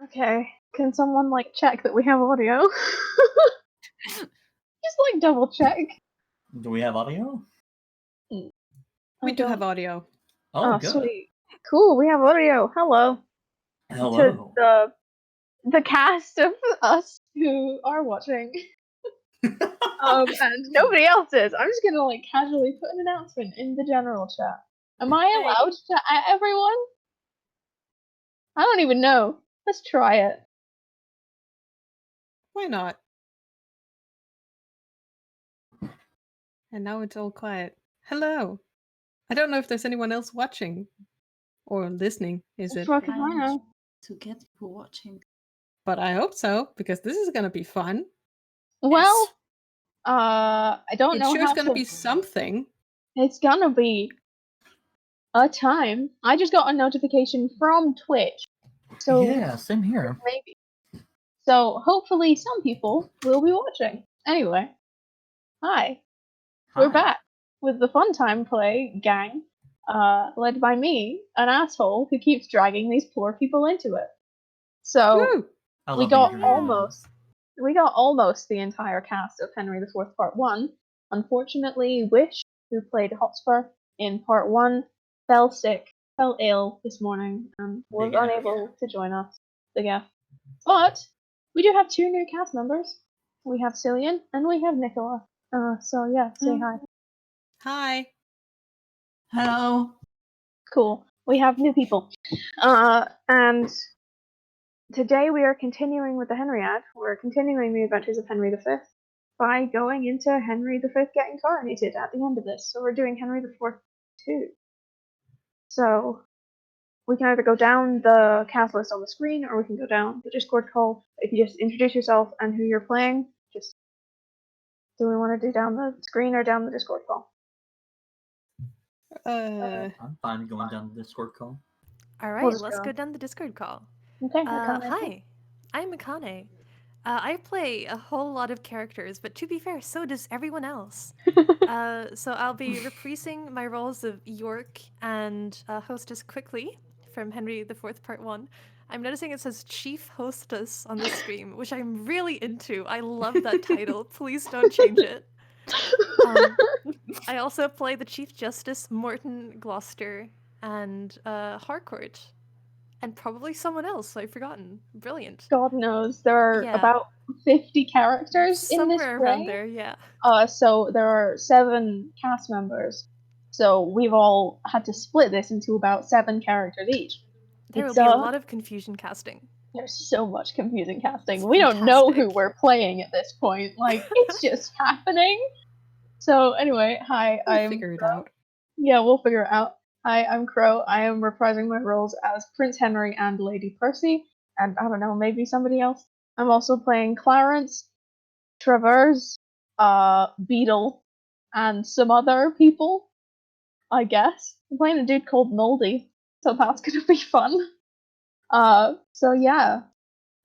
Okay, can someone check that we have audio? Just double check. Do we have audio? We do have audio. Oh, good. Sweet. Cool, we have audio. Hello. Hello. To the cast of us who are watching. And nobody else is. I'm just gonna casually put an announcement in the general chat. Am I allowed to at everyone? I don't even know. Let's try it. Why not? And now it's all quiet. Hello. I don't know if there's anyone else watching or listening. Is it? Fuck if I know. To get people watching. But I hope so, because this is gonna be fun. Well, I don't know. It's sure gonna be something. It's gonna be a time. I just got a notification from Twitch. So yeah, same here. Maybe. So hopefully some people will be watching. Anyway, hi. We're back with the Funtime play gang, led by me, an asshole who keeps dragging these poor people into it. So we got almost the entire cast of Henry IV Part 1. Unfortunately, Wish, who played Hotspur in Part 1, fell ill this morning, and was unable to join us, the guest. But we do have 2 new cast members. We have Cillian and we have Nicola. So yeah, say hi. Hi. Hello. Cool. We have new people. And today we are continuing with the Henriad. We're continuing the adventures of Henry V by going into Henry V getting coronated at the end of this. So we're doing Henry IV 2. So we can either go down the cast list on the screen or we can go down the Discord call. If you just introduce yourself and who you're playing, do we want to do down the screen or down the Discord call? I'm fine going down the Discord call. Alright, let's go down the Discord call. Okay. Hi, I'm Akane. I play a whole lot of characters, but to be fair, so does everyone else. So I'll be reprising my roles of York and Hostess Quickly from Henry IV Part 1. I'm noticing it says Chief Hostess on the stream, which I'm really into. I love that title. Please don't change it. I also play the Chief Justice, Morton Gloucester, and Harcourt. And probably someone else I've forgotten. Brilliant. God knows. There are about 50 characters in this play. Somewhere around there, yeah. So there are 7 cast members. So we've all had to split this into about 7 characters each. There will be a lot of confusion casting. There's so much confusing casting. We don't know who we're playing at this point. It's just happening. So anyway, hi. We'll figure it out. Yeah, we'll figure it out. Hi, I'm Crow. I am reprising my roles as Prince Henry and Lady Percy, and I don't know, maybe somebody else. I'm also playing Clarence, Travers, Beetle, and some other people, I guess. I'm playing a dude called Moldy, so that's gonna be fun. So yeah.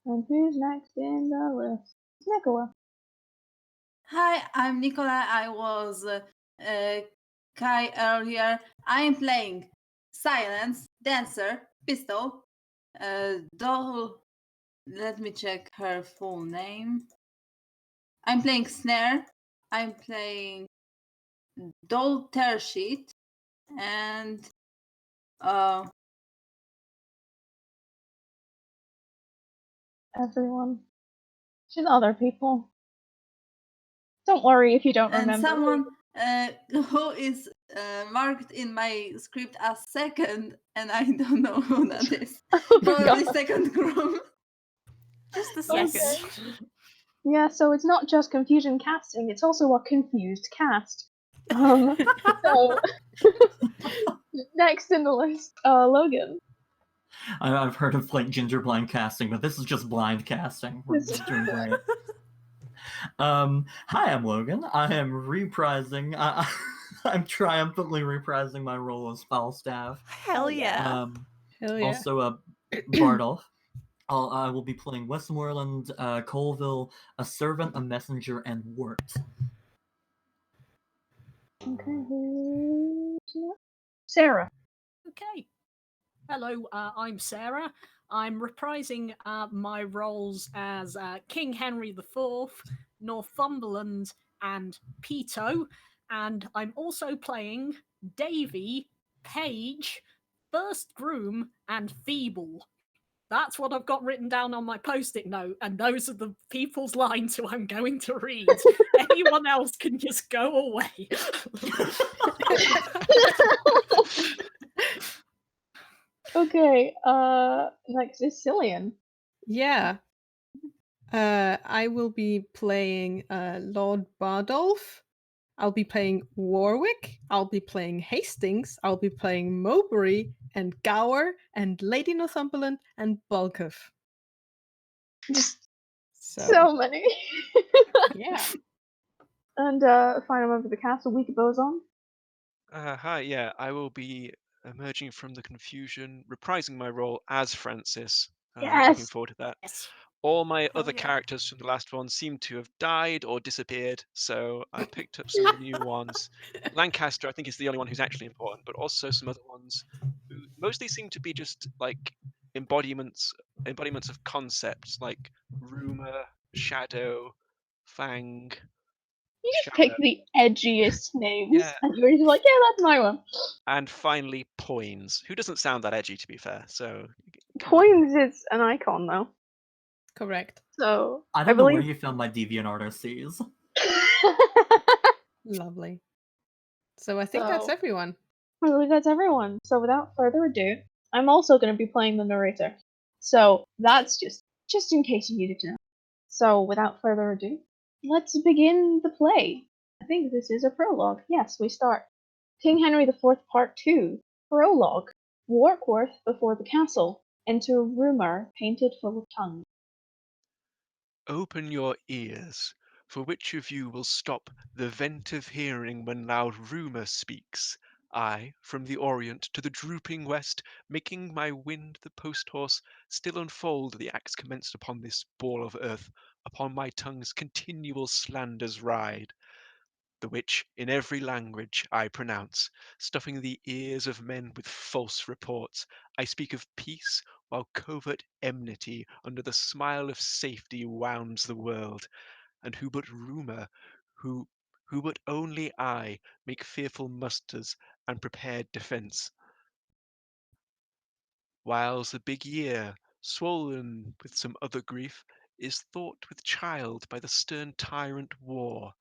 And who's next in the list? Nicola. Hi, I'm Nicola. I was Kai earlier. I am playing Silence, Dancer, Pistol, Doll. Let me check her full name. I'm playing Snare. I'm playing Doll Tearsheet and everyone. Just other people. Don't worry if you don't remember. And someone who is marked in my script as second, and I don't know who that is. Probably second group. Just the second. Yes. Yeah, so it's not just confusion casting, it's also a confused cast. So next in the list, Logan. I've heard of Ginger blind casting, but this is just blind casting. We're doing great. Hi, I'm Logan. I am reprising. I'm triumphantly reprising my role as Falstaff. Hell yeah! Hell yeah! Also, Bardolph. I will be playing Westmoreland, Colville, a servant, a messenger, and Wirt. Okay, Sarah. Okay. Hello, I'm Sarah. I'm reprising my roles as King Henry IV, Northumberland, and Peto, and I'm also playing Davy, Page, First Groom, and Feeble. That's what I've got written down on my post-it note, and those are the people's lines who I'm going to read. Anyone else can just go away. Okay, next is Cillian. Yeah. I will be playing Lord Bardolph. I'll be playing Warwick. I'll be playing Hastings. I'll be playing Mowbray and Gower and Lady Northumberland and Bulkov. Just So, so many. yeah. And final member of the castle, Week Bozon. Hi, yeah, I will be emerging from the confusion, reprising my role as Francis. Looking Yes. forward to that. Yes. All my Hell other yeah. characters from the last one seem to have died or disappeared, so I picked up some new ones. Lancaster, I think, is the only one who's actually important, but also some other ones who mostly seem to be just like embodiments of concepts like rumor, shadow, fang. You just Shadow. pick the edgiest names, Yeah. and you're just like, yeah, that's my one. And finally, Poins, who doesn't sound that edgy, to be fair. So Poins is an icon, though. Correct. So I don't know where believe. you found my DeviantArt OCs. Lovely. So I think that's So- everyone. I believe that's everyone. So without further ado, I'm also going to be playing the narrator. So that's just in case you needed to know. So without further ado, let's begin the play. I think this is a prologue. Yes, we start. King Henry IV Part 2. Prologue. Warkworth before the castle. Enter rumour painted full of tongues. open your ears, for which of you will stop the vent of hearing when loud rumour speaks? I, from the Orient to the drooping West, making my wind the post-horse, still unfold the acts commenced upon this ball of earth, upon my tongue's continual slanders ride. The which in every language I pronounce, stuffing the ears of men with false reports. I speak of peace, while covert enmity under the smile of safety wounds the world, and who but rumour, who but only I, make fearful musters and prepared defence. Whiles the big year, swollen with some other grief, is thought with child by the stern tyrant War.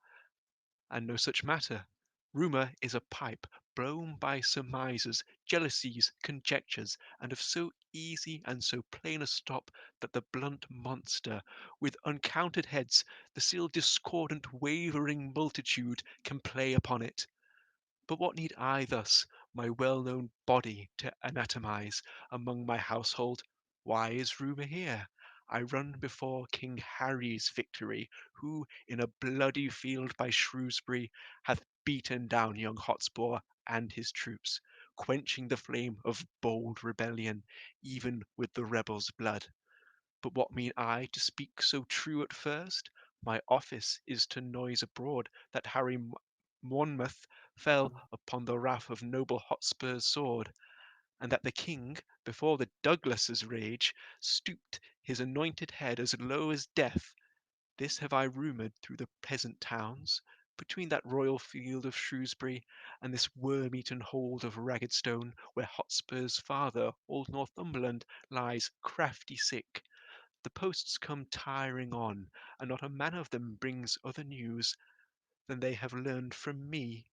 And no such matter. Rumour is a pipe blown by surmises, jealousies, conjectures, and of so easy and so plain a stop that the blunt monster, with uncounted heads, the still discordant wavering multitude, can play upon it. But what need I thus my well-known body to anatomize among my household? Why is rumour here? I run before King Harry's victory, who, in a bloody field by Shrewsbury, hath beaten down young Hotspur and his troops, quenching the flame of bold rebellion, even with the rebels' blood. But what mean I to speak so true at first? My office is to noise abroad that Harry Monmouth fell upon the wrath of noble Hotspur's sword, and that the king, before the Douglas's rage, stooped his anointed head as low as death. This have I rumoured through the pleasant towns, between that royal field of Shrewsbury and this worm-eaten hold of Raggedstone, where Hotspur's father, old Northumberland, lies crafty sick. The posts come tiring on, and not a man of them brings other news than they have learned from me.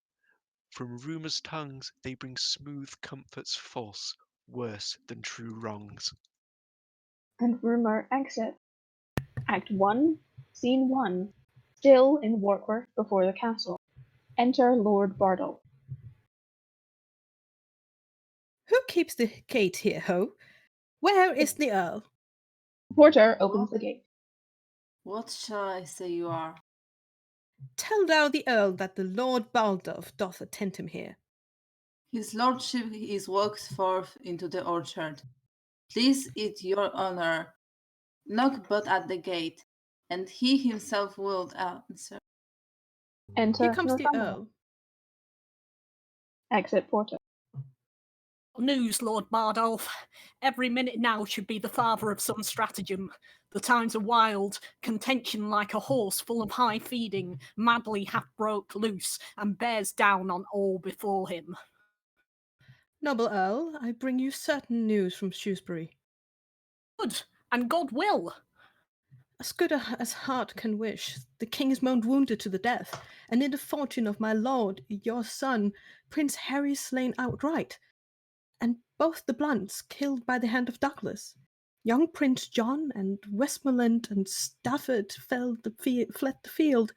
From rumour's tongues they bring smooth comforts false, worse than true wrongs. And rumour exit. Act 1, Scene 1. Still in Warkworth before the castle. Enter Lord Bardolph. Who keeps the gate here, ho? Where is the Earl? Porter opens the gate. What shall I say you are? Tell thou the Earl that the Lord Baldulph doth attend him here. His lordship is walked forth into the orchard. Please it your honour, knock but at the gate, and he himself will answer. Enter Here comes the Northumberland. Earl. Exit Porter. News, Lord Bardolph. Every minute now should be the father of some stratagem. The times are wild, contention like a horse full of high feeding, madly hath broke loose, and bears down on all before him. Noble Earl, I bring you certain news from Shrewsbury. Good, and God will. As good as heart can wish, the king is moaned wounded to the death, and in the fortune of my lord, your son, Prince Harry slain outright, and both the Blunts killed by the hand of Douglas. Young Prince John and Westmoreland and Stafford fled the field,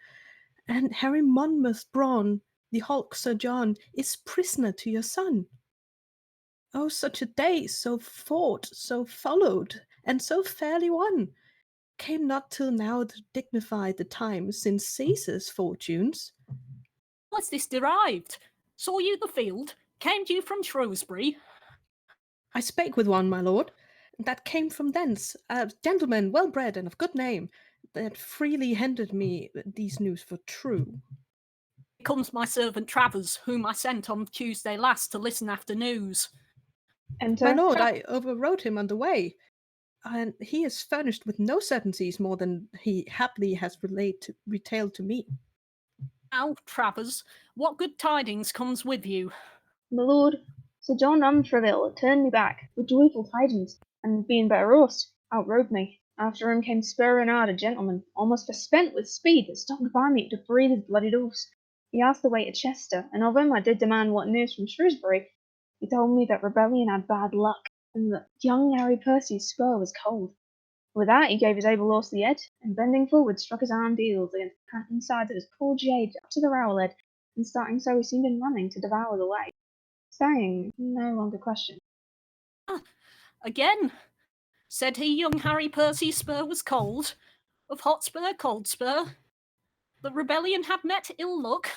and Harry Monmouth Braun, the hulk Sir John, is prisoner to your son. Oh, such a day, so fought, so followed, and so fairly won, came not till now to dignify the time since Caesar's fortunes. What's this derived? Saw you the field? Came you from Shrewsbury? I spake with one, my lord, that came from thence, a gentleman well bred and of good name, that freely handed me these news for true. Here comes my servant Travers, whom I sent on Tuesday last to listen after news. Enter. My lord, I overrode him on the way, and he is furnished with no certainties more than he haply has retailed to me. Now, Travers, what good tidings comes with you? My lord, Sir John Umfreville turned me back with joyful tidings, and being better horsed, outrode me. After him came spurring out a gentleman, almost forspent with speed, that stopped by me to breathe his bloody dose. He asked the way to Chester, and of him I did demand what news from Shrewsbury. He told me that rebellion had bad luck, and that young Harry Percy's spur was cold. With that he gave his able horse the head, and bending forward struck his armed heels against the panting sides of his poor jade up to the rowel-head, and starting so he seemed in running to devour the way. Saying no longer questioned. Again, said he young Harry Percy's spur was cold, of hot spur, cold spur. The rebellion had met ill luck.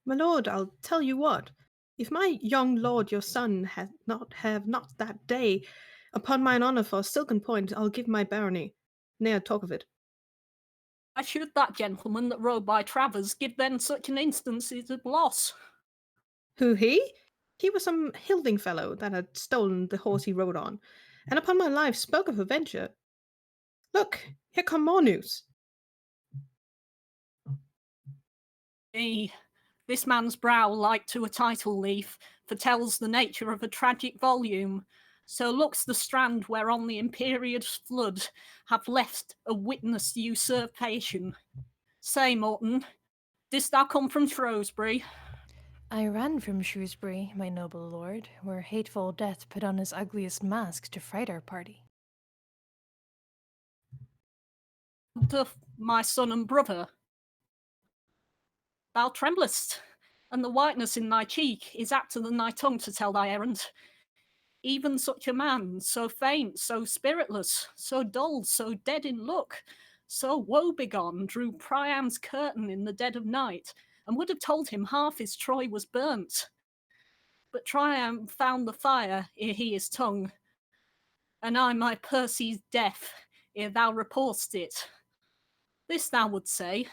My lord, I'll tell you what. If my young lord your son have not that day, upon mine honour for a silken point, I'll give my barony. Ne'er talk of it. Why should that gentleman that rode by Travers give then such an instance of loss? Who, he? He was some hilding fellow that had stolen the horse he rode on, and upon my life spoke of a venture. Look, here come more news. This man's brow like to a title leaf foretells the nature of a tragic volume. So looks the strand whereon the imperious flood have left a witnessed usurpation. Say, Morton, didst thou come from Shrewsbury? I ran from Shrewsbury, my noble lord, where hateful death put on his ugliest mask to fright our party. Doth my son and brother? Thou tremblest, and the whiteness in thy cheek is apter than thy tongue to tell thy errand. Even such a man, so faint, so spiritless, so dull, so dead in look, so woe-begone, drew Priam's curtain in the dead of night, and would have told him half his Troy was burnt. But Priam found the fire ere he his tongue, and I my Percy's death ere thou report'st it. This thou would say,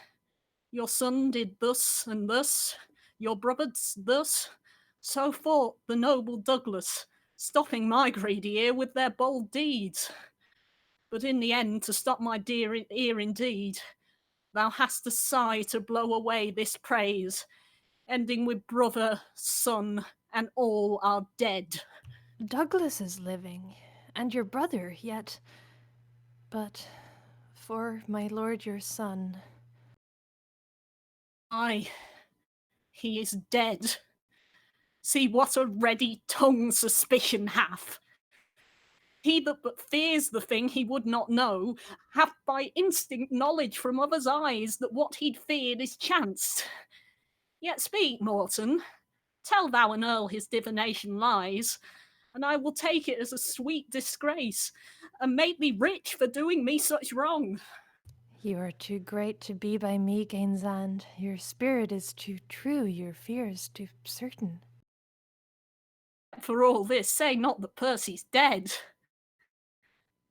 your son did thus and thus, your brothers thus, so fought the noble Douglas, stopping my greedy ear with their bold deeds. But in the end, to stop my dear ear indeed, thou hast a sigh to blow away this praise, ending with brother, son, and all are dead. Douglas is living, and your brother yet. But for my lord your son. Aye, he is dead. See what a ready tongue suspicion hath. He that but fears the thing he would not know, hath by instinct knowledge from others' eyes that what he'd feared is chanced. Yet speak, Morton, tell thou an earl his divination lies, and I will take it as a sweet disgrace, and make thee rich for doing me such wrong. You are too great to be by me, Gainsand. Your spirit is too true, your fears too certain. For all this, say not that Percy's dead.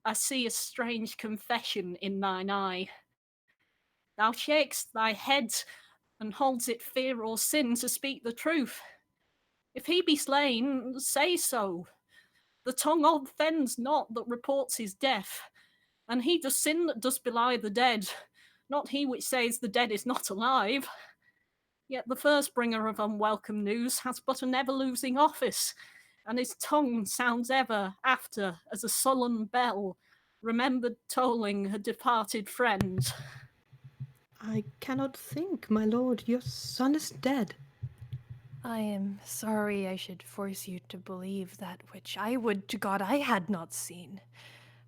I see a strange confession in thine eye. Thou shakest thy head and holds it fear or sin to speak the truth. If he be slain, say so. The tongue offends not that reports his death, and he does sin that does belie the dead, not he which says the dead is not alive. Yet the first bringer of unwelcome news has but an ever-losing office, and his tongue sounds ever after as a sullen bell, remembered tolling a departed friend. I cannot think, my lord. Your son is dead. I am sorry I should force you to believe that which I would to God I had not seen.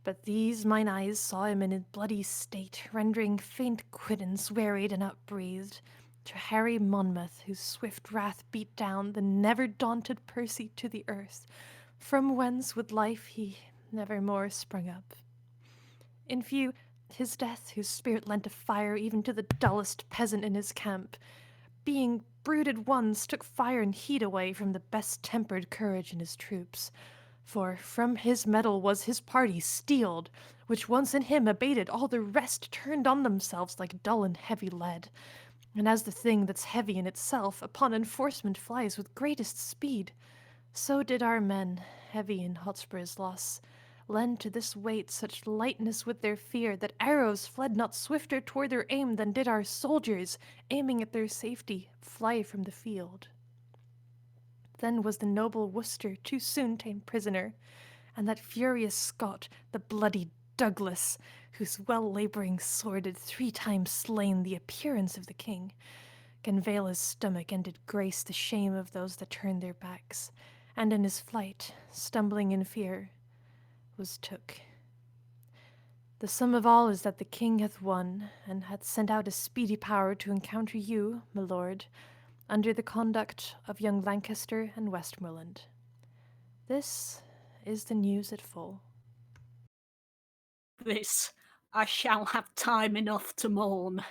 But these mine eyes saw him in a bloody state, rendering faint quiddance, wearied and upbreathed, to Harry Monmouth, whose swift wrath beat down the never-daunted Percy to the earth, from whence with life he never more sprung up. In few, his death, whose spirit lent a fire even to the dullest peasant in his camp, being brooded once, took fire and heat away from the best-tempered courage in his troops. For from his metal was his party steeled, which once in him abated, all the rest turned on themselves like dull and heavy lead. And as the thing that's heavy in itself upon enforcement flies with greatest speed, so did our men, heavy in Hotspur's loss, lend to this weight such lightness with their fear that arrows fled not swifter toward their aim than did our soldiers, aiming at their safety, fly from the field. Then was the noble Worcester too soon ta'en prisoner, and that furious Scot, the bloody Douglas, whose well-labouring sword had 3 times slain the appearance of the king, gan veil his stomach and did grace the shame of those that turned their backs, and in his flight, stumbling in fear, was took. The sum of all is that the king hath won, and hath sent out a speedy power to encounter you, my lord, under the conduct of young Lancaster and Westmoreland. This is the news at full. This I shall have time enough to mourn.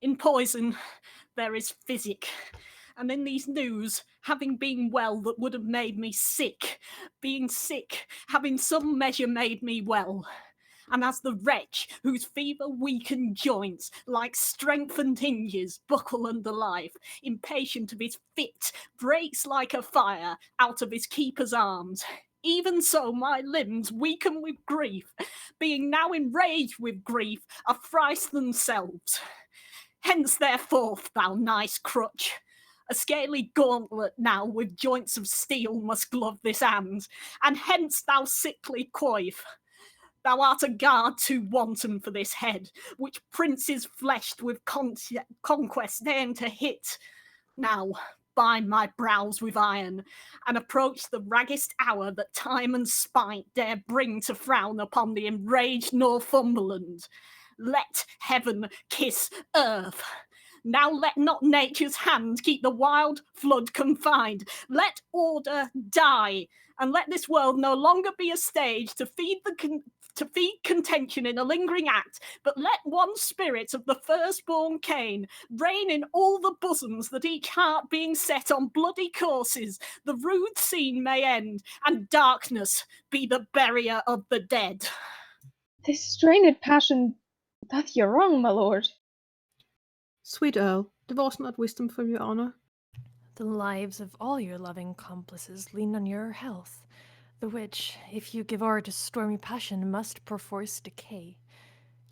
In poison there is physic, and in these news, having been well that would have made me sick, being sick, having some measure made me well. And as the wretch whose fever weakened joints, like strengthened hinges, buckle under life, impatient of his fit, breaks like a fire out of his keeper's arms, even so my limbs, weaken with grief, being now enraged with grief, affright themselves. Hence therefore, thou nice crutch, a scaly gauntlet now with joints of steel must glove this hand, and hence thou sickly coif. Thou art a guard too wanton for this head, which princes fleshed with conquest aim to hit. Now, bind my brows with iron, and approach the raggest hour that time and spite dare bring to frown upon the enraged Northumberland. Let heaven kiss earth. Now let not nature's hand keep the wild flood confined. Let order die, and let this world no longer be a stage to feed contention in a lingering act, but let one spirit of the firstborn Cain reign in all the bosoms, that each heart being set on bloody courses, the rude scene may end, and darkness be the barrier of the dead. This strained passion doth you wrong, my lord. Sweet Earl, divorce not wisdom from your honour. The lives of all your loving complices lean on your health, the which, if you give o'er to stormy passion, must perforce decay.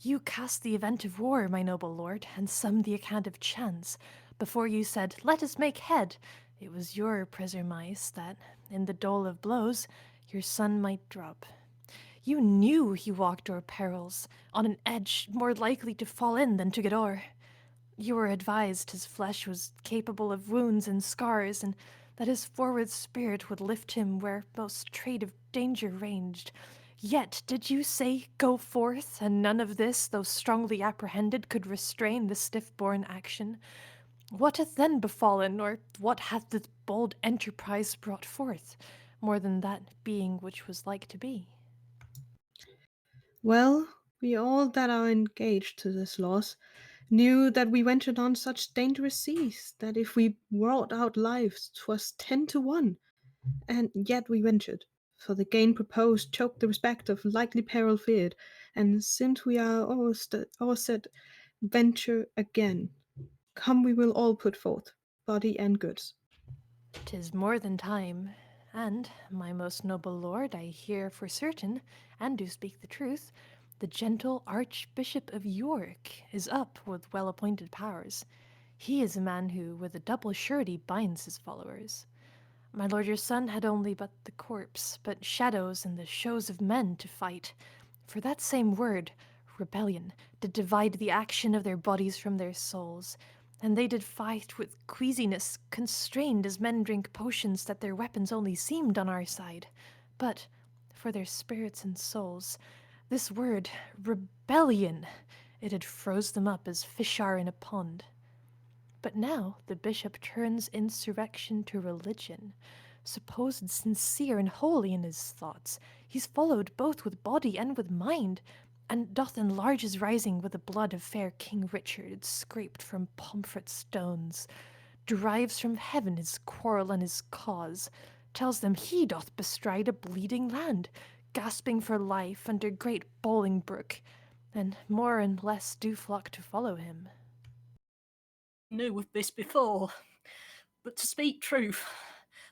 You cast the event of war, my noble lord, and summed the account of chance. Before you said, let us make head, it was your presurmise that, in the dole of blows, your son might drop. You knew he walked o'er perils, on an edge more likely to fall in than to get o'er. You were advised his flesh was capable of wounds and scars, and that his forward spirit would lift him where most trade of danger ranged. Yet did you say, go forth, and none of this, though strongly apprehended, could restrain the stiff-born action? What hath then befallen, or what hath this bold enterprise brought forth, more than that being which was like to be? Well, we all that are engaged to this loss knew that we ventured on such dangerous seas, that if we brought out lives 'twas 10 to 1, and yet we ventured, for the gain proposed choked the respect of likely peril feared, and since we are all said venture again, come we will all put forth, body and goods. 'Tis more than time, and, my most noble lord, I hear for certain, and do speak the truth, the gentle Archbishop of York is up with well-appointed powers. He is a man who, with a double surety, binds his followers. My lord your son had only but the corpse, but shadows and the shows of men to fight. For that same word, rebellion, did divide the action of their bodies from their souls, and they did fight with queasiness, constrained as men drink potions that their weapons only seemed on our side. But, for their spirits and souls, this word, rebellion, it had froze them up as fish are in a pond. But now the bishop turns insurrection to religion. Supposed sincere and holy in his thoughts, he's followed both with body and with mind, and doth enlarge his rising with the blood of fair King Richard, scraped from Pomfret stones, derives from heaven his quarrel and his cause, tells them he doth bestride a bleeding land, gasping for life under great Bolingbroke, and more and less do flock to follow him. Knew of this before, but to speak truth,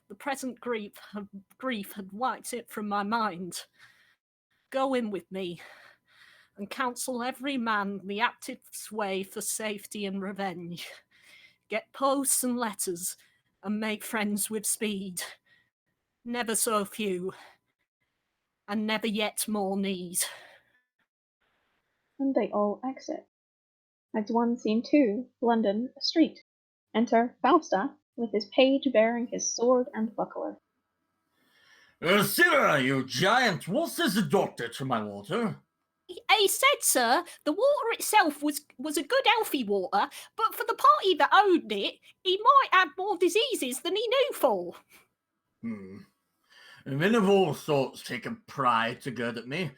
the present grief had wiped it from my mind. Go in with me, and counsel every man the aptest way for safety and revenge. Get posts and letters, and make friends with speed. Never so few, and never yet more need. And they all exit. Act 1, Scene 2, London, a street. Enter Falstaff, with his page bearing his sword and buckler. Sirrah, you giant, what says the doctor to my water? He said, sir, the water itself was a good healthy water, but for the party that owned it, he might have more diseases than he knew for. Men of all sorts take a pride to gird at me.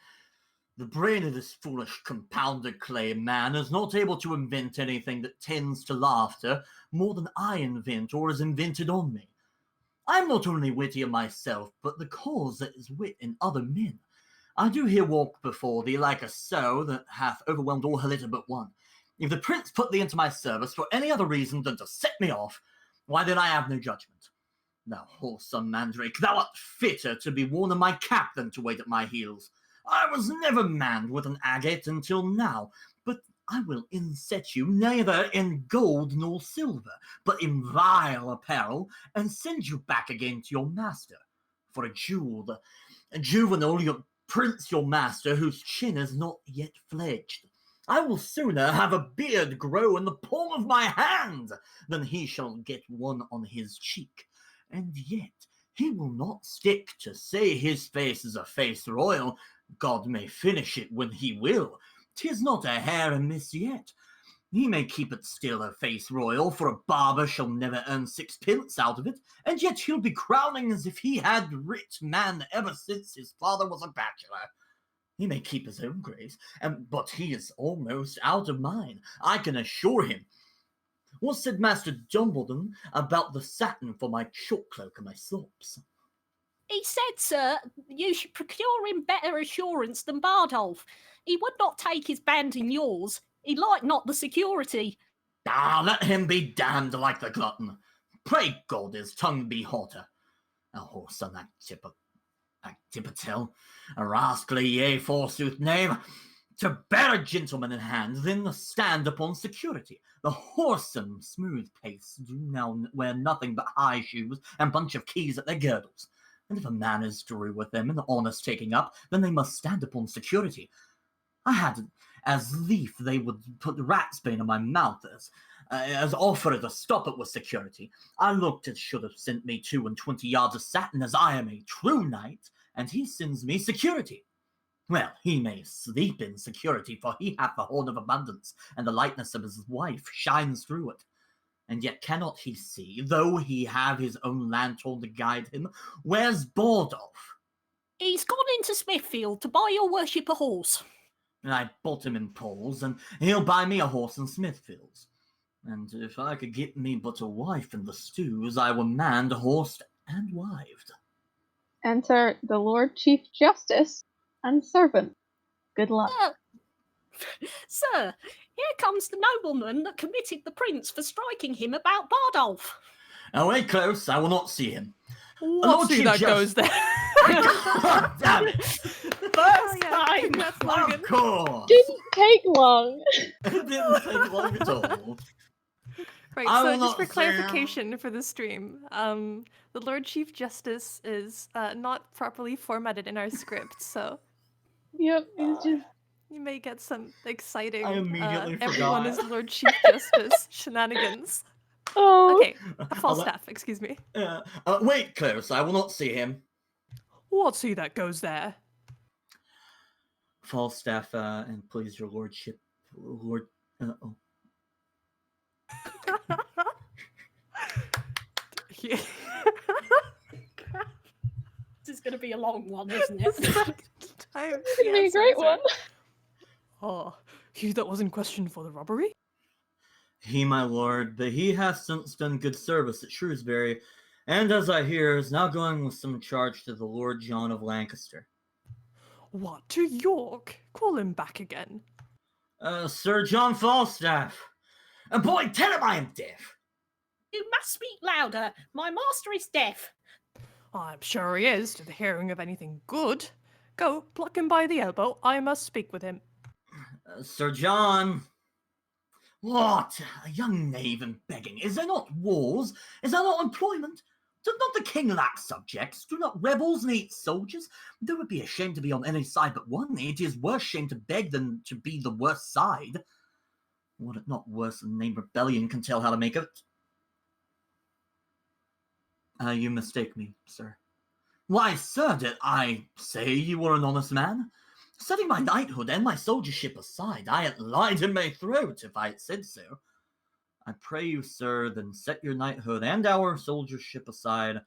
The brain of this foolish compounded clay man is not able to invent anything that tends to laughter more than I invent or is invented on me. I'm not only witty in myself, but the cause that is wit in other men. I do here walk before thee like a sow that hath overwhelmed all her litter but one. If the prince put thee into my service for any other reason than to set me off, why then I have no judgment. Thou wholesome mandrake, thou art fitter to be worn in my cap than to wait at my heels. I was never manned with an agate until now, but I will inset you neither in gold nor silver, but in vile apparel, and send you back again to your master. For a juvenile your prince your master, whose chin is not yet fledged. I will sooner have a beard grow in the palm of my hand than he shall get one on his cheek. And yet he will not stick to say his face is a face royal. God may finish it when he will. 'Tis not a hair amiss yet. He may keep it still a face royal, for a barber shall never earn 6 pence out of it, and yet he'll be crowning as if he had writ man ever since his father was a bachelor. He may keep his own grace, but he is almost out of mine, I can assure him. What said Master Dumbledon about the satin for my short cloak and my slops? He said, sir, you should procure him better assurance than Bardolph. He would not take his band in yours. He liked not the security. Let him be damned like the glutton. Pray God his tongue be hotter. A horse on that Tippertel, a rascally yea forsooth knave. To bear a gentleman in hand, then stand upon security. The whoresome smooth pace do now wear nothing but high shoes and bunch of keys at their girdles. And if a man is through with them and the honest taking up, then they must stand upon security. I had as lief they would put ratsbane in my mouth as offer to stop it with security. I looked as should have sent me 22 yards of satin, as I am a true knight, and he sends me security. Well, he may sleep in security, for he hath the horn of abundance, and the lightness of his wife shines through it. And yet cannot he see, though he have his own lanthorn to guide him, where's Bardolph? He's gone into Smithfield to buy your worship a horse. And I bought him in Paul's, and he'll buy me a horse in Smithfield's. And if I could get me but a wife in the stews, I were manned, horsed, and wived. Enter the Lord Chief Justice and servant. Good luck. Sir, here comes the nobleman that committed the prince for striking him about Bardolph. Away close, I will not see him. We'll see that goes there. God damn it! First time! Congrats, Of Logan. course! Didn't take long. It didn't take long at all. Right, I so will just for not say how- clarification for the stream, the Lord Chief Justice is not properly formatted in our script, so Yep, it's just you may get some exciting I immediately everyone forgot. is Lord Chief Justice shenanigans. oh. Okay, a false I'll let- staff, excuse me. Wait close, I will not see him. We'll see that goes there. Falstaff, and please your lordship, lord. Oh. Yeah. This is going to be a long one, isn't it? It's gonna be a great one. Oh, he that was in question for the robbery? He, my lord, but he hath since done good service at Shrewsbury, and as I hear, is now going with some charge to the Lord John of Lancaster. What, to York? Call him back again. Sir John Falstaff. Boy, tell him I am deaf. You must speak louder. My master is deaf. I'm sure he is, to the hearing of anything good. Go, pluck him by the elbow. I must speak with him. Sir John. What? A young knave and begging. Is there not wars? Is there not employment? Does not the king lack subjects? Do not rebels need soldiers? There would be a shame to be on any side but one. It is worse shame to beg than to be the worst side. Were it not worse than name rebellion can tell how to make it? You mistake me, sir. Why, sir, did I say you were an honest man? Setting my knighthood and my soldiership aside, I had lied in my throat if I had said so. I pray you, sir, then set your knighthood and our soldiership aside,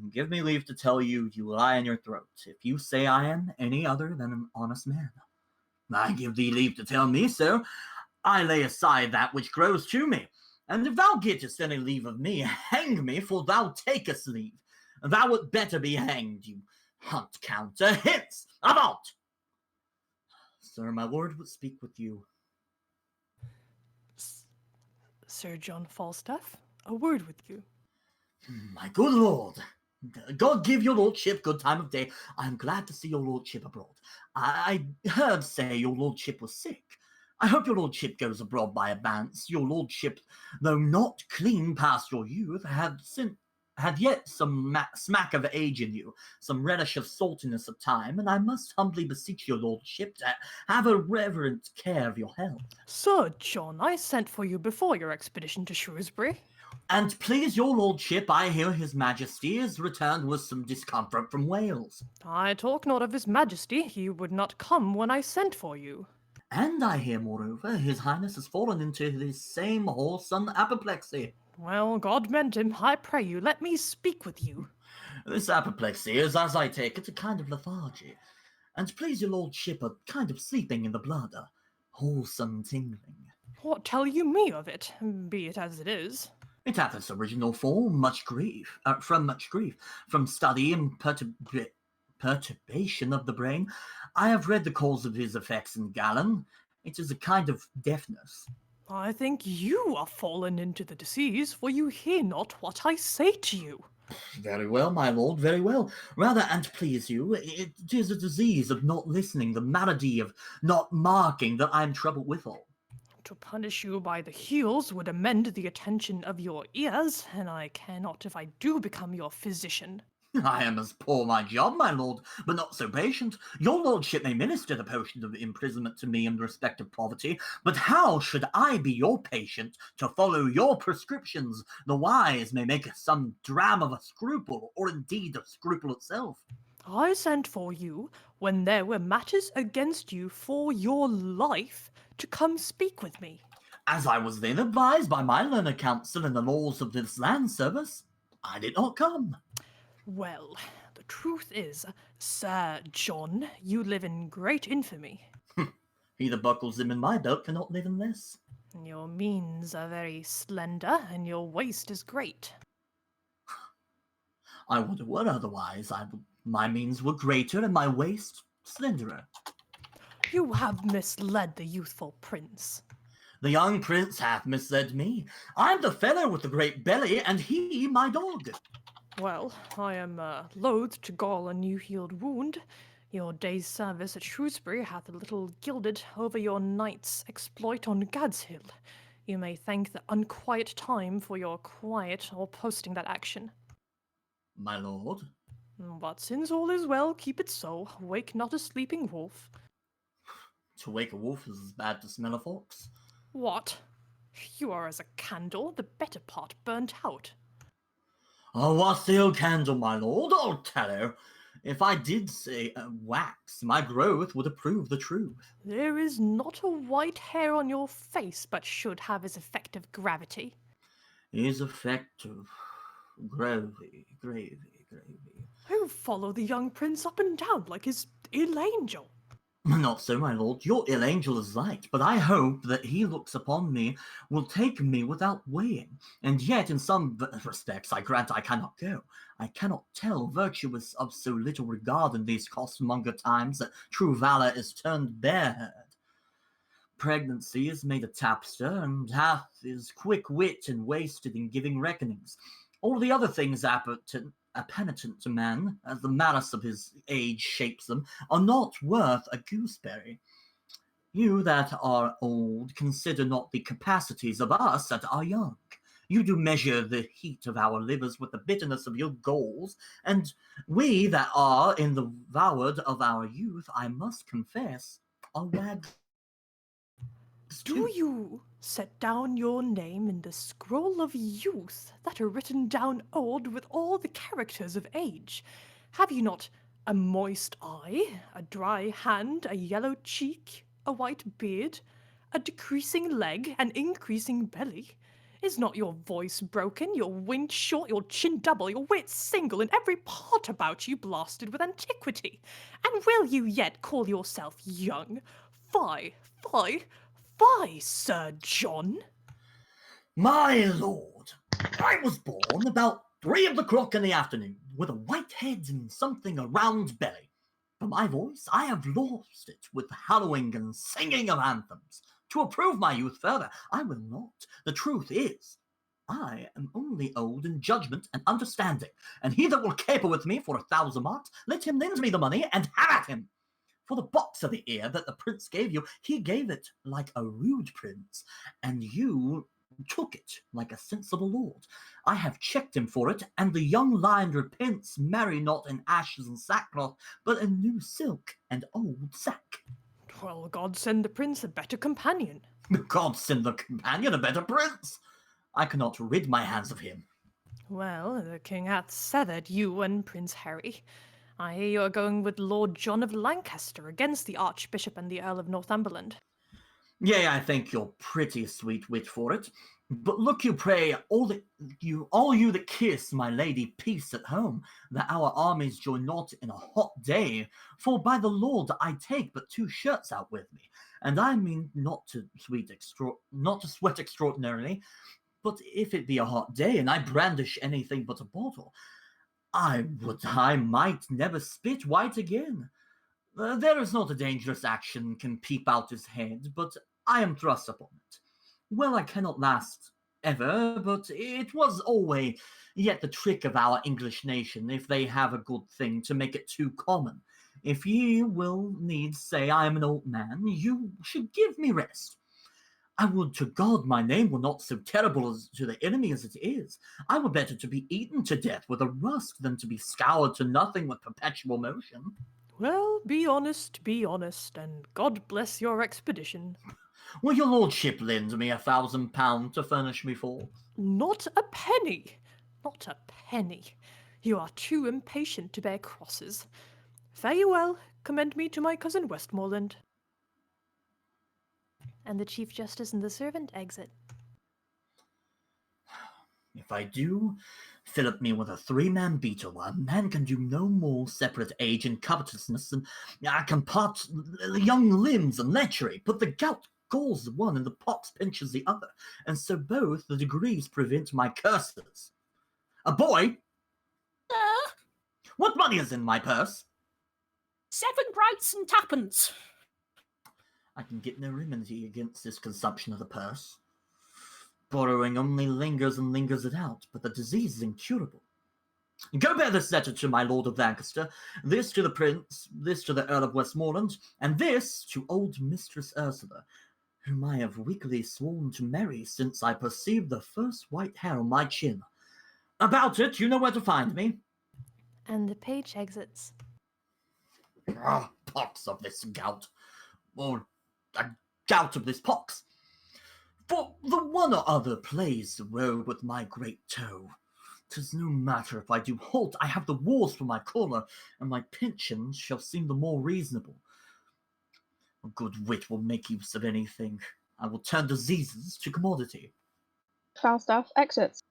and give me leave to tell you you lie in your throat, if you say I am any other than an honest man. I give thee leave to tell me so. I lay aside that which grows to me, and if thou gettest any leave of me, hang me, for thou takest leave. Thou wert better be hanged, you hunt counter. Hence, about! Sir, my lord would speak with you. Sir John Falstaff, a word with you. My good lord, God give your lordship good time of day. I am glad to see your lordship abroad. I heard say your lordship was sick. I hope your lordship goes abroad by advance. Your lordship, though not clean past your youth, had yet some smack of age in you, some relish of saltiness of time, and I must humbly beseech your lordship to have a reverent care of your health. Sir John, I sent for you before your expedition to Shrewsbury. And please your lordship, I hear his majesty is returned with some discomfort from Wales. I talk not of his majesty, he would not come when I sent for you. And I hear, moreover, his highness has fallen into this same wholesome apoplexy. Well, God mend him, I pray you, let me speak with you. This apoplexy is, as I take it, a kind of lethargy, and please your lordship, a kind of sleeping in the blood, a wholesome tingling. What tell you me of it, be it as it is? It hath its original form, from much grief, from study and perturbation of the brain. I have read the cause of his effects in Galen. It is a kind of deafness. I think you are fallen into the disease, for you hear not what I say to you. Very well, my lord, very well. Rather, an't please you, it is a disease of not listening, the malady of not marking that I am troubled withal. To punish you by the heels would amend the attention of your ears, and I cannot if I do become your physician. I am as poor my job, my lord, but not so patient. Your lordship may minister the potion of imprisonment to me in respect of poverty, but how should I be your patient to follow your prescriptions? The wise may make some dram of a scruple, or indeed a scruple itself. I sent for you when there were matters against you for your life to come speak with me. As I was then advised by my learned counsel in the laws of this land service, I did not come. Well, the truth is, Sir John, you live in great infamy. He that buckles them in my belt cannot live in less. Your means are very slender, and your waist is great. I would have were otherwise. My means were greater and my waist slenderer. You have misled the youthful prince. The young prince hath misled me. I'm the fellow with the great belly, and he my dog. Well, I am loath to gall a new-healed wound. Your day's service at Shrewsbury hath a little gilded over your night's exploit on Gad's Hill. You may thank the unquiet time for your quiet or posting that action. My lord? But since all is well, keep it so. Wake not a sleeping wolf. To wake a wolf is as bad to smell a fox. What? You are as a candle, the better part burnt out. Oh, what's the old candle, my lord? Old tallow. If I did say wax, my growth would approve the truth. There is not a white hair on your face, but should have his effect of gravity. His effect of gravy. You follow the young prince up and down like his ill angel. Not so, my lord. Your ill angel is light, but I hope that he looks upon me will take me without weighing. And yet, in some respects, I grant I cannot go. I cannot tell virtue is of so little regard in these costermonger times that true valour is turned barehead. Pregnancy is made a tapster, and hath is quick wit and wasted in giving reckonings. All the other things appenitent to man, as the malice of his age shapes them, are not worth a gooseberry. You that are old consider not the capacities of us that are young. You do measure the heat of our livers with the bitterness of your galls, and we that are in the voward of our youth, I must confess, are wags. Do you set down your name in the scroll of youth that are written down old with all the characters of age? Have you not a moist eye, a dry hand, a yellow cheek, a white beard, a decreasing leg, an increasing belly? Is not your voice broken, your wind short, your chin double, your wit single, and every part about you blasted with antiquity? And will you yet call yourself young? Fie, Sir John. My lord, I was born about 3:00 in the afternoon, with a white head and something a round belly. For my voice, I have lost it with hallowing and singing of anthems. To approve my youth further, I will not. The truth is, I am only old in judgment and understanding, and he that will caper with me for 1,000 marks, let him lend me the money and have at him. For the box of the ear that the prince gave you, he gave it like a rude prince, and you took it like a sensible lord. I have checked him for it, and the young lion repents, marry not in ashes and sackcloth, but in new silk and old sack. Well, God send the prince a better companion. God send the companion a better prince. I cannot rid my hands of him. Well, the king hath severed you and Prince Harry. I hear you are going with Lord John of Lancaster against the Archbishop and the Earl of Northumberland. Yea, I thank your pretty sweet wit for it. But look you, pray, all you that kiss my lady peace at home, that our armies join not in a hot day. For by the Lord I take but 2 shirts out with me, and I mean not to sweat extraordinarily. But if it be a hot day, and I brandish anything but a bottle, I would I might never spit white again. There is not a dangerous action can peep out his head, but I am thrust upon it. Well, I cannot last ever, but it was always yet the trick of our English nation, if they have a good thing, to make it too common. If ye will needs say I am an old man, you should give me rest. I would to God my name were not so terrible as to the enemy as it is. I were better to be eaten to death with a rusk than to be scoured to nothing with perpetual motion. Well, be honest, and God bless your expedition. Will your lordship lend me £1,000 to furnish me forth? Not a penny. Not a penny. You are too impatient to bear crosses. Fare you well. Commend me to my cousin Westmoreland. And the Chief Justice and the servant exit. If I do, Philip me with a 3-man beetle, a man can do no more separate age and covetousness than I can part young limbs and lechery, but the gout galls the one and the pox pinches the other, and so both the degrees prevent my curses. A boy? What money is in my purse? 7 groats and 2pence. I can get no remedy against this consumption of the purse. Borrowing only lingers and lingers it out, but the disease is incurable. Go bear this letter to my Lord of Lancaster, this to the Prince, this to the Earl of Westmoreland, and this to old Mistress Ursula, whom I have weakly sworn to marry since I perceived the first white hair on my chin. About it, you know where to find me. And the page exits. Ah, pox of this gout, or a gout of this pox. For the one or other plays the road with my great toe. 'Tis no matter if I do halt, I have the wars for my collar, and my pension shall seem the more reasonable. A good wit will make use of anything. I will turn diseases to commodity. Falstaff exits.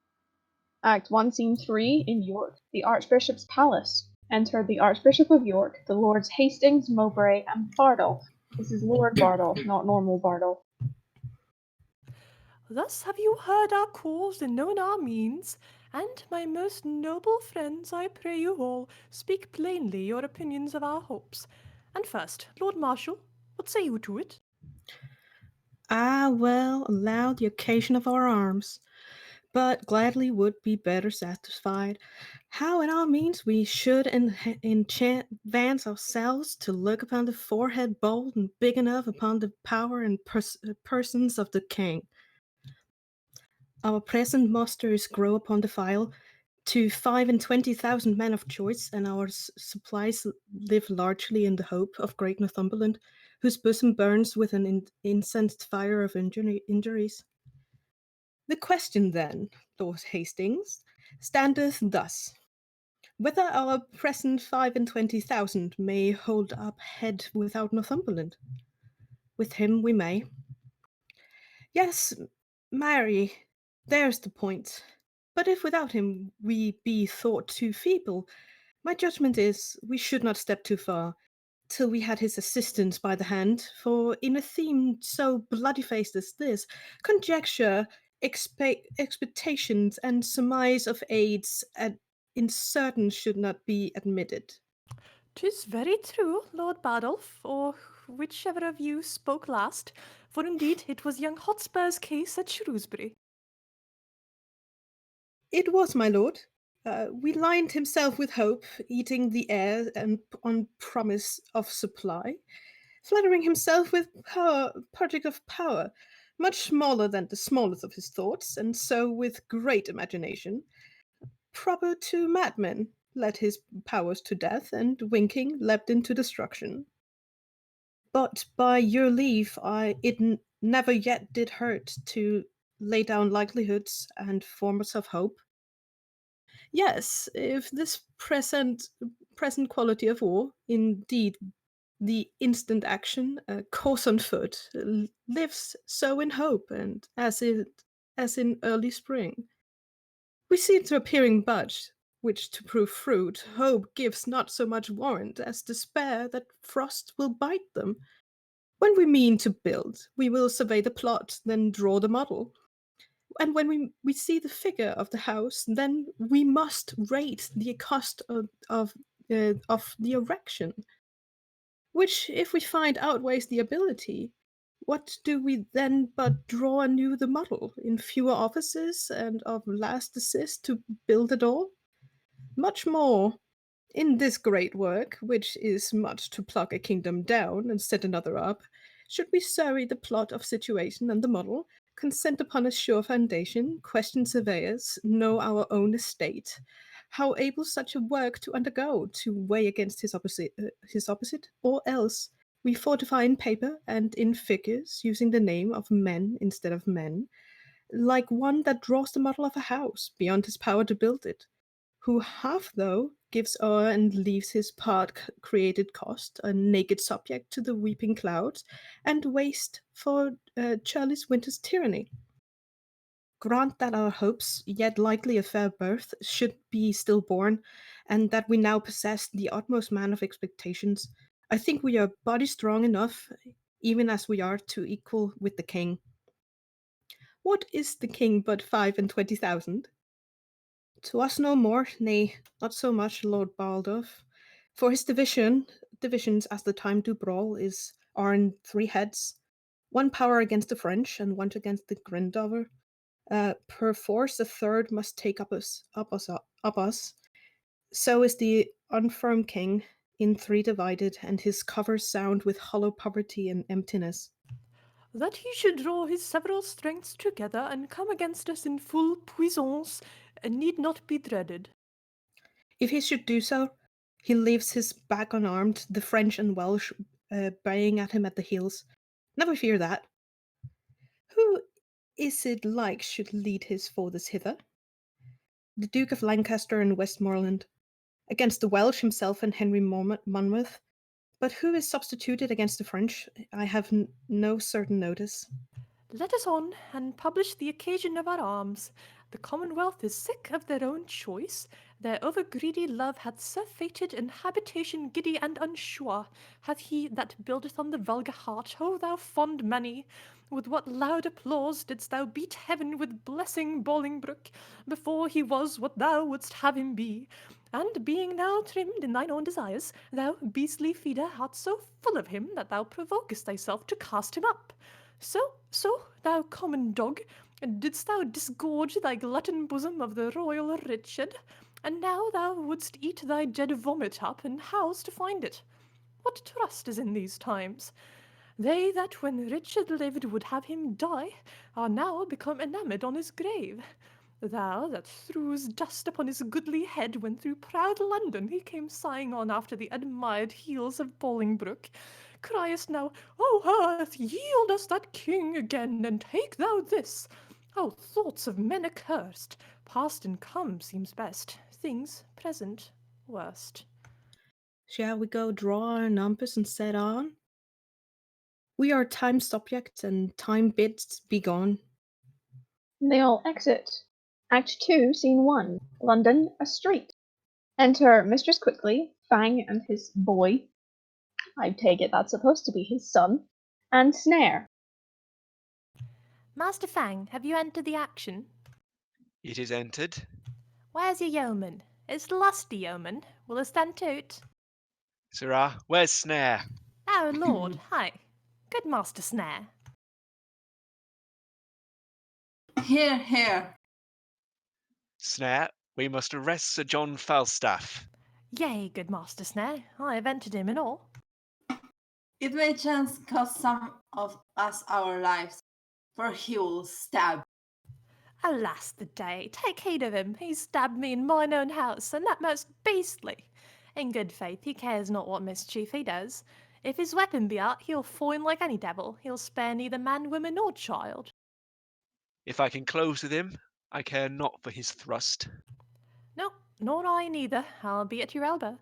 Act 1, Scene 3 in York, the Archbishop's Palace. Enter the Archbishop of York, the Lords Hastings, Mowbray, and Bardolph. This is Lord Bardolph, not normal Bardolph. Thus have you heard our cause and known our means, and, my most noble friends, I pray you all, speak plainly your opinions of our hopes. And first, Lord Marshal, what say you to it? I well allow the occasion of our arms, but gladly would be better satisfied how in our means we should advance ourselves to look upon the forehead bold and big enough upon the power and persons of the king. Our present musters grow upon the file to 25,000 men of choice, and our supplies live largely in the hope of great Northumberland, whose bosom burns with an incensed fire of injuries. The question then, Lord Hastings, standeth thus: whether our present 25,000 may hold up head without Northumberland? With him we may. Yes, marry, there's the point. But if without him we be thought too feeble, my judgment is we should not step too far, till we had his assistance by the hand, for in a theme so bloody-faced as this, conjecture, expectations, and surmise of aids in certain should not be admitted. 'Tis very true, Lord Bardolph, or whichever of you spoke last, for indeed it was young Hotspur's case at Shrewsbury. It was, my lord. We lined himself with hope, eating the air and on promise of supply, flattering himself with project of power, much smaller than the smallest of his thoughts, and so with great imagination, proper to madmen, led his powers to death, and winking leapt into destruction. But by your leave, it never yet did hurt to lay down likelihoods and forms of hope. Yes, if this present quality of war, indeed the instant action, course on foot, lives so in hope, and as in early spring. We seem to appearing budged, which to prove fruit, hope gives not so much warrant as despair that frost will bite them. When we mean to build, we will survey the plot, then draw the model. And when we see the figure of the house, then we must rate the cost of the erection, which, if we find outweighs the ability, what do we then but draw anew the model in fewer offices and of last assist to build it all? Much more, in this great work, which is much to pluck a kingdom down and set another up, should we survey the plot of situation and the model, consent upon a sure foundation, question surveyors, know our own estate, how able such a work to undergo, to weigh against his opposite, or else we fortify in paper and in figures, using the name of men instead of men, like one that draws the model of a house beyond his power to build it, who half though gives o'er and leaves his part created cost, a naked subject to the weeping clouds, and waste for churlish winter's tyranny. Grant that our hopes, yet likely of fair birth, should be stillborn, and that we now possess the utmost man of expectations. I think we are body strong enough, even as we are, to equal with the king. What is the king but 25,000? To us no more, nay, not so much, Lord Baldorf, for his divisions as the time do brawl is are in 3 heads. 1 power against the French and 1 against the Grindover. Perforce, the third must take up us. So is the unfirm king, in 3 divided, and his covers sound with hollow poverty and emptiness. That he should draw his several strengths together and come against us in full puissance need not be dreaded. If he should do so, he leaves his back unarmed, the French and Welsh baying at him at the heels. Never fear that. Who is it like should lead his forces hither? The Duke of Lancaster and Westmoreland, against the Welsh himself and Henry Monmouth. But who is substituted against the French? I have no certain notice. Let us on, and publish the occasion of our arms. The Commonwealth is sick of their own choice. Their over-greedy love hath surfeited an habitation giddy and unsure. Hath he that buildeth on the vulgar heart, O thou fond Manny! With what loud applause didst thou beat heaven with blessing Bolingbroke, before he was what thou wouldst have him be? And being now trimmed in thine own desires, thou beastly feeder art so full of him that thou provokest thyself to cast him up. So, thou common dog, didst thou disgorge thy glutton bosom of the royal Richard, and now thou wouldst eat thy dead vomit up, and how's to find it? What trust is in these times? They that when Richard lived would have him die, are now become enamoured on his grave. Thou that threwest dust upon his goodly head when through proud London he came sighing on after the admired heels of Bolingbroke, criest now, O earth, yield us that king again, and take thou this. O thoughts of men accursed, past and come seems best, things present worst. Shall we go draw our numbers and set on? We are time subjects, and time bids be gone. They all exit. Act 2, Scene 1. London, a street. Enter Mistress Quickly, Fang and his boy. I take it that's supposed to be his son. And Snare. Master Fang, have you entered the action? It is entered. Where's your yeoman? It's the lusty yeoman. Will he stand toot? Sirrah, where's Snare? Oh, Lord, hi. Good Master Snare. Here. Snare, we must arrest Sir John Falstaff. Yea, good Master Snare. I have entered him and all. It may chance cost some of us our lives, for he will stab. Alas the day, take heed of him. He stabbed me in mine own house, and that most beastly. In good faith, he cares not what mischief he does. If his weapon be out, he'll foin like any devil. He'll spare neither man, woman, nor child. If I can close with him, I care not for his thrust. No, nor I neither. I'll be at your elbow.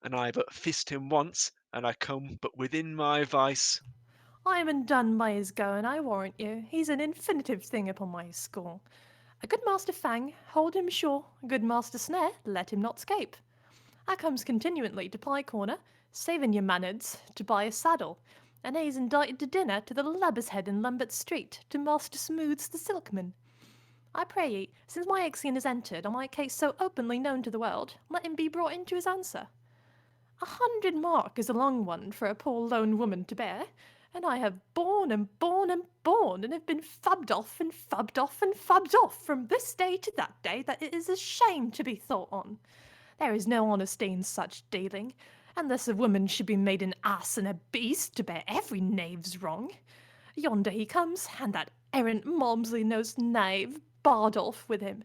And I but fist him once, and I come but within my vice. I am undone by his going, I warrant you. He's an infinitive thing upon my score. A good Master Fang, hold him sure. A good Master Snare, let him not scape. I comes continually to Pie Corner, saving your mannards, to buy a saddle, and he's indicted to dinner to the Lubber's Head in Lambert Street, to Master Smooth's the silkman. I pray ye, since my Ixion has entered on my case so openly known to the world, let him be brought into his answer. 100 mark is a long one for a poor lone woman to bear, and I have borne and borne and borne, and have been fubbed off and fubbed off and fubbed off from this day to that day, that it is a shame to be thought on. There is no honesty in such dealing, unless a woman should be made an ass and a beast to bear every knave's wrong. Yonder he comes, and that errant Malmsley-nosed knave, Bardolph, with him.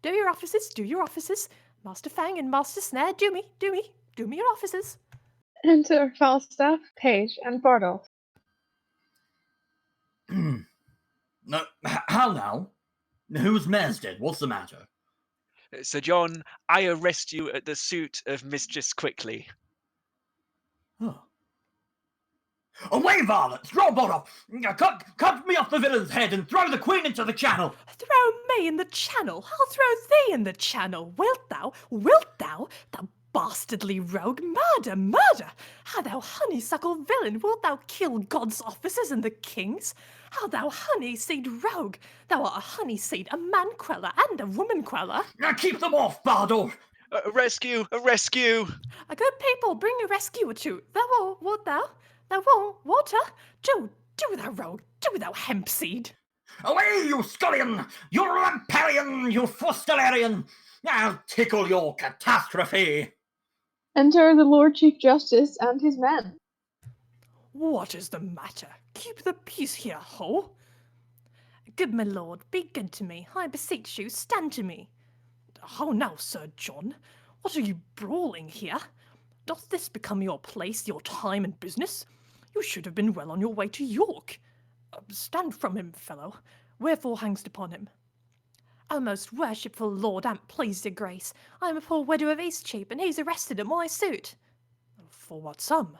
Do your offices, do your offices. Master Fang and Master Snare, do me your offices. Enter Falstaff, Page, and Bardolph. No, how now? Whose mare's dead? What's the matter? Sir John, I arrest you at the suit of Mistress Quickly. Oh. Away, varlets! Draw Bardolph! Cut me off the villain's head and throw the queen into the channel! Throw me in the channel? I'll throw thee in the channel. Wilt thou, thou bastardly rogue? Murder! How thou honeysuckle villain, wilt thou kill God's officers and the king's? How thou honey-seed rogue! Thou art a honey-seed, a man-queller, and a woman-queller. Now keep them off, Bardolph! A rescue! A good people, bring a rescuer to. Thou wilt thou? Thou won't, water? Do thou rogue, do thou hemp seed. Away, you scullion! You ramparian! You fustelarian! I'll tickle your catastrophe! Enter the Lord Chief Justice and his men. What is the matter? Keep the peace here, ho! Good my lord, be good to me. I beseech you, stand to me. How now, Sir John? What are you brawling here? Doth this become your place, your time and business? You should have been well on your way to York. Stand from him, fellow. Wherefore hangst upon him? O most worshipful lord, an't please your grace, I am a poor widow of Eastcheap, and he's arrested at my suit. For what sum?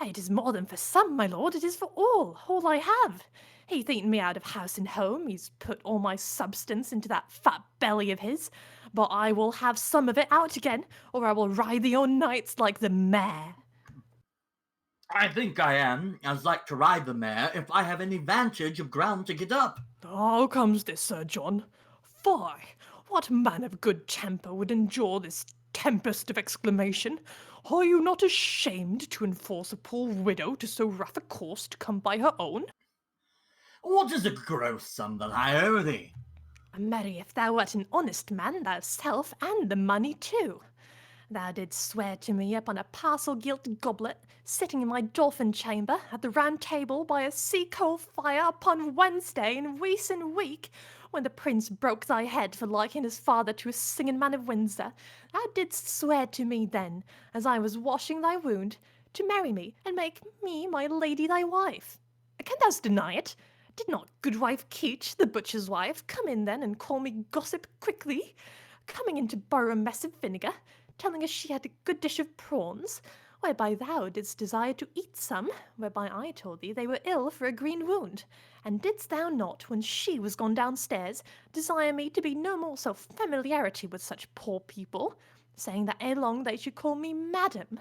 It is more than for some, my lord, it is for all I have. He's eaten me out of house and home, he's put all my substance into that fat belly of his, but I will have some of it out again, or I will ride thee on nights like the mare. I think I am as like to ride the mare if I have any vantage of ground to get up. How comes this, Sir John? Fie! What man of good temper would endure this tempest of exclamation? Are you not ashamed to enforce a poor widow to so rough a course to come by her own? What is the gross sum that I owe thee? Marry, if thou wert an honest man thyself, and the money too. Thou didst swear to me upon a parcel-gilt goblet, sitting in my dolphin chamber at the round table by a sea-coal fire upon Wednesday in recent week, when the prince broke thy head for liking his father to a singing man of Windsor. Thou didst swear to me then, as I was washing thy wound, to marry me and make me my lady thy wife. Can thou deny it? Did not Goodwife Keach, the butcher's wife, come in then and call me gossip quickly, coming in to borrow a mess of vinegar, telling us she had a good dish of prawns, whereby thou didst desire to eat some, whereby I told thee they were ill for a green wound, and didst thou not, when she was gone downstairs, desire me to be no more so familiarity with such poor people, saying that ere long they should call me madam?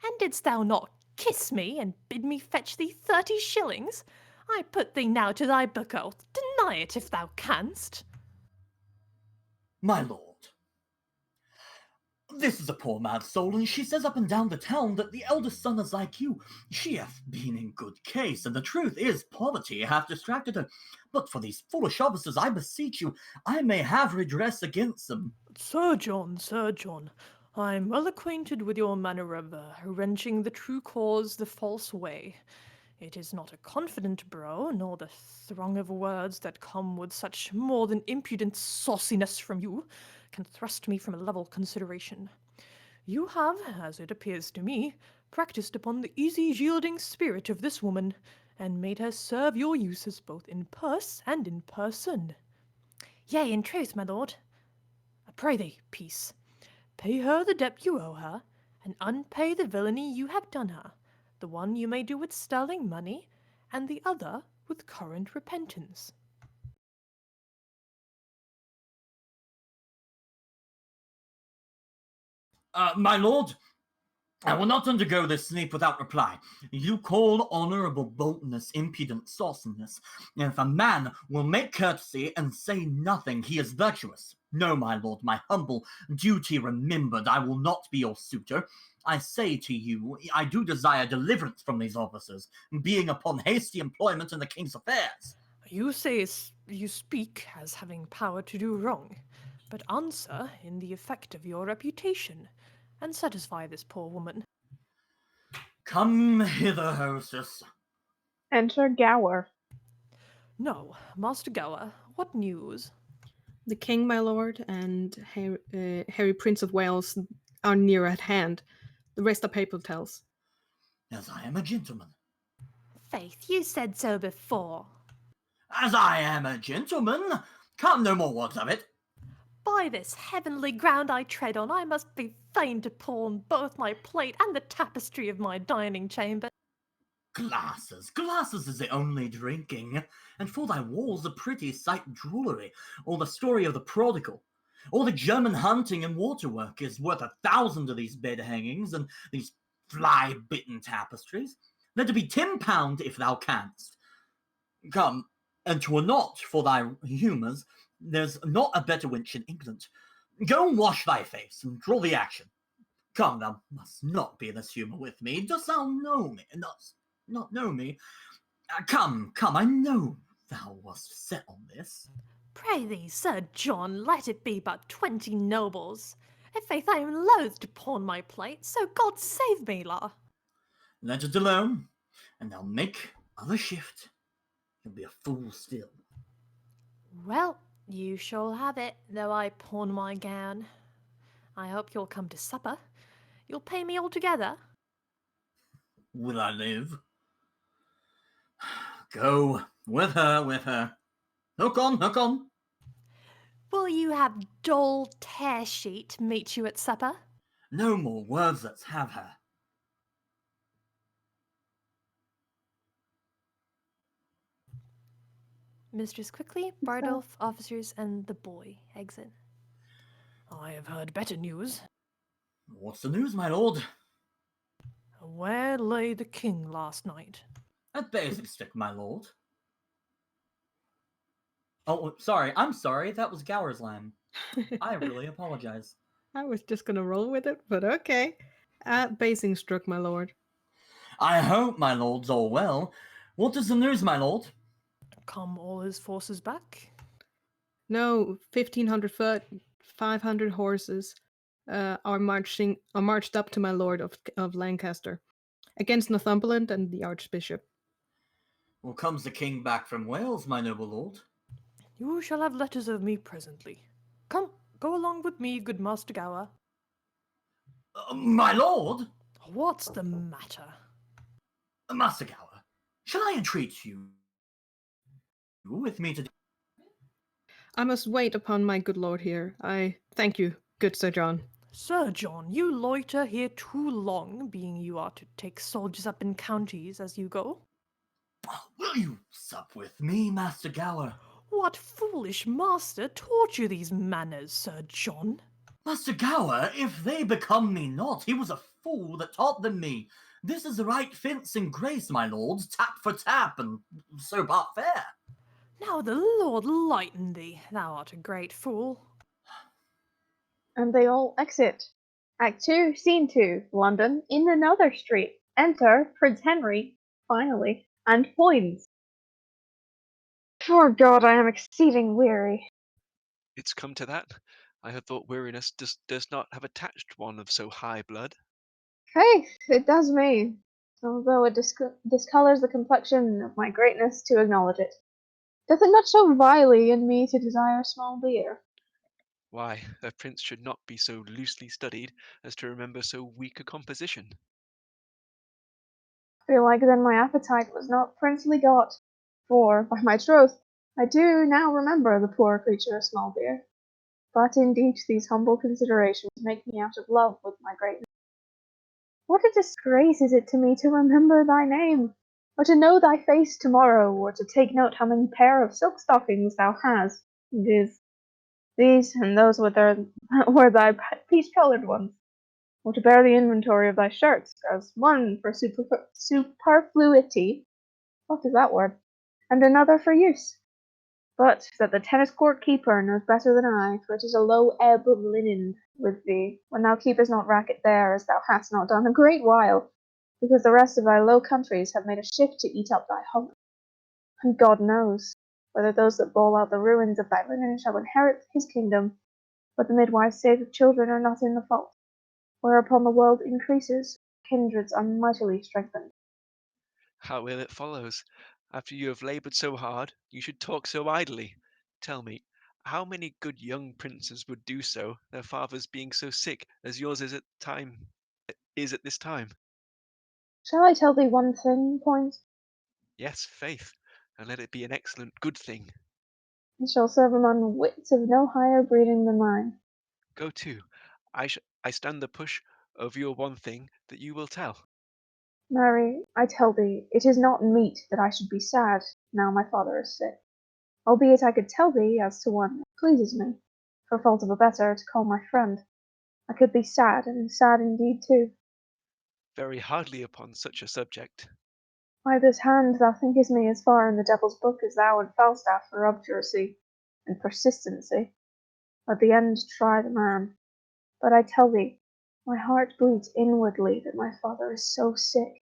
And didst thou not kiss me, and bid me fetch thee 30 shillings? I put thee now to thy book oath. Deny it if thou canst. My lord, this is a poor mad soul, and she says up and down the town that the eldest son is like you. She hath been in good case, and the truth is poverty hath distracted her. But for these foolish officers, I beseech you, I may have redress against them. Sir John, I am well acquainted with your manner of wrenching the true cause the false way. It is not a confident brow, nor the throng of words that come with such more than impudent sauciness from you, can thrust me from a level consideration. You have, as it appears to me, practised upon the easy yielding spirit of this woman, and made her serve your uses both in purse and in person. Yea, in truth, my lord. I pray thee, peace. Pay her the debt you owe her, and unpay the villainy you have done her. The one you may do with sterling money, and the other with current repentance. My lord, I will not undergo this sleep without reply. You call honourable boldness impudent sauciness. If a man will make courtesy and say nothing, he is virtuous. No, my lord, my humble duty remembered, I will not be your suitor. I say to you, I do desire deliverance from these officers, being upon hasty employment in the king's affairs. You say you speak as having power to do wrong, but answer in the effect of your reputation, and satisfy this poor woman. Come hither, hostess. Enter Gower. No, Master Gower, what news? The king, my lord, and Harry, Prince of Wales, are near at hand. The rest are paper tells. As I am a gentleman. Faith, you said so before. As I am a gentleman. Come, no more words of it. By this heavenly ground I tread on, I must be fain to pawn both my plate and the tapestry of my dining chamber. Glasses is the only drinking, and for thy walls a pretty sight jewellery, or the story of the prodigal, or the German hunting and waterwork is worth 1,000 of these bed hangings and these fly-bitten tapestries. Let it be £10 if thou canst. Come, and 'twere not for thy humours, there's not a better wench in England. Go and wash thy face, and draw the action. come, thou must not be in this humour with me. Dost thou know me? Not know me? Come, I know thou wast set on this. Pray thee, Sir John, let it be but 20 nobles. I' faith, I am loath to pawn my plate, so God save me, la. Let it alone, and thou make other shift. You'll be a fool still. Well, you shall have it, though I pawn my gown. I hope you'll come to supper. You'll pay me altogether. Will I live? Go, with her. Hook on. Will you have dull tear-sheet meet you at supper? No more words, let's have her. Mistress quickly, Bardolph, officers, and the boy exit. I have heard better news. What's the news, my lord? Where lay the king last night? At Basingstoke, my lord. Oh, sorry, I'm sorry, that was Gower's lamb. I really apologize. I was just gonna roll with it, but okay. At Basingstoke, my lord. I hope my lord's all well. What is the news, my lord? Come all his forces back? No, 1,500 foot, 500 horses are marched up to my lord of Lancaster against Northumberland and the archbishop. Well, comes the king back from Wales, my noble lord? You shall have letters of me presently. Come, go along with me, good Master Gower. My lord? What's the matter? Master Gower, shall I entreat you with me today? I must wait upon my good lord here. I thank you, good Sir John. Sir John, you loiter here too long, being you are to take soldiers up in counties as you go. Will you sup with me, Master Gower? What foolish master taught you these manners, Sir John? Master Gower, if they become me not, he was a fool that taught them me. This is the right fence and grace, my lords, tap for tap, and so part fair. Now the Lord lighten thee, thou art a great fool. And they all exit. Act 2, Scene 2, London, in another street. Enter Prince Henry, finally, and Poins. For God, I am exceeding weary. It's come to that. I had thought weariness does not have attached one of so high blood. Faith, it does me, although it discolors the complexion of my greatness to acknowledge it. Doth it not show vilely in me to desire small beer? Why, a prince should not be so loosely studied as to remember so weak a composition. Feel like then my appetite was not princely got, for, by my troth, I do now remember the poor creature of small beer. But indeed these humble considerations make me out of love with my greatness. What a disgrace is it to me to remember thy name, or to know thy face tomorrow, or to take note how many pair of silk stockings thou hast, viz. These and those were thy peach-coloured ones, or to bear the inventory of thy shirts, as one for superfluity, what is that word, and another for use. But that the tennis-court keeper knows better than I, for it is a low ebb of linen with thee, when thou keepest not racket there, as thou hast not done a great while, because the rest of thy low countries have made a shift to eat up thy hunger. And God knows whether those that bowl out the ruins of thy linen shall inherit his kingdom, but the midwives say that children are not in the fault, whereupon the world increases, kindreds are mightily strengthened. How ill it follows. After you have laboured so hard, you should talk so idly. Tell me, how many good young princes would do so, their fathers being so sick as yours is at this time? Shall I tell thee one thing, Point? Yes, faith, and let it be an excellent good thing. It shall serve among wits of no higher breeding than mine. Go to. I stand the push of your one thing that you will tell. Mary, I tell thee, it is not meet that I should be sad, now my father is sick. Albeit I could tell thee, as to one that pleases me, for fault of a better, to call my friend. I could be sad, and sad indeed too. Very hardly upon such a subject. By this hand thou thinkest me as far in the devil's book as thou and Falstaff for obduracy and persistency. Let the end try the man. But I tell thee, My heart bleeds inwardly that my father is so sick.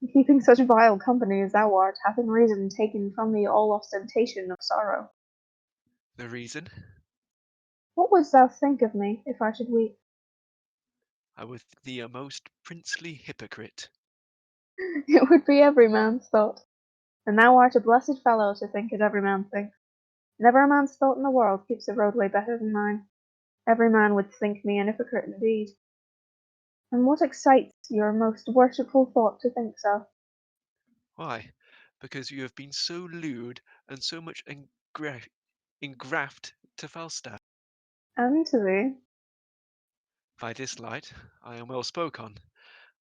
And keeping such vile company as thou art hath in reason taken from me all ostentation of sorrow. The reason? What wouldst thou think of me if I should weep? I would think thee a most princely hypocrite. It would be every man's thought. And thou art a blessed fellow to think as every man thinks. Never a man's thought in the world keeps a roadway better than mine. Every man would think me an hypocrite indeed. And what excites your most worshipful thought to think so? Why? Because you have been so lewd and so much engraft to Falstaff. And to thee? By this light, I am well spoke on.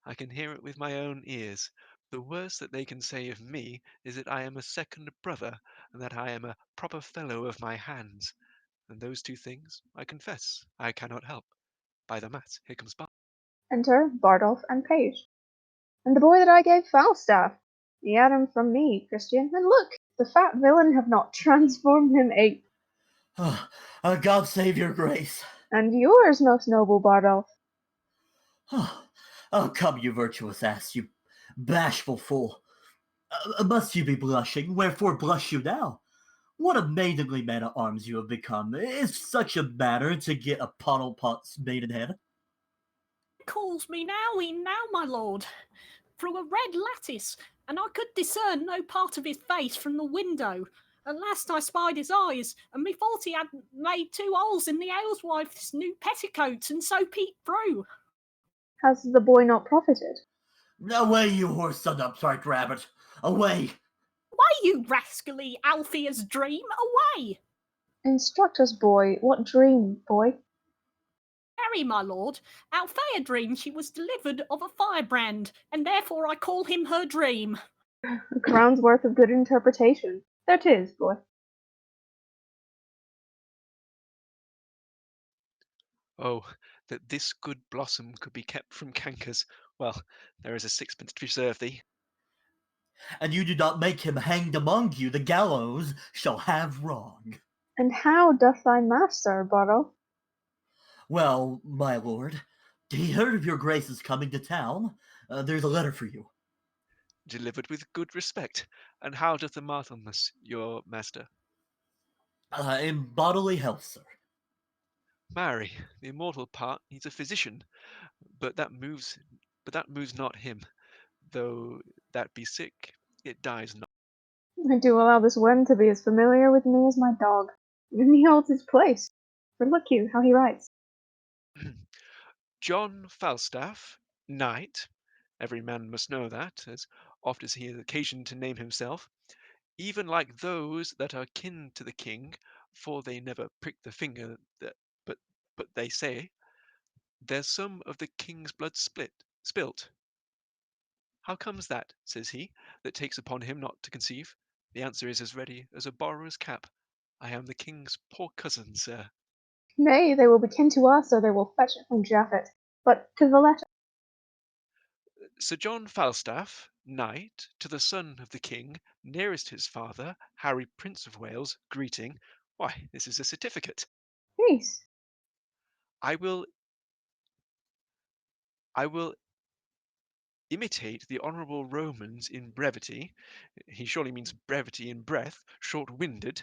I can hear it with my own ears. The worst that they can say of me is that I am a second brother, and that I am a proper fellow of my hands. And those two things, I confess, I cannot help. By the mass, here comes Bart. Enter Bardolph and Page. And the boy that I gave Falstaff. He had him from me, Christian. And look, the fat villain have not transformed him ape. God save your grace. And yours, most noble Bardolph. Oh, come, you virtuous ass, you bashful fool. Must you be blushing? Wherefore blush you now? What a maidenly man-at-arms you have become. Is such a matter to get a pot's maidenhead? Calls me now, my lord, through a red lattice, and I could discern no part of his face from the window. At last I spied his eyes, and methought he had made 2 holes in the aleswife's new petticoats, and so peeped through. Has the boy not profited? Away, you horse-son upright rabbit! Away! Away, you rascally Alphea's dream, away! Instruct us, boy. What dream, boy? Harry, my lord, Althea dreamed she was delivered of a firebrand, and therefore I call him her dream. A crown's worth of good interpretation. There 'tis, boy. Oh, that this good blossom could be kept from cankers. Well, there is a 6pence to preserve thee. And you do not make him hanged among you, the gallows shall have wrong. And how doth thy master, Bardolph? Well, my lord, he heard of your grace's coming to town. There's a letter for you. Delivered with good respect. And how doth the Marthamus, your master? In bodily health, sir. Marry, the immortal part needs a physician, but that moves not him. Though that be sick, it dies not. I do allow this one to be as familiar with me as my dog. And he holds his place. For look you how he writes. John Falstaff, knight, every man must know that, as oft as he has occasion to name himself, even like those that are kin to the king, for they never prick the finger, but they say, there's some of the king's blood spilt. How comes that, says he, that takes upon him not to conceive? The answer is as ready as a borrower's cap. I am the king's poor cousin, sir. Nay, they will be kin to us, or they will fetch it from Japhet. But to the letter. Sir John Falstaff, knight, to the son of the king, nearest his father, Harry Prince of Wales, greeting. Why, this is a certificate. Peace. I will imitate the honourable Romans in brevity. He surely means brevity in breath, short-winded.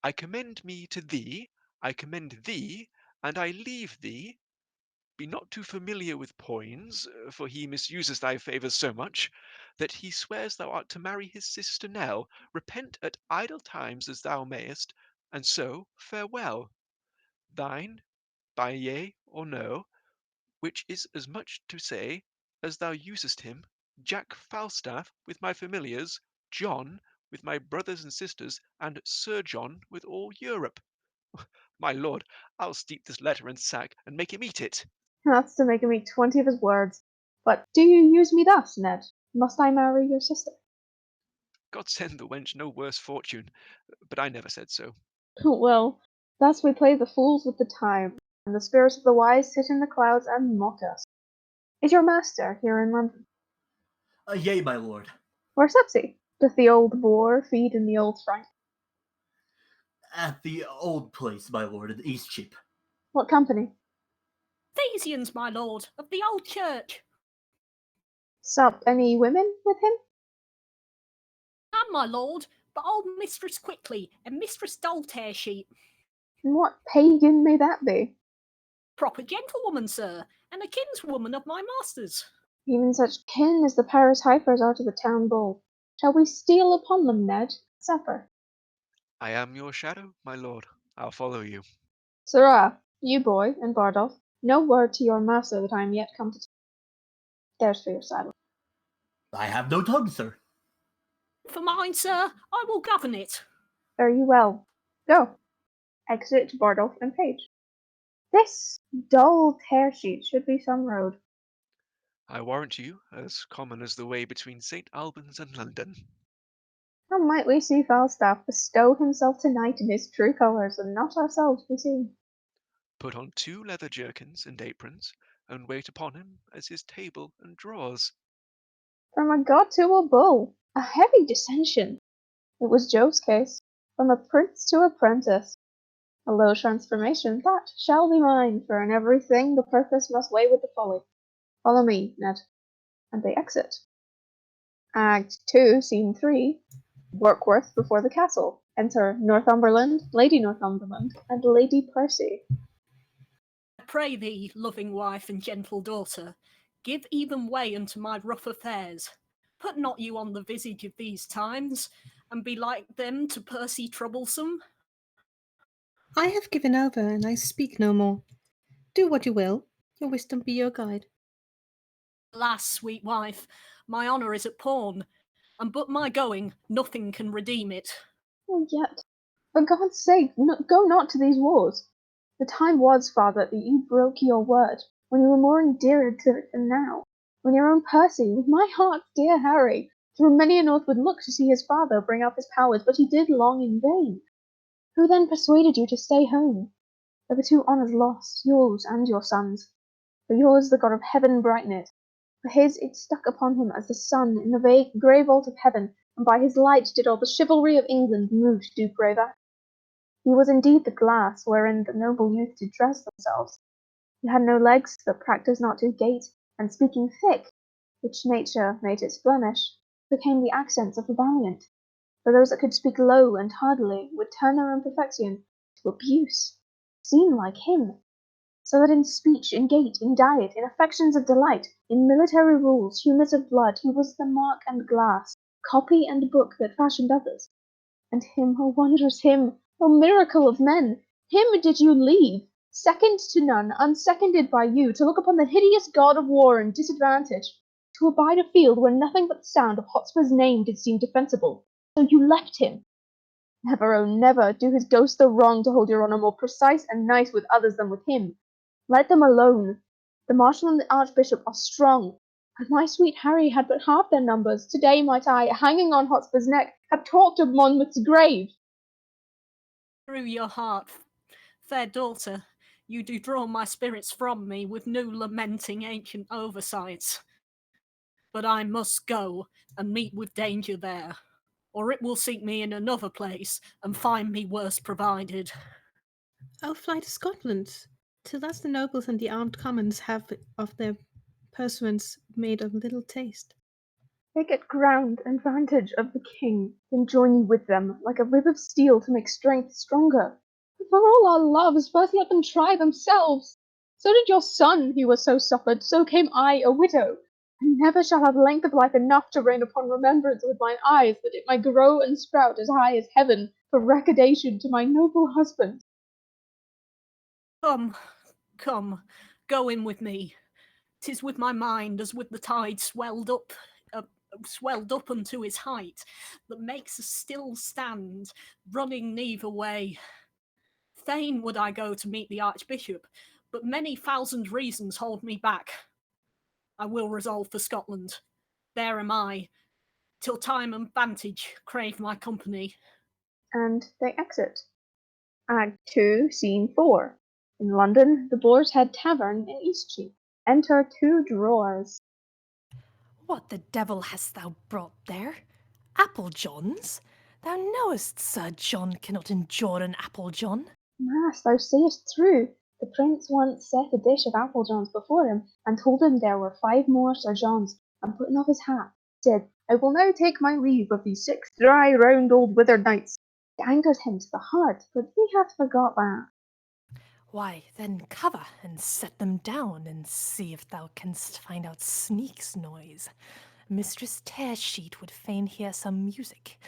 I commend me to thee, I commend thee, and I leave thee. Be not too familiar with Poins, for he misuses thy favours so much, that he swears thou art to marry his sister Nell. Repent at idle times as thou mayest, and so farewell. Thine, by yea or no, which is as much to say, as thou usest him, Jack Falstaff with my familiars, John with my brothers and sisters, and Sir John with all Europe. My lord, I'll steep this letter in sack and make him eat it. That's to make him eat 20 of his words. But do you use me thus, Ned? Must I marry your sister? God send the wench no worse fortune, but I never said so. Well, thus we play the fools with the time, and the spirits of the wise sit in the clouds and mock us. Is your master here in London? Yea, my lord. Where sits he? Doth the old boar feed in the old frank? At the old place, my lord, in Eastcheap. What company? Salesians, my lord, of the old church. Sup, any women with him? And my lord, but old Mistress Quickly and Mistress Doltear Sheep. And what pagan may that be? Proper gentlewoman, sir, and a kinswoman of my master's. Even such kin as the Paris Heifers are to the town bull. Shall we steal upon them, Ned? Supper. I am your shadow, my lord. I'll follow you. Sirrah, you boy, and Bardolph, no word to your master that I am yet come to There's for your saddle. I have no tongue, sir. For mine, sir, I will govern it. Fare you well. Go. Exit Bardolph and Page. This dull tear sheet should be some road. I warrant you, as common as the way between St. Albans and London. How might we see Falstaff bestow himself tonight in his true colours, and not ourselves be seen? Put on 2 leather jerkins and aprons, and wait upon him as his table and drawers. From a god to a bull, a heavy dissension. It was Jove's case, from a prince to apprentice. A low transformation, that shall be mine, for in everything the purpose must weigh with the folly. Follow me, Ned. And they exit. Act 2, Scene 3. Warkworth before the castle. Enter Northumberland, Lady Northumberland, and Lady Percy. I pray thee, loving wife and gentle daughter, give even way unto my rough affairs. Put not you on the visage of these times, and be like them to Percy troublesome. I have given over, and I speak no more. Do what you will. Your wisdom be your guide. Alas, sweet wife, my honour is at pawn, and but my going, nothing can redeem it. Oh, yet, for God's sake, go not to these wars. The time was, father, that you broke your word, when you were more endeared to it than now. When your own Percy, with my heart, dear Harry, through many a north would look to see his father bring up his powers, but he did long in vain. Who then persuaded you to stay home? There were 2 honours lost, yours and your son's. For yours the God of heaven brighten it. For his it stuck upon him as the sun in the grey vault of heaven, and by his light did all the chivalry of England move to do brave act. He was indeed the glass wherein the noble youth did dress themselves. He had no legs, but practised not to gait, and speaking thick, which nature made its blemish, became the accents of the valiant. For those that could speak low and hardily would turn their imperfection to abuse. Seem like him. So that in speech, in gait, in diet, in affections of delight, in military rules, humours of blood, he was the mark and glass, copy and book that fashioned others. And him, oh wondrous him, oh miracle of men, him did you leave, second to none, unseconded by you, to look upon the hideous god of war and disadvantage, to abide a field where nothing but the sound of Hotspur's name did seem defensible. So you left him. Never, oh never, do his ghost the wrong to hold your honour more precise and nice with others than with him. Let them alone. The Marshal and the Archbishop are strong. Had my sweet Harry had but half their numbers, today might I, hanging on Hotspur's neck, have talked of Monmouth's grave. Through your heart, fair daughter, you do draw my spirits from me with new lamenting ancient oversights. But I must go and meet with danger there, or it will seek me in another place and find me worse provided. I'll fly to Scotland, till as the nobles and the armed commons have of their pursuance made a little taste. They get ground and vantage of the king, then join you with them, like a rib of steel to make strength stronger. But for all our loves, first let them try themselves. So did your son, he was so suffered, so came I, a widow, and never shall have length of life enough to reign upon remembrance with mine eyes, that it might grow and sprout as high as heaven, for recordation to my noble husband. Come, come, go in with me. 'Tis with my mind as with the tide swelled up unto his height, that makes us still stand, running neither way. Fain would I go to meet the Archbishop, but many thousand reasons hold me back. I will resolve for Scotland. There am I, till time and vantage crave my company. And they exit. Act 2, Scene 4. In London, the Boar's Head Tavern in Eastcheap. Enter 2 drawers. What the devil hast thou brought there? Apple Johns? Thou knowest Sir John cannot endure an apple John. Mass, thou sayest true. The prince once set a dish of apple johns before him, and told him there were 5 more Sir Johns, and putting off his hat, said, I will now take my leave of these 6 dry, round old withered knights. It angered him to the heart, but he hath forgot that. Why, then cover and set them down, and see if thou canst find out Sneak's noise. Mistress Tearsheet would fain hear some music.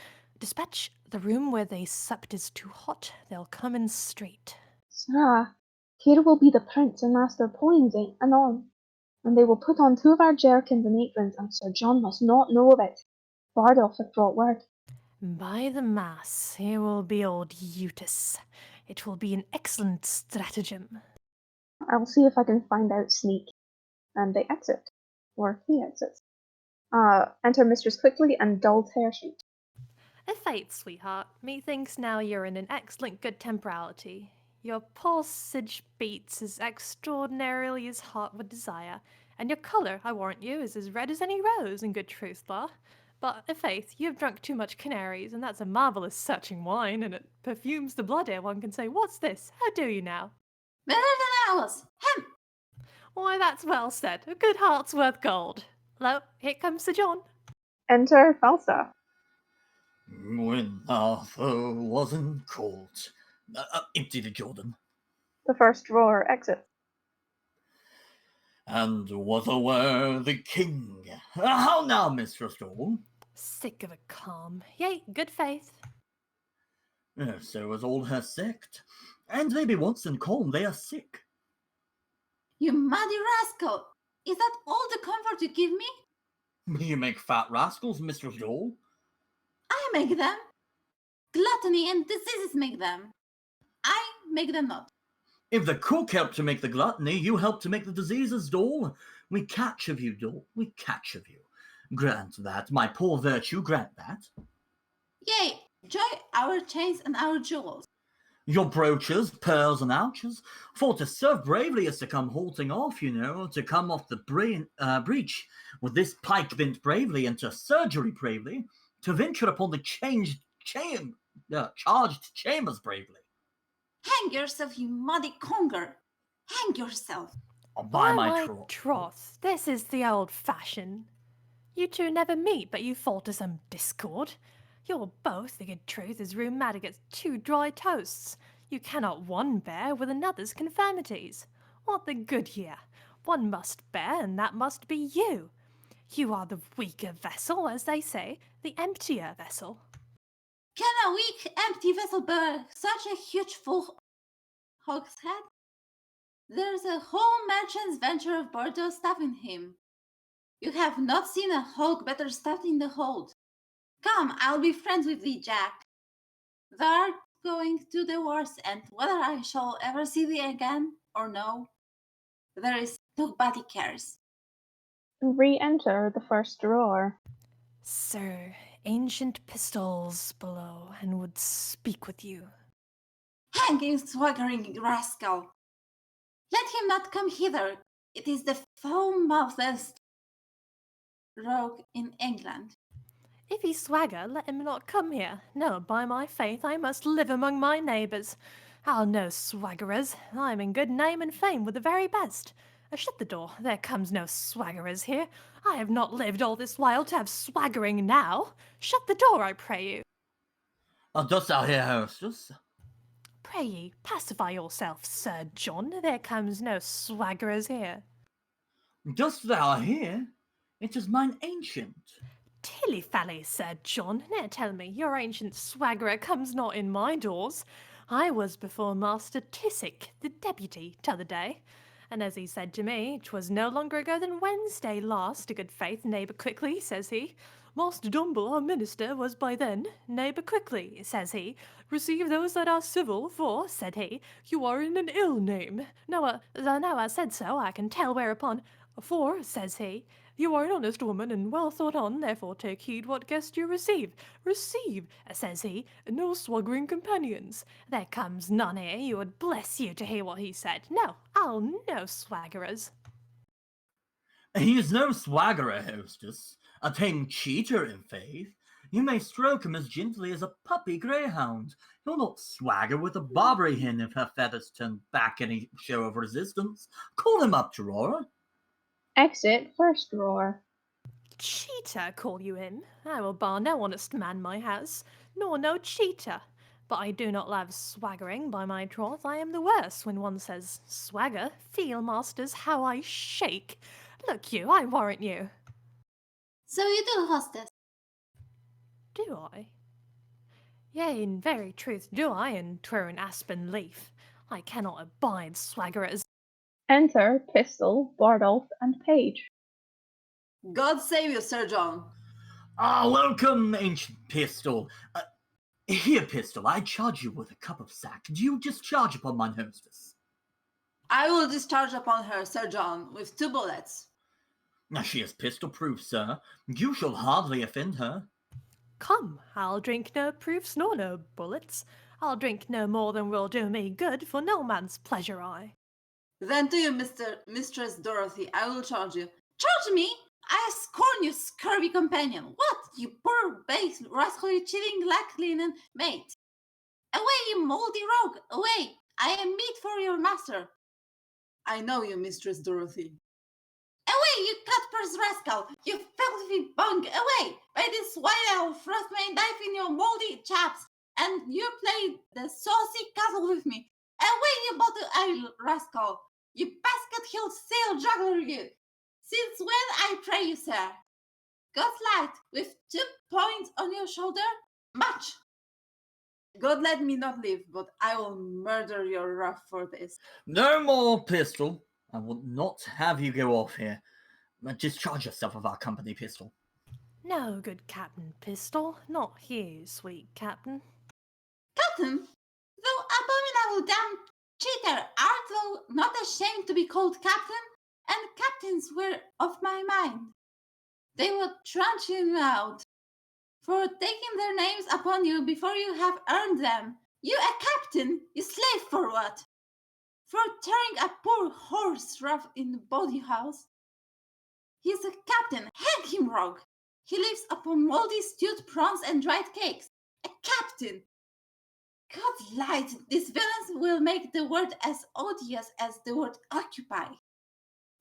Dispatch the room where they supped is too hot, they'll come in straight. Sirrah, here will be the prince and Master Poinsy anon, and they will put on 2 of our jerkins and aprons, and Sir John must not know of it. Bardolph hath brought word. By the mass, here will be old Eustace. It will be an excellent stratagem. I'll see if I can find out Sneak. And they exit. Or he exits. Enter Mistress Quickly and dull Tearsheet. A fate, sweetheart. Methinks now you're in an excellent good temporality. Your pulsage beats as extraordinarily as heart would desire, and your colour, I warrant you, is as red as any rose, in good truth, law. But, i'faith, you have drunk too much canaries, and that's a marvellous searching wine, and it perfumes the blood ere one can say, What's this? How do you now? Better than ours. Hem! Why, that's well said. A good heart's worth gold. Lo, here comes Sir John. Enter Falstaff. When Arthur was in court. Empty the Jordan. The first drawer exits. And was aware the king. How now, Mistress Dawn? Sick of a calm. Yea, good faith. So was all her sect. And maybe once in calm they are sick. You muddy rascal! Is that all the comfort you give me? You make fat rascals, Mistress Dawn. I make them. Gluttony and diseases make them. I make them not. If the cook helped to make the gluttony, you helped to make the diseases, Dole. We catch of you, Dole. We catch of you. Grant that, my poor virtue, grant that. Yea, joy our chains and our jewels. Your brooches, pearls, and ouches. For to serve bravely is to come halting off, you know, to come off the breach with this pike bent bravely, and to surgery bravely, to venture upon the charged chambers bravely. Hang yourself, you muddy conger! Hang yourself! By my troth, this is the old fashion. You two never meet, but you fall to some discord. You're both, the good truth, as rheumatic as 2 dry toasts. You cannot one bear with another's confirmities. What the good here? One must bear, and that must be you. You are the weaker vessel, as they say, the emptier vessel. Can a weak, empty vessel bear such a huge full hogshead? There's a whole merchant's venture of Bordeaux stuff in him. You have not seen a hog better stuffed in the hold. Come, I'll be friends with thee, Jack. Thou art going to the wars, and whether I shall ever see thee again or no, there is nobody cares. Re-enter the first drawer. Sir, ancient pistols below, and would speak with you. Hang you, swaggering rascal! Let him not come hither. It is the foul-mouthed rogue in England. If he swagger, let him not come here. No, by my faith, I must live among my neighbours. I'll no swaggerers. I'm in good name and fame with the very best. Shut the door. There comes no swaggerers here. I have not lived all this while to have swaggering now. Shut the door, I pray you. Dost thou hear, hostess? Pray ye, pacify yourself, Sir John. There comes no swaggerers here. Dost thou hear? It is mine ancient. Tilly-fally, Sir John, now tell me, your ancient swaggerer comes not in my doors. I was before Master Tissick, the deputy, t'other day, and as he said to me, 'twas no longer ago than Wednesday last, a good faith, neighbour Quickly, says he. Master Dumble, our minister, was by then, neighbour Quickly, says he, receive those that are civil, for, said he, you are in an ill name. Now, though now I said so, I can tell whereupon, for, says he, you are an honest woman and well thought on, therefore take heed what guest you receive. Receive, says he, no swaggering companions. There comes none here, you would bless you to hear what he said. No, I'll no swaggerers. He is no swaggerer, hostess, a tame cheater in faith. You may stroke him as gently as a puppy greyhound. He'll not swagger with a Barbary hen if her feathers turn back any show of resistance. Call him up, Gerora. Exit first drawer. Cheater, call you him? I will bar no honest man my house, nor no cheater. But I do not love swaggering, by my troth. I am the worse when one says swagger. Feel, masters, how I shake. Look you, I warrant you. So you do, hostess. Do I? Yea, in very truth do I, and 'twere an aspen leaf. I cannot abide swaggerers. Enter Pistol, Bardolph, and Page. God save you, Sir John. Welcome, ancient Pistol. Here, Pistol, I charge you with a cup of sack. Do you discharge upon mine hostess? I will discharge upon her, Sir John, with 2 bullets. She is pistol-proof, sir. You shall hardly offend her. Come, I'll drink no proofs nor no bullets. I'll drink no more than will do me good, for no man's pleasure I. Then to you, Mistress Dorothy, I will charge you. Charge me? I scorn you, scurvy companion. What, you poor base, rascally cheating lack-linen mate? Away, you mouldy rogue, away! I am meat for your master. I know you, Mistress Dorothy. Away, you cut-purse rascal! You filthy bung! Away! By this white elf thrust my knife in your mouldy chaps, and you play the saucy castle with me. Away, you bottle-eyed rascal! You basket-heeled sail juggler, you! Since when, I pray you, sir? God's light, with 2 points on your shoulder? Much! God let me not live, but I will murder your wrath for this. No more, Pistol. I will not have you go off here. Discharge yourself of our company, Pistol. No, good Captain Pistol, not here, sweet Captain. Captain, thou abominable damned cheater, art thou not ashamed to be called captain? And captains were of my mind. They would trunch you out for taking their names upon you before you have earned them. You a captain, you slave for what? For tearing a poor horse rough in the body house. He is a captain, hang him, rogue. He lives upon moldy stewed prawns and dried cakes. A captain! God's light, these villains will make the word as odious as the word occupy,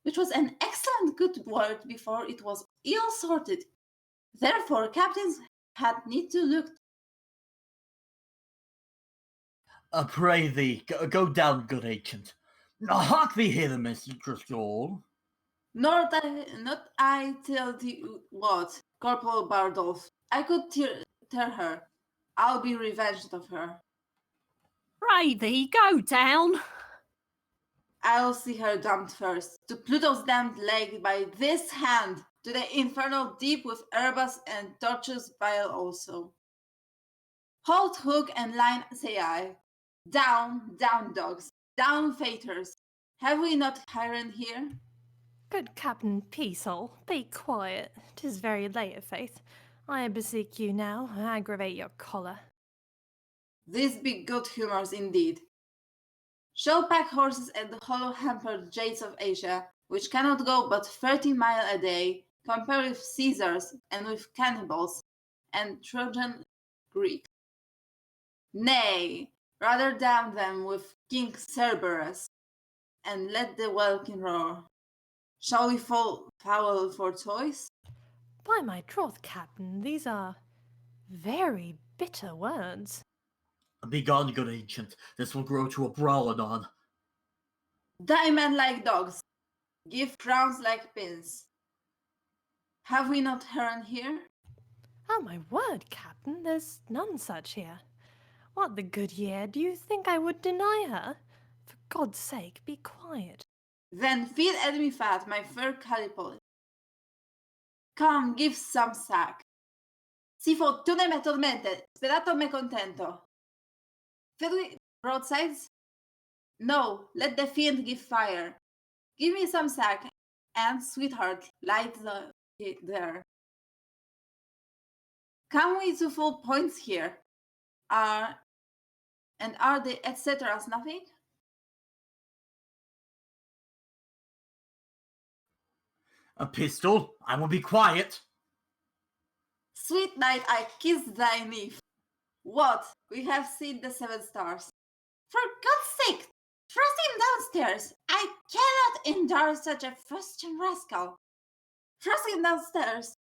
which was an excellent good word before it was ill sorted. Therefore, captains had need to look. Pray thee, go down, good ancient. Hark thee hither, Mistress Doll. Not I tell thee what, Corporal Bardolph. I could tear her. I'll be revenged of her. Pray thee, go down. I'll see her damned first, to Pluto's damned leg by this hand, to the infernal deep with Erebus and torches vile also. Halt hook and line, say I. Down, down, dogs, down, faiters. Have we not Hiren here? Good Captain Peaceall, be quiet. 'Tis very late, faith. I beseech you now, aggravate your choler. These be good humours indeed. Show pack horses at the hollow-hampered jades of Asia, which cannot go but 30 miles a day, compare with Caesars and with cannibals and Trojan Greeks. Nay, rather damn them with King Cerberus, and let the welkin roar. Shall we fall foul for choice? By my troth, Captain, these are very bitter words. Begone, good ancient. This will grow to a brawl anon. Die men like dogs, give crowns like pins. Have we not Heron here? Oh, my word, Captain, there's none such here. What the good year, do you think I would deny her? For God's sake, be quiet. Then feed at me fat, my fair Callipoli. Come, give some sack. Si fortune me tormente, sperato me contento. Fill we broadsides? No, let the fiend give fire. Give me some sack, and, sweetheart, light there. Come we to full points here. Are the etceteras nothing? A pistol? I will be quiet. Sweet night, I kiss thy nymph. What? We have seen the 7 stars. For God's sake, thrust him downstairs. I cannot endure such a Frisian rascal. Thrust him downstairs.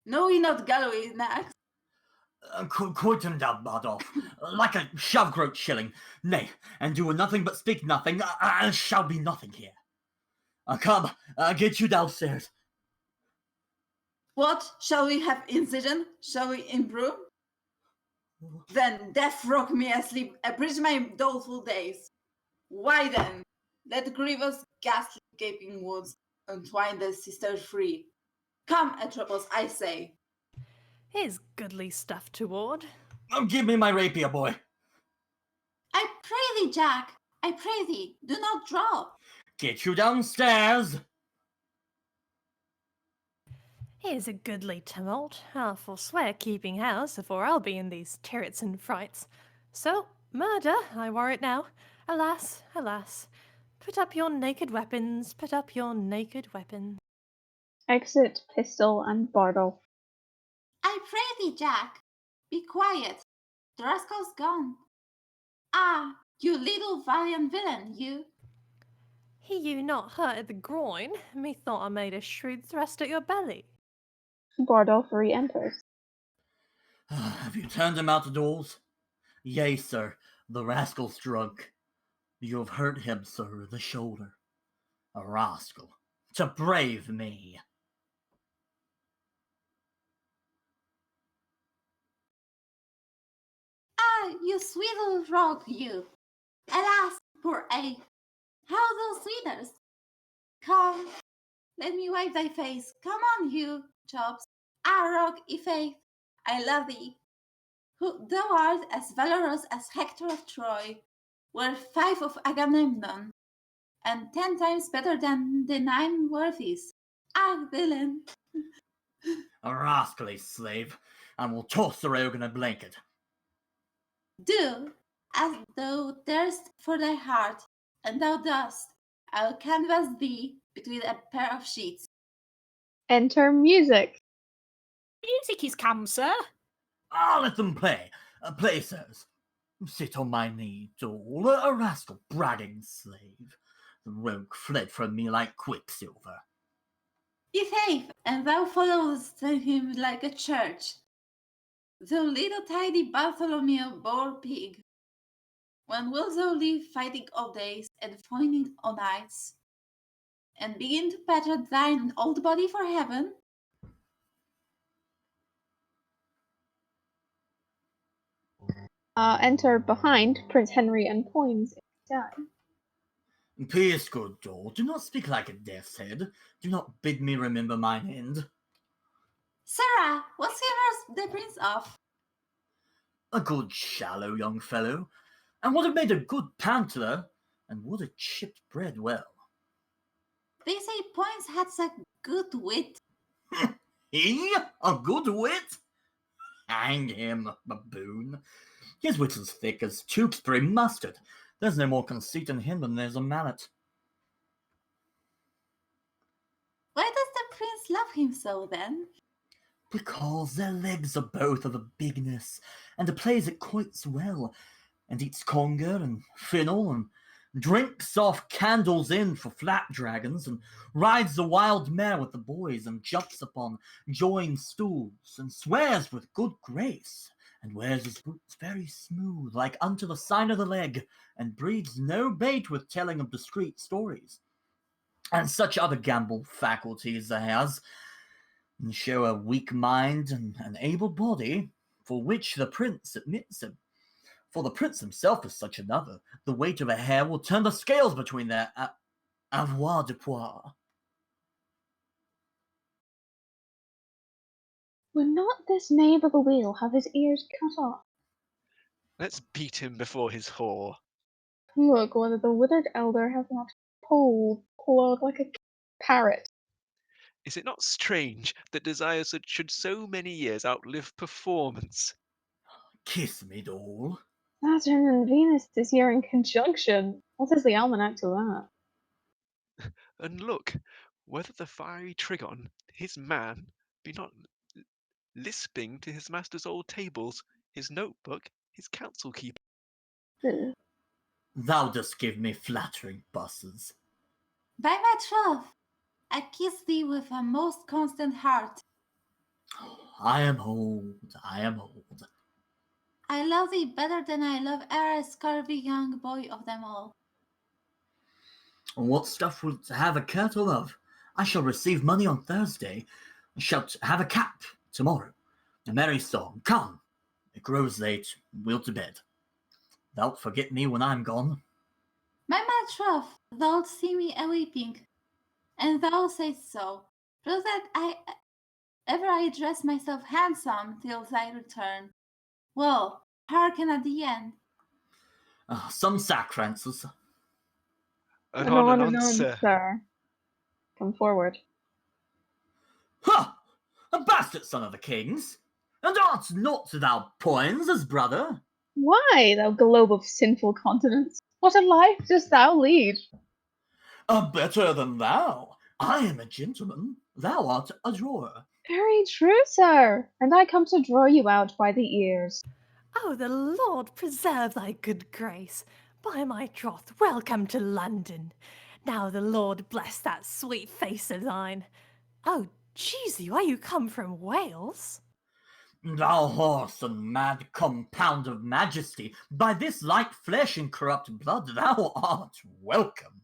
Know ye not Galloway next? Quote him down, Bardolph, like a shove-groat shilling. Nay, and do nothing but speak nothing, shall be nothing here. Come, get you downstairs. What? Shall we have incident? Shall we improve? Then death rock me asleep, abridge my doleful days. Why then? Let grievous ghastly gaping wounds entwine the sisters free. Come, Atropos, I say. Here's goodly stuff toward. Give me my rapier, boy. I pray thee, Jack, I pray thee, do not drop. Get you downstairs. Here's a goodly tumult. I'll forswear keeping house, afore I'll be in these turrets and frights. So, murder, I warrant now. Alas, alas. Put up your naked weapons, put up your naked weapons. Exit Pistol and Bardolph. I pray thee, Jack, be quiet. The rascal's gone. Ah, you little valiant villain, you. He you not hurt at the groin? Methought I made a shrewd thrust at your belly. Bardolph re-enters. Have you turned him out of doors? Yea, sir, the rascal's drunk. You have hurt him, sir, the shoulder. A rascal, to brave me. Ah, you sweet little rogue, you. Alas, poor ape. How those sweeters? Come, let me wipe thy face. Come on, you, Chops. Ah, rogue, i' faith, I love thee. Who thou art as valorous as Hector of Troy, were 5 of Agamemnon, and 10 times better than the 9 worthies. Ah, villain. A rascally slave, and will toss the rogue in a blanket. Do as thou darest for thy heart, and thou dost. I'll canvas thee between a pair of sheets. Enter music. Music is come, sir. Let them play. Play, sirs. Sit on my knee, doll, a rascal bragging slave. The rogue fled from me like quicksilver. I' faith, and thou followest him like a church. Thou little tiny Bartholomew bore pig. When wilt thou leave fighting all days and foining all nights, and begin to patter thine old body for heaven? Enter behind Prince Henry and Poins inside. Peace, good doll. Do not speak like a death's head. Do not bid me remember mine end. Sarah, what's here the prince of? A good shallow young fellow, and would have made a good pantler, and would have chipped bread well. They say Poins had such good wit. He? A good wit? Hang him, baboon. His wit's as thick as Tewkesbury mustard. There's no more conceit in him than there's a mallet. Why does the prince love him so then? Because their legs are both of a bigness, and plays it quite well, and eats conger and fennel, and drinks off candles in for flapdragons, and rides the wild mare with the boys, and jumps upon joined stools, and swears with good grace, and wears his boots very smooth, like unto the sign of the leg, and breeds no bait with telling of discreet stories, and such other gamble faculties there has, and show a weak mind and an able body, for which the prince admits him. For the prince himself is such another, the weight of a hair will turn the scales between their avoirdupois. Would not this knave of a wheel have his ears cut off? Let's beat him before his whore. Look whether the withered elder has not pulled like a parrot. Is it not strange that desire should so many years outlive performance? Kiss me, doll. Saturn and Venus this year in conjunction. What is the almanac to that? And look, whether the fiery Trigon, his man, be not lisping to his master's old tables, his notebook, his counsel keeper. Ugh. Thou dost give me flattering busses. By my troth, I kiss thee with a most constant heart. I am old, I am old. I love thee better than I love e'er scurvy young boy of them all. What stuff wilt have a kettle of? I shall receive money on Thursday. Shalt have a cap tomorrow. A merry song. Come. It grows late. We'll to bed. Thou'lt forget me when I'm gone. By my troth, thou'lt see me a-weeping, and thou sayst so, so that I dress myself handsome till thy return. Well, hearken at the end. Some sack, Francis. Anon, Anon, sir. sir. Come forward. Ha! A bastard son of the king's! And art not thou Poins' brother? Why, thou globe of sinful continence? What a life dost thou lead? Better than thou. I am a gentleman. Thou art a drawer. Very true, sir, and I come to draw you out by the ears. Oh, the Lord preserve thy good grace. By my troth, welcome to London. Now the Lord bless that sweet face of thine. Oh, Jesu, are you come from Wales? Thou horse and mad compound of majesty, by this light flesh and corrupt blood thou art welcome.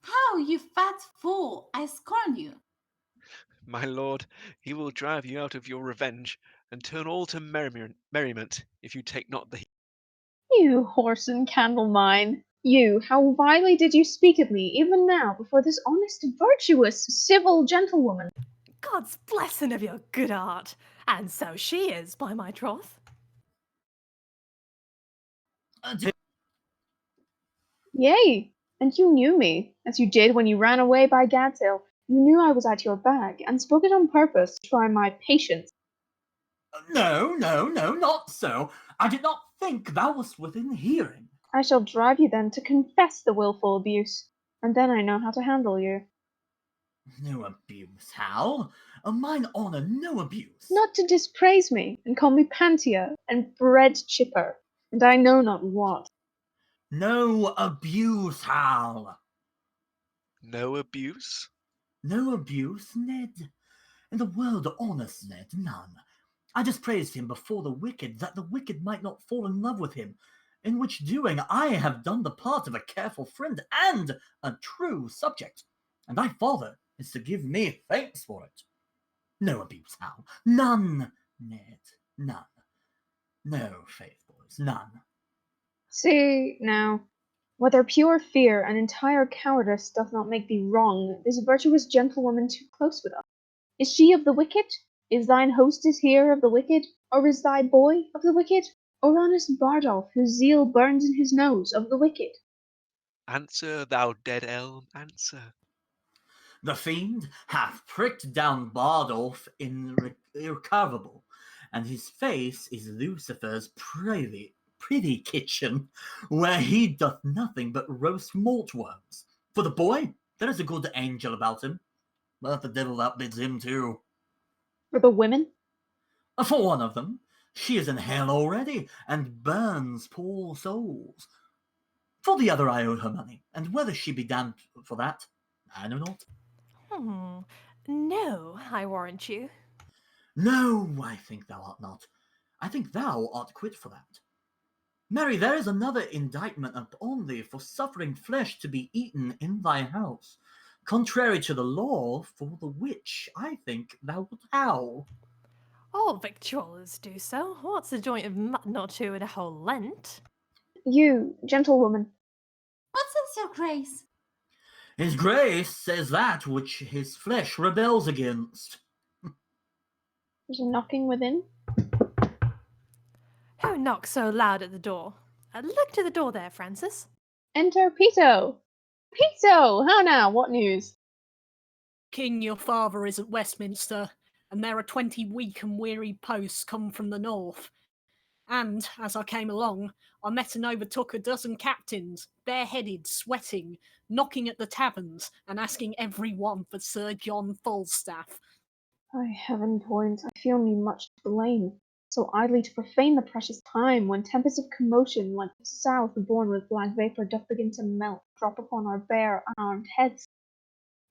How, you fat fool! I scorn you. My lord, he will drive you out of your revenge, and turn all to merriment, if you take not the heed. You horse and candle mine! You, how vilely did you speak of me, even now, before this honest, virtuous, civil gentlewoman? God's blessing of your good art, and so she is, by my troth. Yea, and you knew me, as you did when you ran away by Gadtail. You knew I was at your back, and spoke it on purpose to try my patience. No, not so. I did not think thou wast within hearing. I shall drive you then to confess the wilful abuse, and then I know how to handle you. No abuse, Hal. Mine honour, no abuse. Not to dispraise me, and call me Pantia, and bread chipper, and I know not what. No abuse, Hal. No abuse? No abuse, Ned. In the world, honest Ned, none. I just praised him before the wicked, that the wicked might not fall in love with him, in which doing I have done the part of a careful friend and a true subject, and thy father is to give me thanks for it. No abuse, Hal. None, Ned, none. No, faith, boys, none. See, now, whether pure fear and entire cowardice doth not make thee wrong this virtuous gentlewoman too close with us. Is she of the wicked? Is thine hostess here of the wicked? Or is thy boy of the wicked? Or honest Bardolph, whose zeal burns in his nose, of the wicked? Answer, thou dead elm, answer. The fiend hath pricked down Bardolph irrecoverable, and his face is Lucifer's privy kitchen, where he doth nothing but roast malt worms. For the boy, there is a good angel about him, but the devil outbids him too. For the women? For one of them, she is in hell already, and burns poor souls. For the other I owe her money, and whether she be damned for that, I know not. No, I warrant you. No, I think thou art not. I think thou art quit for that. Mary, there is another indictment upon thee for suffering flesh to be eaten in thy house, contrary to the law, for the which I think thou wilt howl. All victuallers do so. What's a joint of mutton or two in a whole Lent? You, gentlewoman. What says your grace? His grace says that which his flesh rebels against. There's a knocking within. Who knocks so loud at the door? Look to the door there, Francis. Enter Peto. Peto! How now? What news? King, your father is at Westminster, and there are 20 weak and weary posts come from the north. And, as I came along, I met and overtook a dozen captains, bareheaded, sweating, knocking at the taverns, and asking every one for Sir John Falstaff. By heaven, point, I feel me much to blame, so idly to profane the precious time, when tempest of commotion, like the south born with black vapour, doth begin to melt, drop upon our bare, unarmed heads.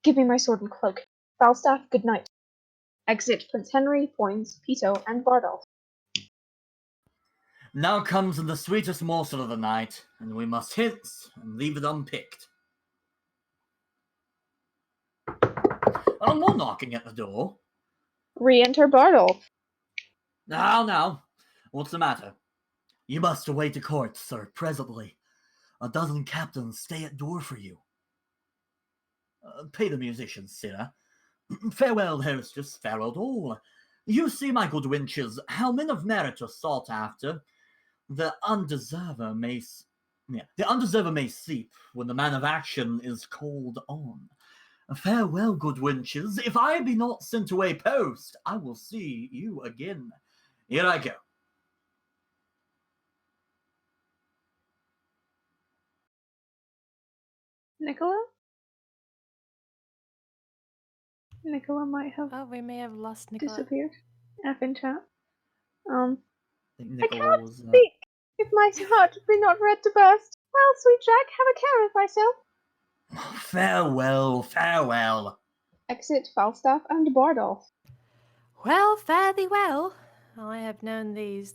Give me my sword and cloak. Falstaff, good night. Exit Prince Henry, Poins, Pito, and Bardolph. Now comes the sweetest morsel of the night, and we must hit and leave it unpicked. Oh, more knocking at the door. Re-enter Bardolph. Now, what's the matter? You must await a court, sir, presently. A dozen captains stay at door for you. Pay the musicians, sirrah. Farewell, hostess, farewell all. You see, my good wenches, how men of merit are sought after. The undeserver may sleep when the man of action is called on. Farewell, good wenches. If I be not sent away post, I will see you again. Here I go. Nicola might have Oh, we may have lost Nicola. disappeared. F in chat. I can't speak. If my heart be not red to burst. Well, sweet Jack, have a care of thyself. Farewell. Exit Falstaff and Bardolph. Well, fare thee well. I have known these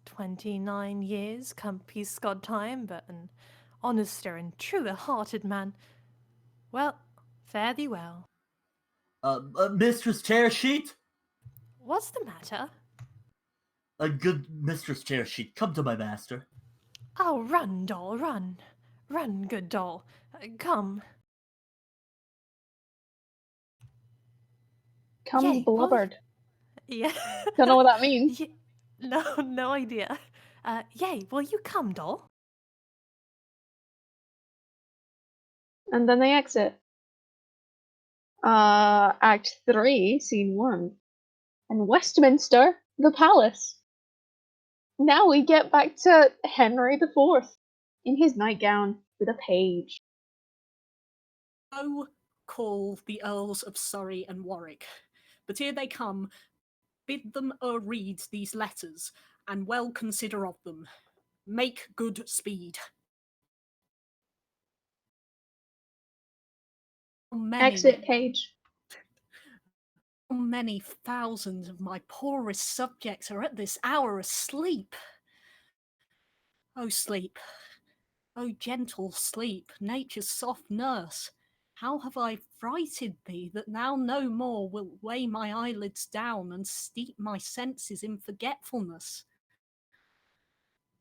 29 years, come peace God time, but an honester and truer-hearted man. Well, fare thee well. Mistress Tearsheet? What's the matter? A good Mistress Tearsheet, come to my master. Oh, run, doll, run. Run, good doll. Come. Comes Yay, blubbered. Yeah. Don't know what that means. No idea. Yay, will you come, doll? And then they exit. Act 3, Scene 1. And Westminster, the palace. Now we get back to Henry IV in his nightgown with a page. Go call the Earls of Surrey and Warwick. But here they come. Bid them read these letters, and well consider of them. Make good speed. Exit page. How many thousands of my poorest subjects are at this hour asleep? O sleep, O gentle sleep, nature's soft nurse, how have I frighted thee that thou no more wilt weigh my eyelids down and steep my senses in forgetfulness?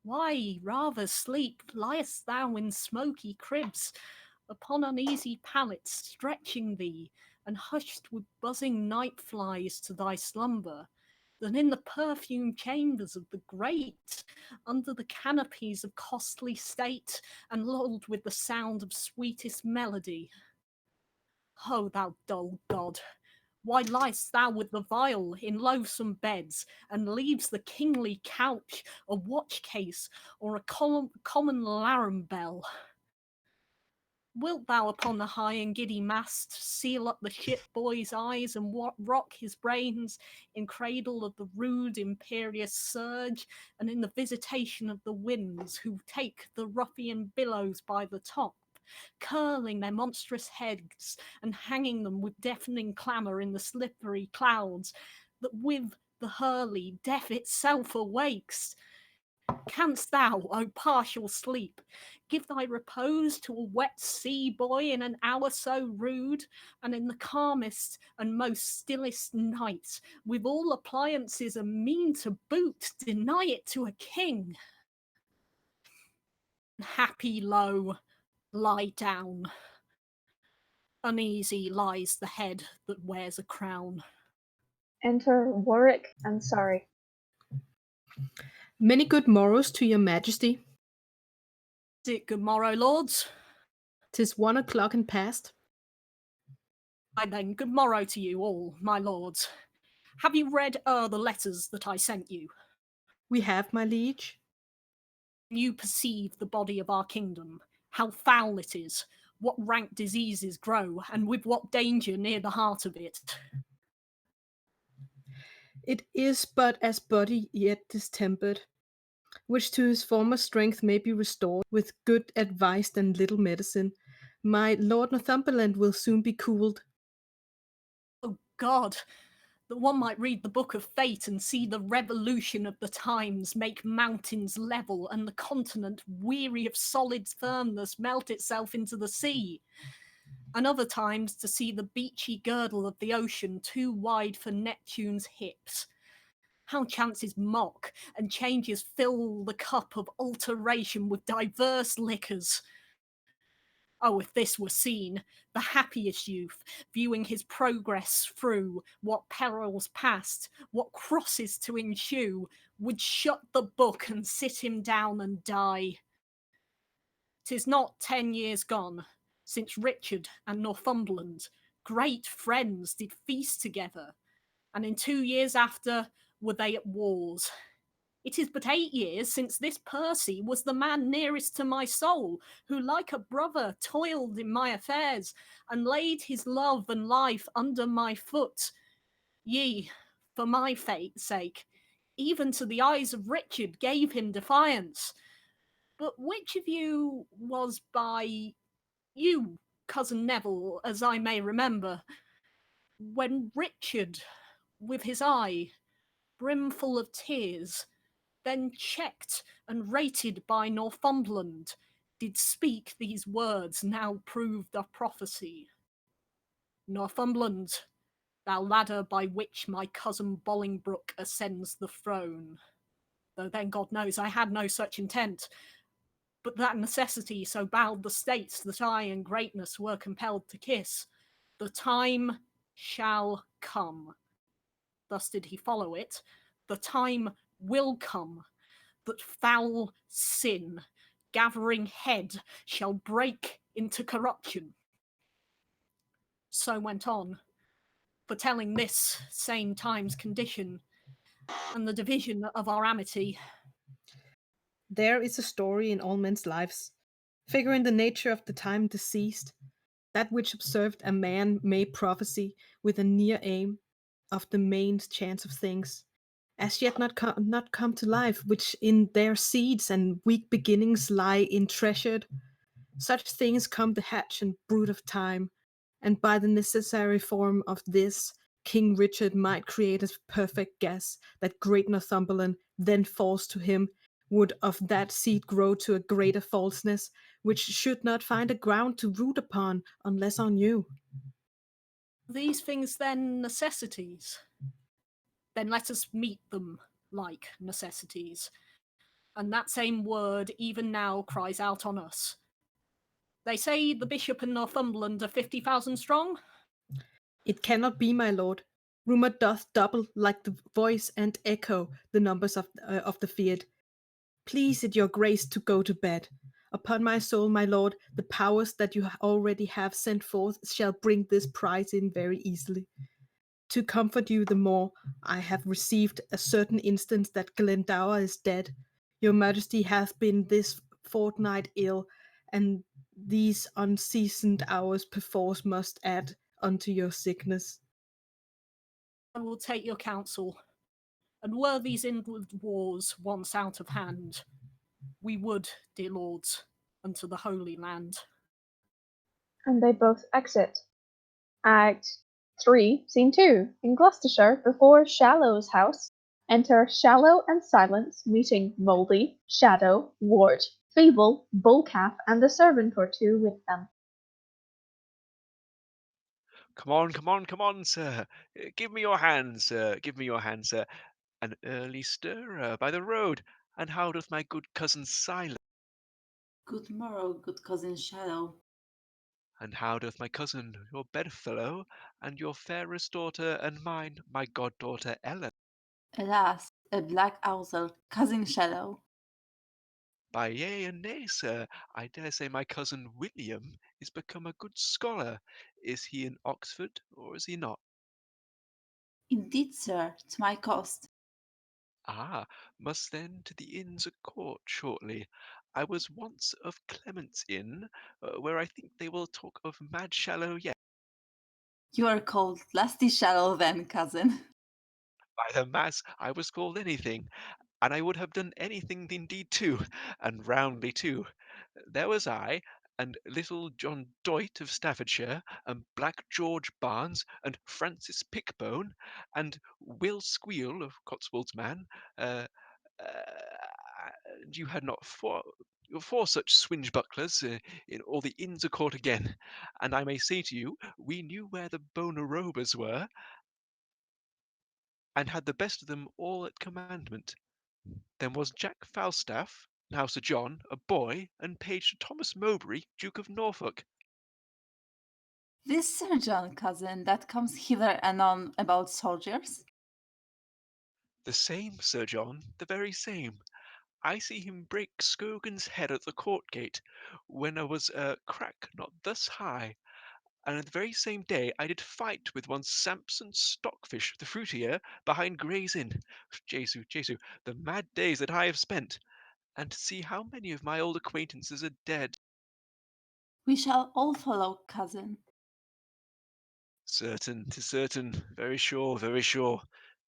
Why, rather, sleep, liest thou in smoky cribs, upon uneasy pallets stretching thee, and hushed with buzzing night flies to thy slumber, than in the perfumed chambers of the great, under the canopies of costly state, and lulled with the sound of sweetest melody? O thou dull god, why liest thou with the vile in loathsome beds, and leaves the kingly couch a watch case or a common larum bell? Wilt thou upon the high and giddy mast seal up the ship boy's eyes and rock his brains in cradle of the rude imperious surge, and in the visitation of the winds who take the ruffian billows by the top, curling their monstrous heads and hanging them with deafening clamour in the slippery clouds, that with the hurly death itself awakes? Canst thou, O partial sleep, give thy repose to a wet sea boy in an hour so rude, and in the calmest and most stillest night, with all appliances and mean to boot, deny it to a king? Happy low, lie down. Uneasy lies the head that wears a crown. Enter Warwick and Surrey. Many good morrows to your majesty. Is it good morrow, lords? 'Tis 1 o'clock and past. Why then, good morrow to you all, my lords. Have you read the letters that I sent you? We have, my liege. You perceive the body of our kingdom, how foul it is, what rank diseases grow, and with what danger near the heart of it. It is but as body yet distempered, which to his former strength may be restored with good advice and little medicine. My Lord Northumberland will soon be cooled. Oh God, that one might read the book of fate and see the revolution of the times make mountains level and the continent, weary of solid firmness, melt itself into the sea. And other times to see the beachy girdle of the ocean too wide for Neptune's hips. How chances mock and changes fill the cup of alteration with diverse liquors. Oh, if this were seen, the happiest youth, viewing his progress through, what perils past, what crosses to ensue, would shut the book and sit him down and die. 'Tis not 10 years gone, since Richard and Northumberland, great friends, did feast together, and in 2 years after were they at wars. It is but 8 years since this Percy was the man nearest to my soul, who like a brother toiled in my affairs, and laid his love and life under my foot. Ye, for my fate's sake, even to the eyes of Richard gave him defiance. But which of you was by you, cousin Neville, as I may remember, when Richard, with his eye brimful of tears, then checked and rated by Northumberland, did speak these words now proved a prophecy? Northumberland, thou ladder by which my cousin Bolingbroke ascends the throne. Though then God knows I had no such intent, but that necessity so bowed the states that I and greatness were compelled to kiss. The time shall come. Thus did he follow it. The time will come that foul sin, gathering head, shall break into corruption. So went on, foretelling this same time's condition and the division of our amity. There is a story in all men's lives, figuring the nature of the time deceased, that which observed a man may prophesy with a near aim of the main chance of things, as yet not come to life, which in their seeds and weak beginnings lie intreasured. Such things come the hatch and brood of time, and by the necessary form of this, King Richard might create a perfect guess that great Northumberland, then false to him, would of that seed grow to a greater falseness, which should not find a ground to root upon unless on you. These things then necessities? Then let us meet them like necessities. And that same word even now cries out on us. They say the bishop and Northumberland are 50,000 strong? It cannot be, my lord. Rumour doth double like the voice and echo the numbers of the feared. Please it your grace to go to bed. Upon my soul, my lord, the powers that you already have sent forth shall bring this prize in very easily. To comfort you the more, I have received a certain instance that Glendower is dead. Your majesty hath been this fortnight ill, and these unseasoned hours perforce must add unto your sickness. I will take your counsel, and were these inward wars once out of hand, we would, dear lords, unto the Holy Land. And they both exit. Act 3, Scene 2. In Gloucestershire, before Shallow's house, enter Shallow and Silence, meeting Mouldy, Shadow, Ward, Feeble, Bullcalf, and the servant or two with them. Come on, come on, come on, sir. Give me your hand, sir. Give me your hand, sir. An early stirrer by the road. And how doth my good cousin Silence? Good morrow, good cousin Shadow. And how doth my cousin, your bedfellow, and your fairest daughter, and mine, my goddaughter Ellen? Alas, a black ousel, cousin Shadow. By yea and nay, sir, I dare say my cousin William is become a good scholar. Is he in Oxford, or is he not? Indeed, sir, to my cost. Ah, must then to the Inns a court shortly. I was once of Clement's Inn, where I think they will talk of Mad Shallow yet. You are called Lusty Shadow then, cousin. By the mass, I was called anything, and I would have done anything indeed too, and roundly too. There was I, and little John Doit of Staffordshire, and Black George Barnes, and Francis Pickbone, and Will Squeal of Cotswold's Man. Uh, and you had not four such swingebucklers in all the inns of court again. And I may say to you, we knew where the Bonarobas were, and had the best of them all at commandment. Then was Jack Falstaff, now Sir John, a boy, and page to Thomas Mowbray, Duke of Norfolk. This Sir John, cousin, that comes hither anon about soldiers? The same, Sir John, the very same. I see him break Scogan's head at the court gate, when was a crack not thus high, and the very same day I did fight with one Samson Stockfish, the fruitier, behind Gray's Inn. Jesu, Jesu, the mad days that I have spent, and to see how many of my old acquaintances are dead. We shall all follow, cousin. Certain, 'tis certain, very sure, very sure.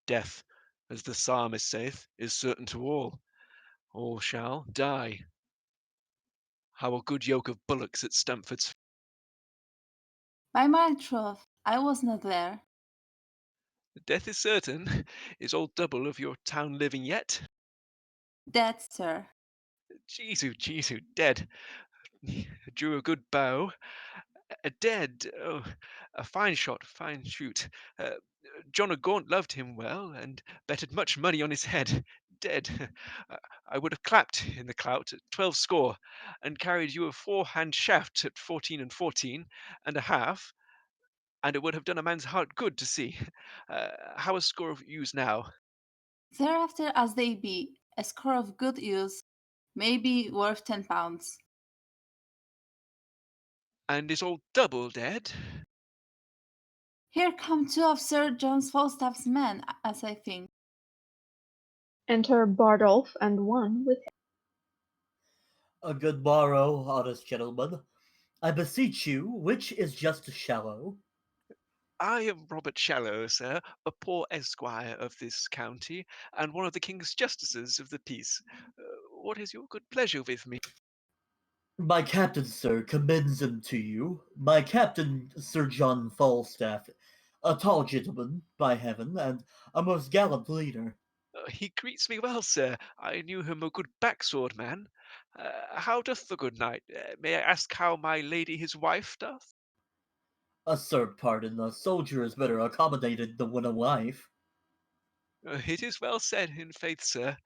Death, as the psalmist saith, is certain to all. All shall die. How a good yoke of bullocks at Stamford's. By my troth, I was not there. Death is certain. Is old Double of your town living yet? Dead, sir. Jesu, Jesu, dead. Drew a good bow. Dead. Oh, a fine shot, fine shoot. John of Gaunt loved him well, and betted much money on his head. Dead. I would have clapped in the clout at 12 score, and carried you a forehand shaft at 14 and 14 and a half, and it would have done a man's heart good to see. How a score of ewes now? Thereafter as they be, a score of good ewes may be worth £10. And is old Double dead? Here come two of Sir John Falstaff's men, as I think. Enter Bardolph and one with him. A good morrow, honest gentlemen. I beseech you, which is just shallow? I am Robert Shallow, sir, a poor esquire of this county, and one of the king's justices of the peace. What is your good pleasure with me? My captain, sir, commends him to you. My captain, Sir John Falstaff, a tall gentleman, by heaven, and a most gallant leader. He greets me well, sir. I knew him a good backsword man. How doth the good knight? May I ask how my lady his wife doth? Sir, pardon, a soldier is better accommodated than when a wife. It is well said, in faith, sir.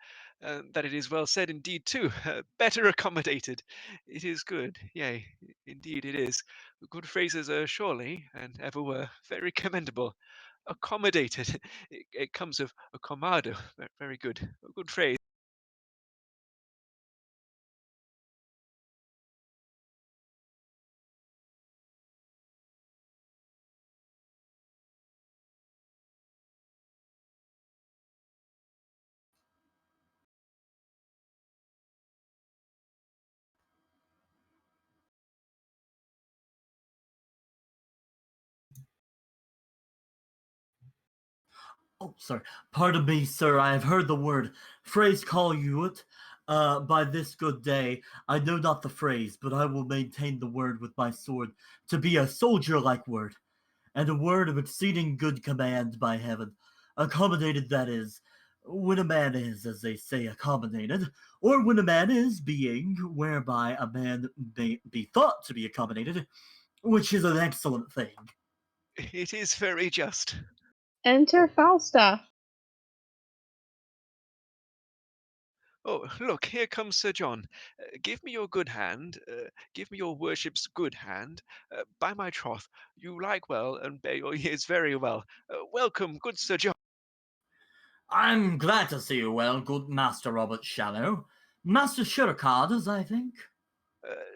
That it is well said indeed too. Better accommodated. It is good, yea, indeed it is. Good phrases are surely, and ever were, very commendable. Accommodated. It comes of accommado. Very good. A good phrase. Oh, sorry. Pardon me, sir, I have heard the word. Phrase call you it. By this good day, I know not the phrase, but I will maintain the word with my sword, to be a soldier-like word, and a word of exceeding good command by heaven. Accommodated, that is, when a man is, as they say, accommodated, or when a man is being, whereby a man may be thought to be accommodated, which is an excellent thing. It is very just. Enter Falstaff. Oh, look, here comes Sir John. Give me your good hand. Give me your worship's good hand. By my troth, you like well and bear your years very well. Welcome, good Sir John. I'm glad to see you well, good Master Robert Shallow. Master Shirkard, I think.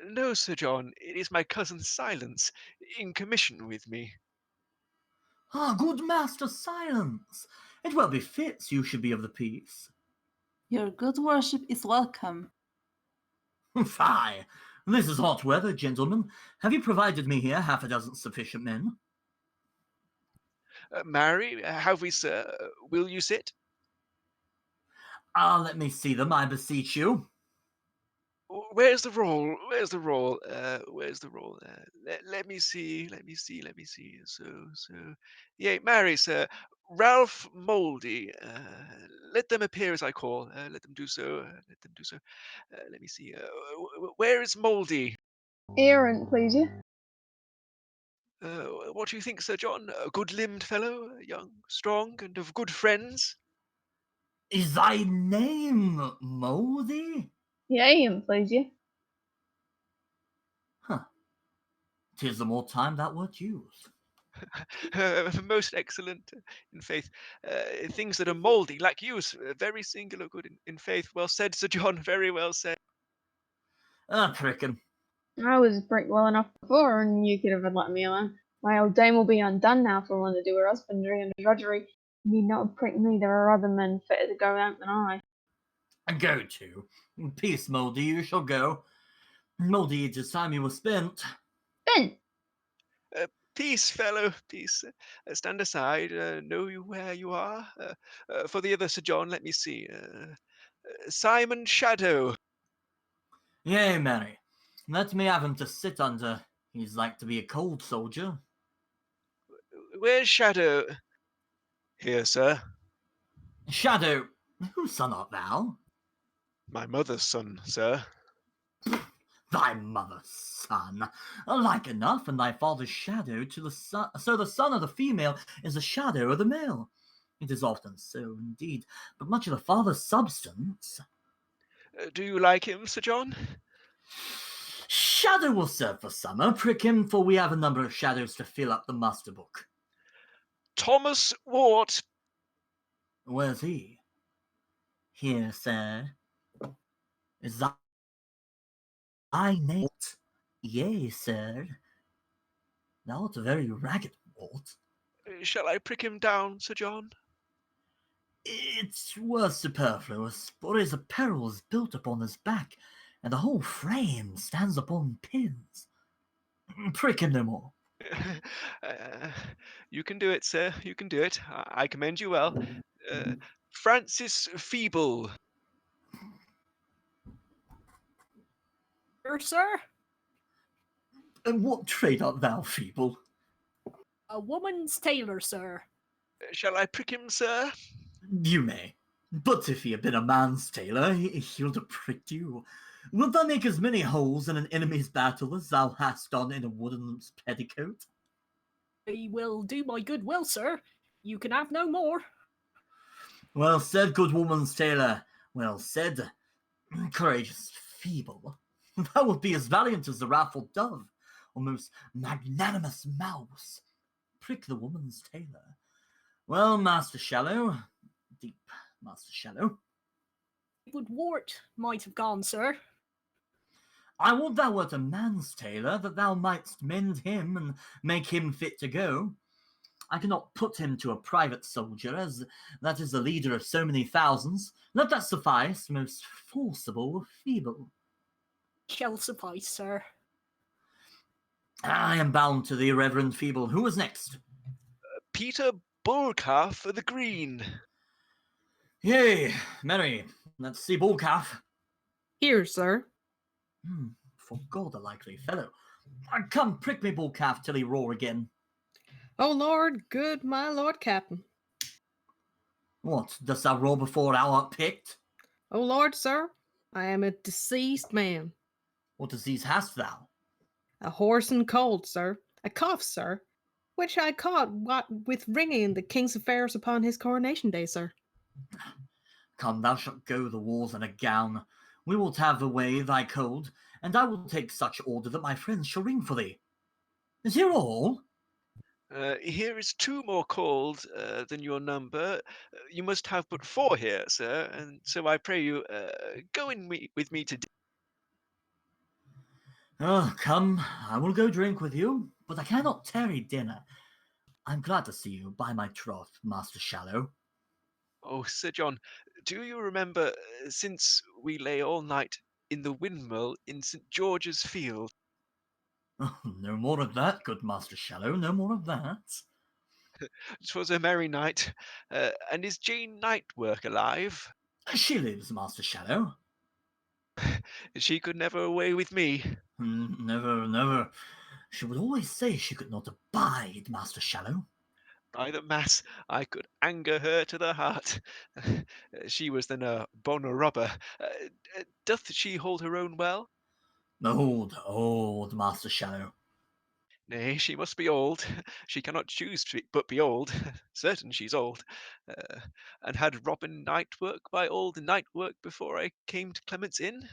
No, Sir John, it is my cousin Silence, in commission with me. Ah, good Master Silence. It well befits you should be of the peace. Your good worship is welcome. Fie! This is hot weather, gentlemen. Have you provided me here half a dozen sufficient men? Marry, have we, sir? Will you sit? Ah, let me see them, I beseech you. Where's the roll? Where's the roll? Where's the roll? Let me see. Let me see. Let me see. So. Yea, marry, sir. Ralph Mouldy. Let them appear as I call. Let them do so. Let them do so. Let me see. Where is Mouldy? Aaron, please, you. What do you think, Sir John? A good-limbed fellow, young, strong, and of good friends. Is thy name Moldy? Yeah, Ian, please, you. Huh. 'Tis the more time that word used. Most excellent, in faith. Things that are mouldy, like you, very singular good in faith. Well said, Sir John, very well said. Ah, prickin'. I was pretty well enough before, and you could have let me alone. My old dame will be undone now for one to do her husbandry and drudgery. You need not prick me, there are other men fitter to go out than I. Go to. Peace, Moldy, you shall go. Moldy, it is time you were spent. Ben! Peace, fellow, peace. Stand aside. Know you where you are? For the other Sir John, let me see. Simon Shadow. Yea, Mary. Let me have him to sit under. He's like to be a cold soldier. Where's Shadow? Here, sir. Shadow, whose son art thou? My mother's son, sir. Thy mother's son. Like enough, and thy father's shadow to the son. So the son of the female is a shadow of the male. It is often so, indeed, but much of the father's substance. Do you like him, Sir John? Shadow will serve for summer, prick him, for we have a number of shadows to fill up the muster book. Thomas Wart. Where's he? Here, sir. Is thy name? Yea, sir. Thou art a very ragged Wart. Shall I prick him down, Sir John? It were superfluous, for his apparel is built upon his back, and the whole frame stands upon pins. Prick him no more. You can do it, sir. You can do it. I commend you well. Francis Feeble. Here, sir. And what trade art thou, feeble? A woman's tailor, sir. Shall I prick him, sir? You may. But if he had been a man's tailor, he would have pricked you. Wilt thou make as many holes in an enemy's battle as thou hast done in a woodman's petticoat? I will do my good will, sir. You can have no more. Well said, good woman's tailor. Well said. Courageous feeble. Thou wilt be as valiant as the wrathful dove, or most magnanimous mouse. Prick the woman's tailor. Well, Master Shallow, deep Master Shallow. Edward Wart might have gone, sir. I would thou wert a man's tailor, that thou mightst mend him and make him fit to go. I cannot put him to a private soldier, as that is the leader of so many thousands. Let that suffice, most forcible feeble. Shall suffice, sir. I am bound to thee, Reverend Feeble. Who is next? Peter Bullcalf the Green. Yea, Mary, let's see Bullcalf. Here, sir. For God, a likely fellow. Come, prick me, Bullcalf, till he roar again. Oh Lord, good my Lord Captain. What, dost thou roar before thou art picked? Oh Lord, sir, I am a deceased man. What disease hast thou? A hoarse and cold, sir. A cough, sir, which I caught with ringing the king's affairs upon his coronation day, sir. Come, thou shalt go the wars in a gown. We will have away thy cold, and I will take such order that my friends shall ring for thee. Is here all? Here is 2 more cold than your number. You must have but 4 here, sir, and so I pray you go in with me today. Oh, come, I will go drink with you, but I cannot tarry dinner. I'm glad to see you, by my troth, Master Shallow. Oh, Sir John, do you remember since we lay all night in the windmill in St. George's Field? Oh, no more of that, good Master Shallow, no more of that. 'Twas a merry night. And is Jane Nightwork alive? She lives, Master Shadow. She could never away with me. Never, never. She would always say she could not abide Master Shadow. By the mass, I could anger her to the heart. She was then a bona robber. Doth she hold her own well? Old Master Shadow. Nay, she must be old. She cannot choose but be old. Certain she's old. And had Robin Nightwork by old Nightwork before I came to Clement's Inn?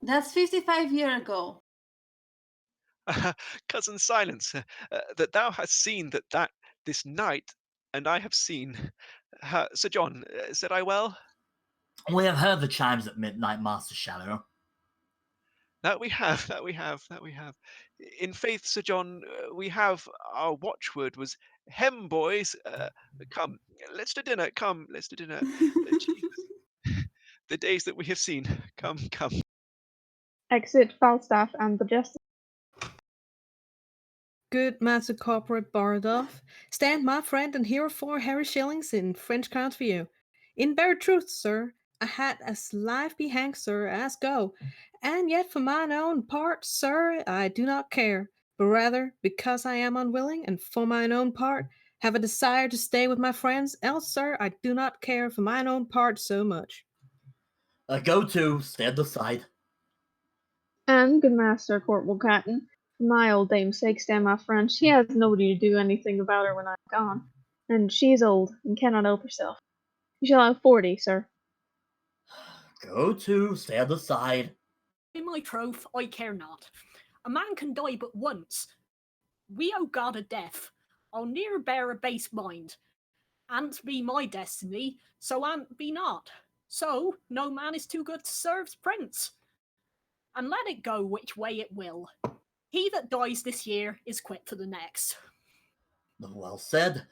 That's 55 years ago. Cousin Silence, that thou hast seen that this night, and I have seen. Sir John, said I well? We have heard the chimes at midnight, Master Shadow. That we have, that we have, that we have. In faith, Sir John, we have, our watchword was, hem, boys, come, let's to dinner, come, let's to dinner. Jesus, the days that we have seen, come, come. Exit Falstaff and the Justice. Good Master Corporate Bardolph, stand my friend and here are 4 hairy shillings in French crowns for you. In bare truth, sir, I had as life be hanged, sir, as go, and yet for mine own part, sir, I do not care, but rather, because I am unwilling, and for mine own part, have a desire to stay with my friends, else, sir, I do not care for mine own part so much. Go to, stand aside. And good Master Corporal Catton, for my old dame's sake, stand my friend. She has nobody to do anything about her when I'm gone, and she is old and cannot help herself. You shall have 40, sir. Go to, stand aside. In my troth, I care not. A man can die but once. We owe God a death. I'll ne'er bear a base mind. An't be my destiny, so an't be not. So no man is too good to serve's prince. And let it go which way it will. He that dies this year is quit for the next. Well said.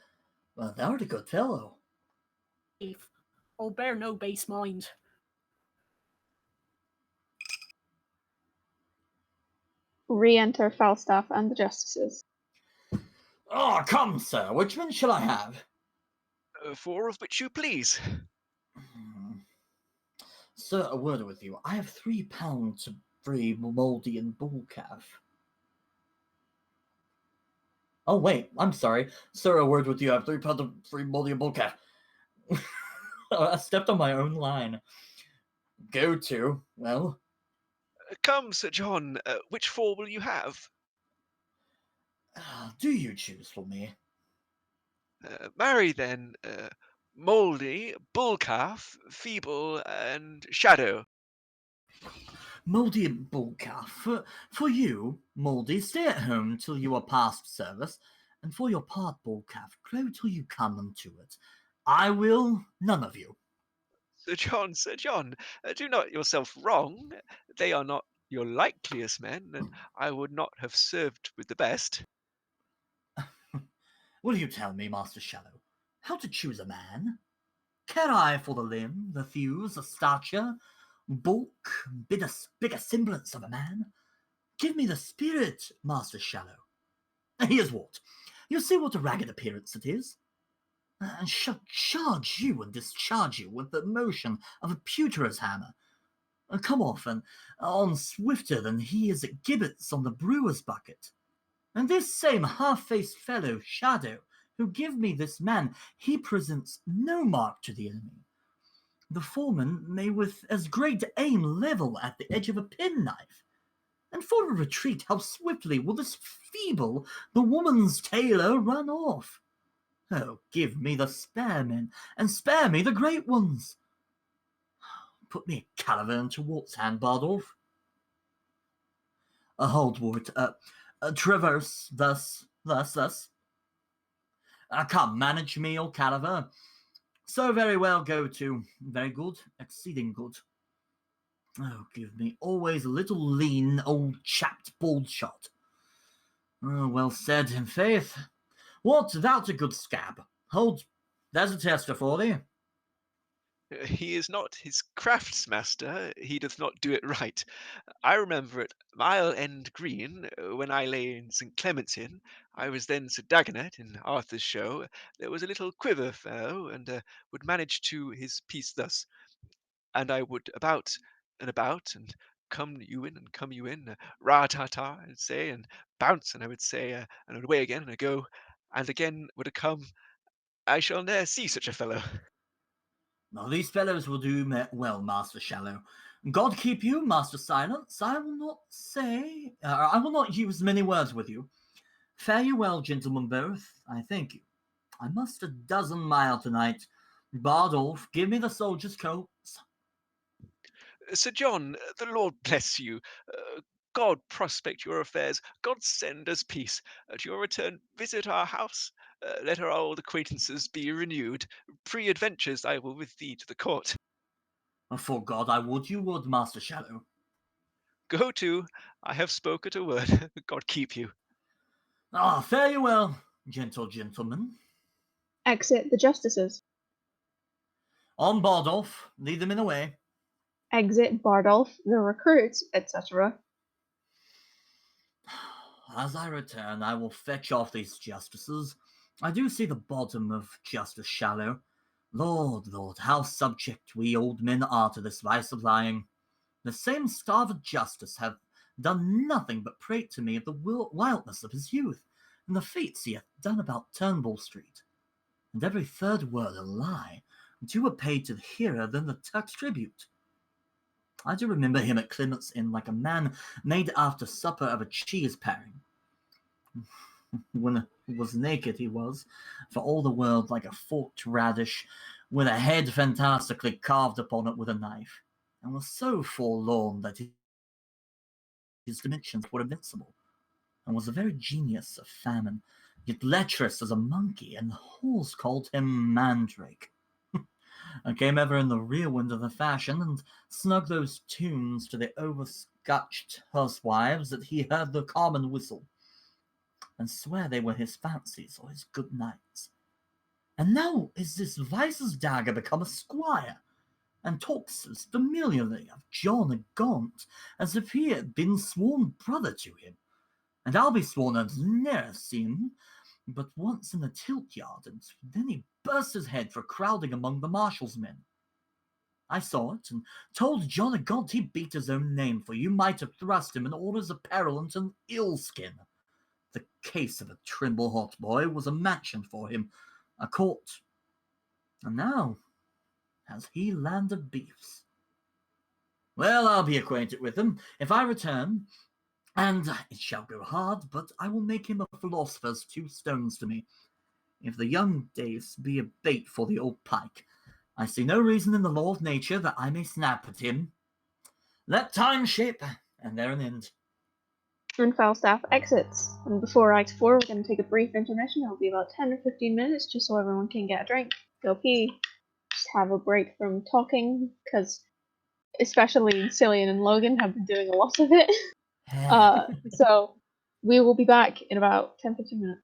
Well, thou art a good fellow. If I'll bear no base mind. Re-enter Falstaff and the Justices. Oh, come, sir, which one shall I have? 4 of which you please. Sir, a word with you. I have £3 to free Mouldy and Bull Calf. Oh, wait, I'm sorry. Sir, a word with you. I have £3 to free Mouldy and Bull Calf. I stepped on my own line. Go to, well. Come, Sir John, which 4 will you have? Do you choose for me? Marry then, Mouldy, Bullcalf, Feeble, and Shadow. Mouldy and Bull Calf. For you, Mouldy, stay at home till you are past service, and for your part, Bull Calf, grow till you come unto it. I will none of you. Sir John, do not yourself wrong. They are not your likeliest men, and I would not have served with the best. Will you tell me, Master Shadow, how to choose a man? Care I for the limb, the thews, the stature, bulk, bigger semblance of a man? Give me the spirit, Master Shadow. Here's what. You see what a ragged appearance it is? And shall charge you and discharge you with the motion of a pewterer's hammer. Come off and on swifter than he is at gibbets on the brewer's bucket. And this same half-faced fellow, Shadow, who give me this man, he presents no mark to the enemy. The foreman may with as great aim level at the edge of a penknife. And for a retreat, how swiftly will this feeble, the woman's tailor, run off? Oh, give me the spare men, and spare me the great ones. Put me a caliver into Walt's hand, Bardolph. Hold, Wart. Traverse, thus. Come, manage me, or caliver. So very well, go to. Very good, exceeding good. Oh, give me always a little lean, old chapped bald shot. Oh, well said, in faith. What, thou'rt a good scab. Hold, there's a tester for thee. He is not his craftsmaster, he doth not do it right. I remember at Mile End Green, when I lay in St. Clement's Inn, I was then Sir Dagonet in Arthur's show, there was a little quiver fellow, and would manage to his piece thus, and I would about, and come you in, and come you in, ra-ta-ta, I'd say, and bounce, and I would say, and I'd away again, and I'd go, and again would have come, I shall ne'er see such a fellow. Now, these fellows will do well, Master Shallow. God keep you, Master Silence. I will not use many words with you. Fare you well, gentlemen both. I thank you. I must a dozen mile tonight. Bardolph, give me the soldier's coats. Sir John, the Lord bless you. God prospect your affairs. God send us peace. At your return, visit our house. Let our old acquaintances be renewed. Pre-adventures I will with thee to the court. For God, I would you would, Master Shallow. Go to. I have spoke at a word. God keep you. Fare you well, gentle gentlemen. Exit the justices. On Bardolph, lead them in a way. Exit Bardolph, the recruits, etc. As I return, I will fetch off these justices. I do see the bottom of Justice Shallow. Lord, how subject we old men are to this vice of lying. The same starved justice hath done nothing but prate to me of the wildness of his youth, and the feats he hath done about Turnbull Street. And every third word a lie, due were paid to the hearer than the Turk's tribute. I do remember him at Clement's Inn like a man made after supper of a cheese paring. When he was naked he was, for all the world like a forked radish, with a head fantastically carved upon it with a knife, and was so forlorn that his dimensions were invincible, and was the very genius of famine, yet lecherous as a monkey, and the halls called him Mandrake. I came ever in the rear wind of the fashion, and snug those tunes to the overscotched huswives that he heard the common whistle, and swear they were his fancies or his good nights. And now is this vice's dagger become a squire, and talks as familiarly of John a Gaunt as if he had been sworn brother to him. And I'll be sworn I've ne'er seen him but once in the tilt yard, and then he burst his head for crowding among the marshal's men. I saw it, and told John a Gaunt he beat his own name, for you might have thrust him in orders of peril into an ill skin. The case of a Trimble hot boy was a mansion for him, a court. And now has he landed beefs. Well, I'll be acquainted with him if I return, and it shall go hard, but I will make him a philosopher's 2 stones to me. If the young days be a bait for the old pike, I see no reason in the law of nature that I may snap at him. Let time shape, and there an end. And Falstaff exits. And before Act 4, we're going to take a brief intermission. It'll be about 10 or 15 minutes, just so everyone can get a drink, go pee, just have a break from talking, because especially Cillian and Logan have been doing a lot of it. So we will be back in about 10-15 minutes.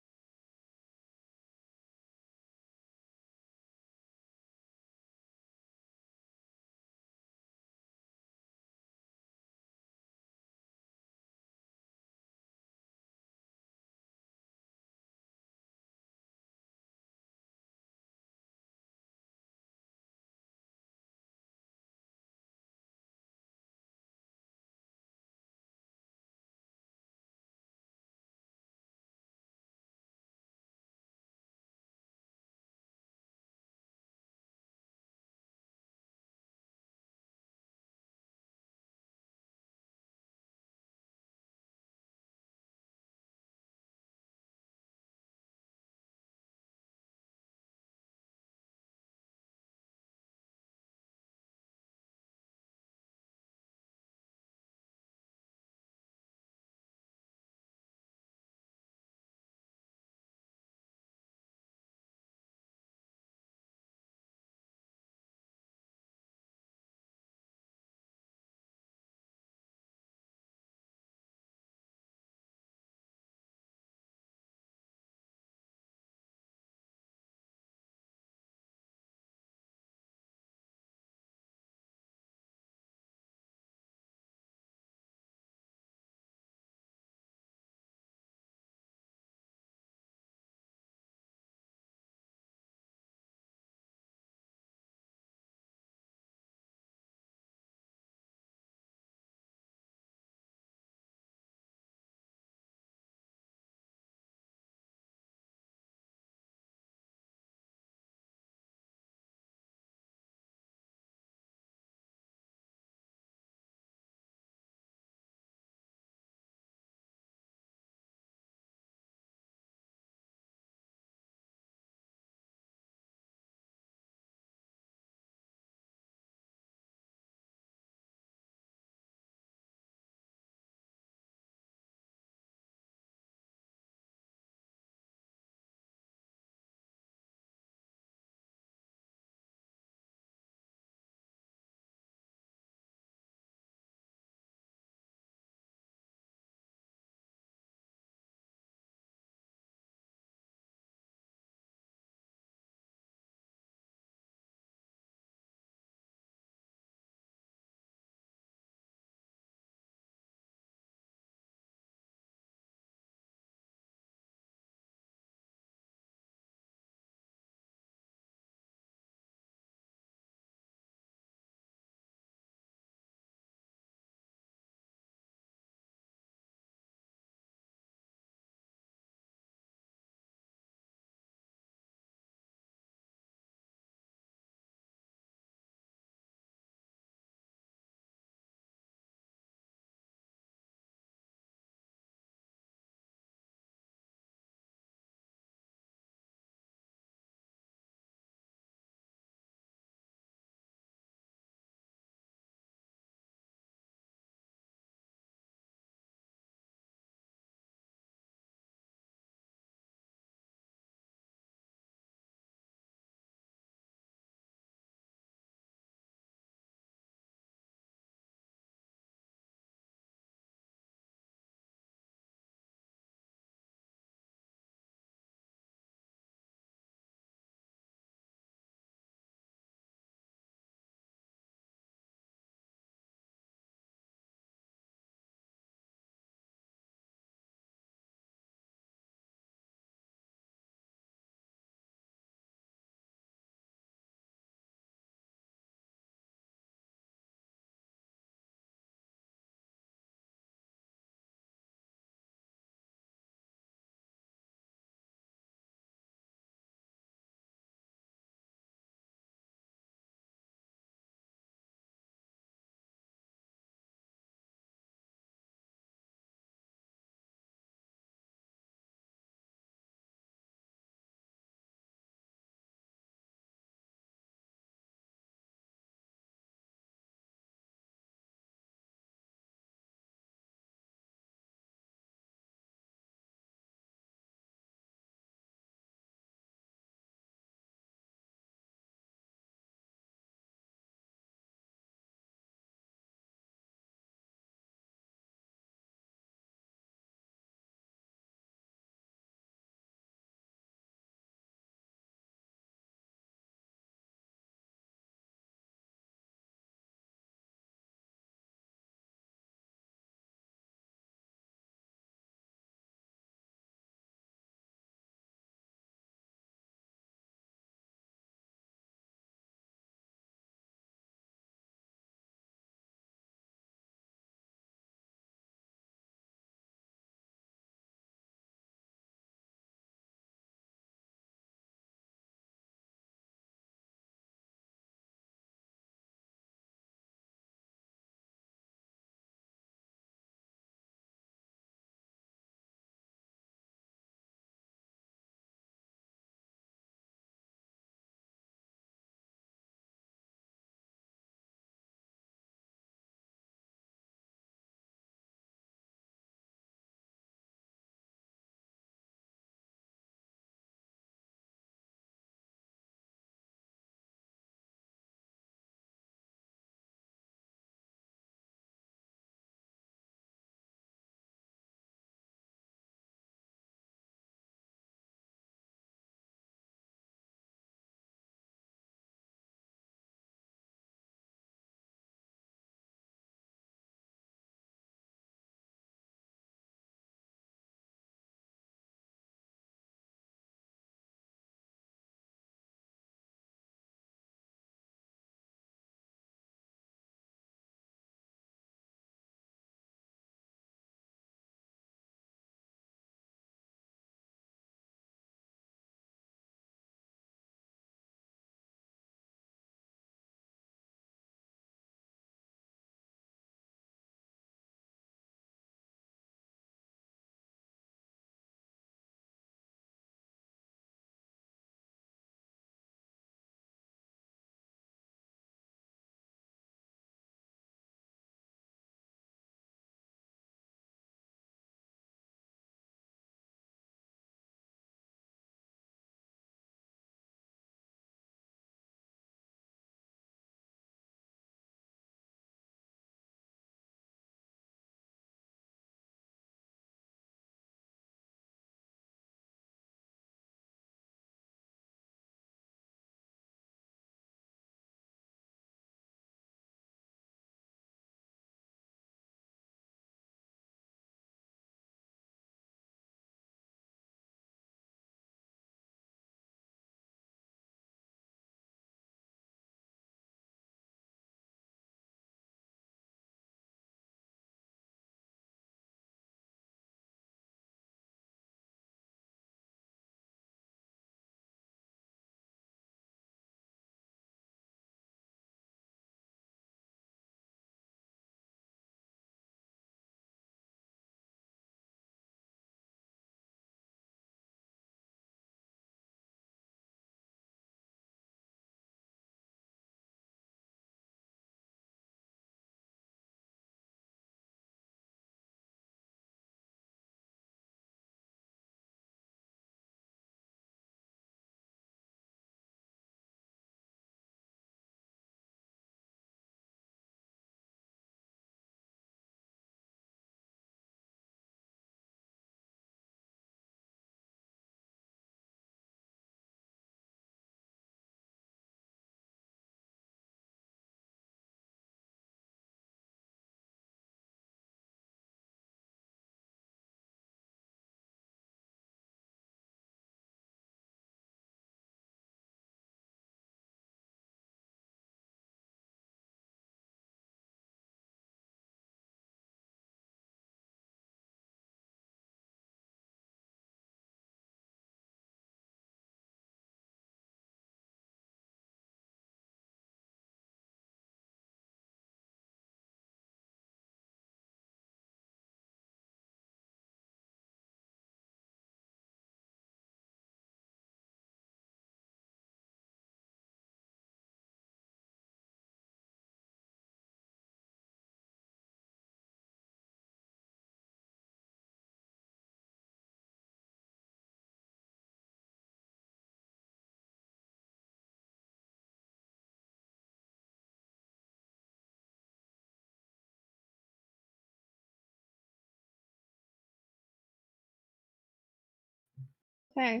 Okay.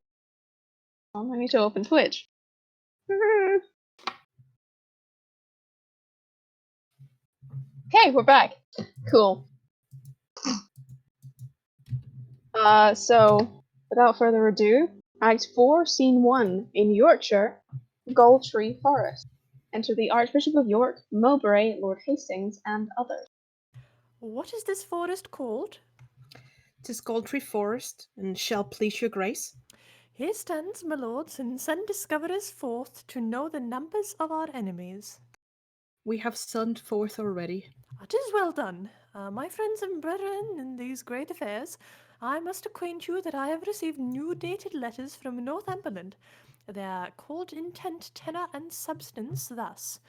I need to open Twitch. Okay, we're back. Cool. So, without further ado, Act 4, Scene 1, in Yorkshire, Goldtree Forest. Enter the Archbishop of York, Mowbray, Lord Hastings, and others. What is this forest called? 'Tis Goldtree Forest, and shall please your grace. Here stands, my lords, and send discoverers forth to know the numbers of our enemies. We have sent forth already. 'Tis well done. My friends and brethren in these great affairs, I must acquaint you that I have received new dated letters from Northumberland. They are called intent, tenor, and substance thus.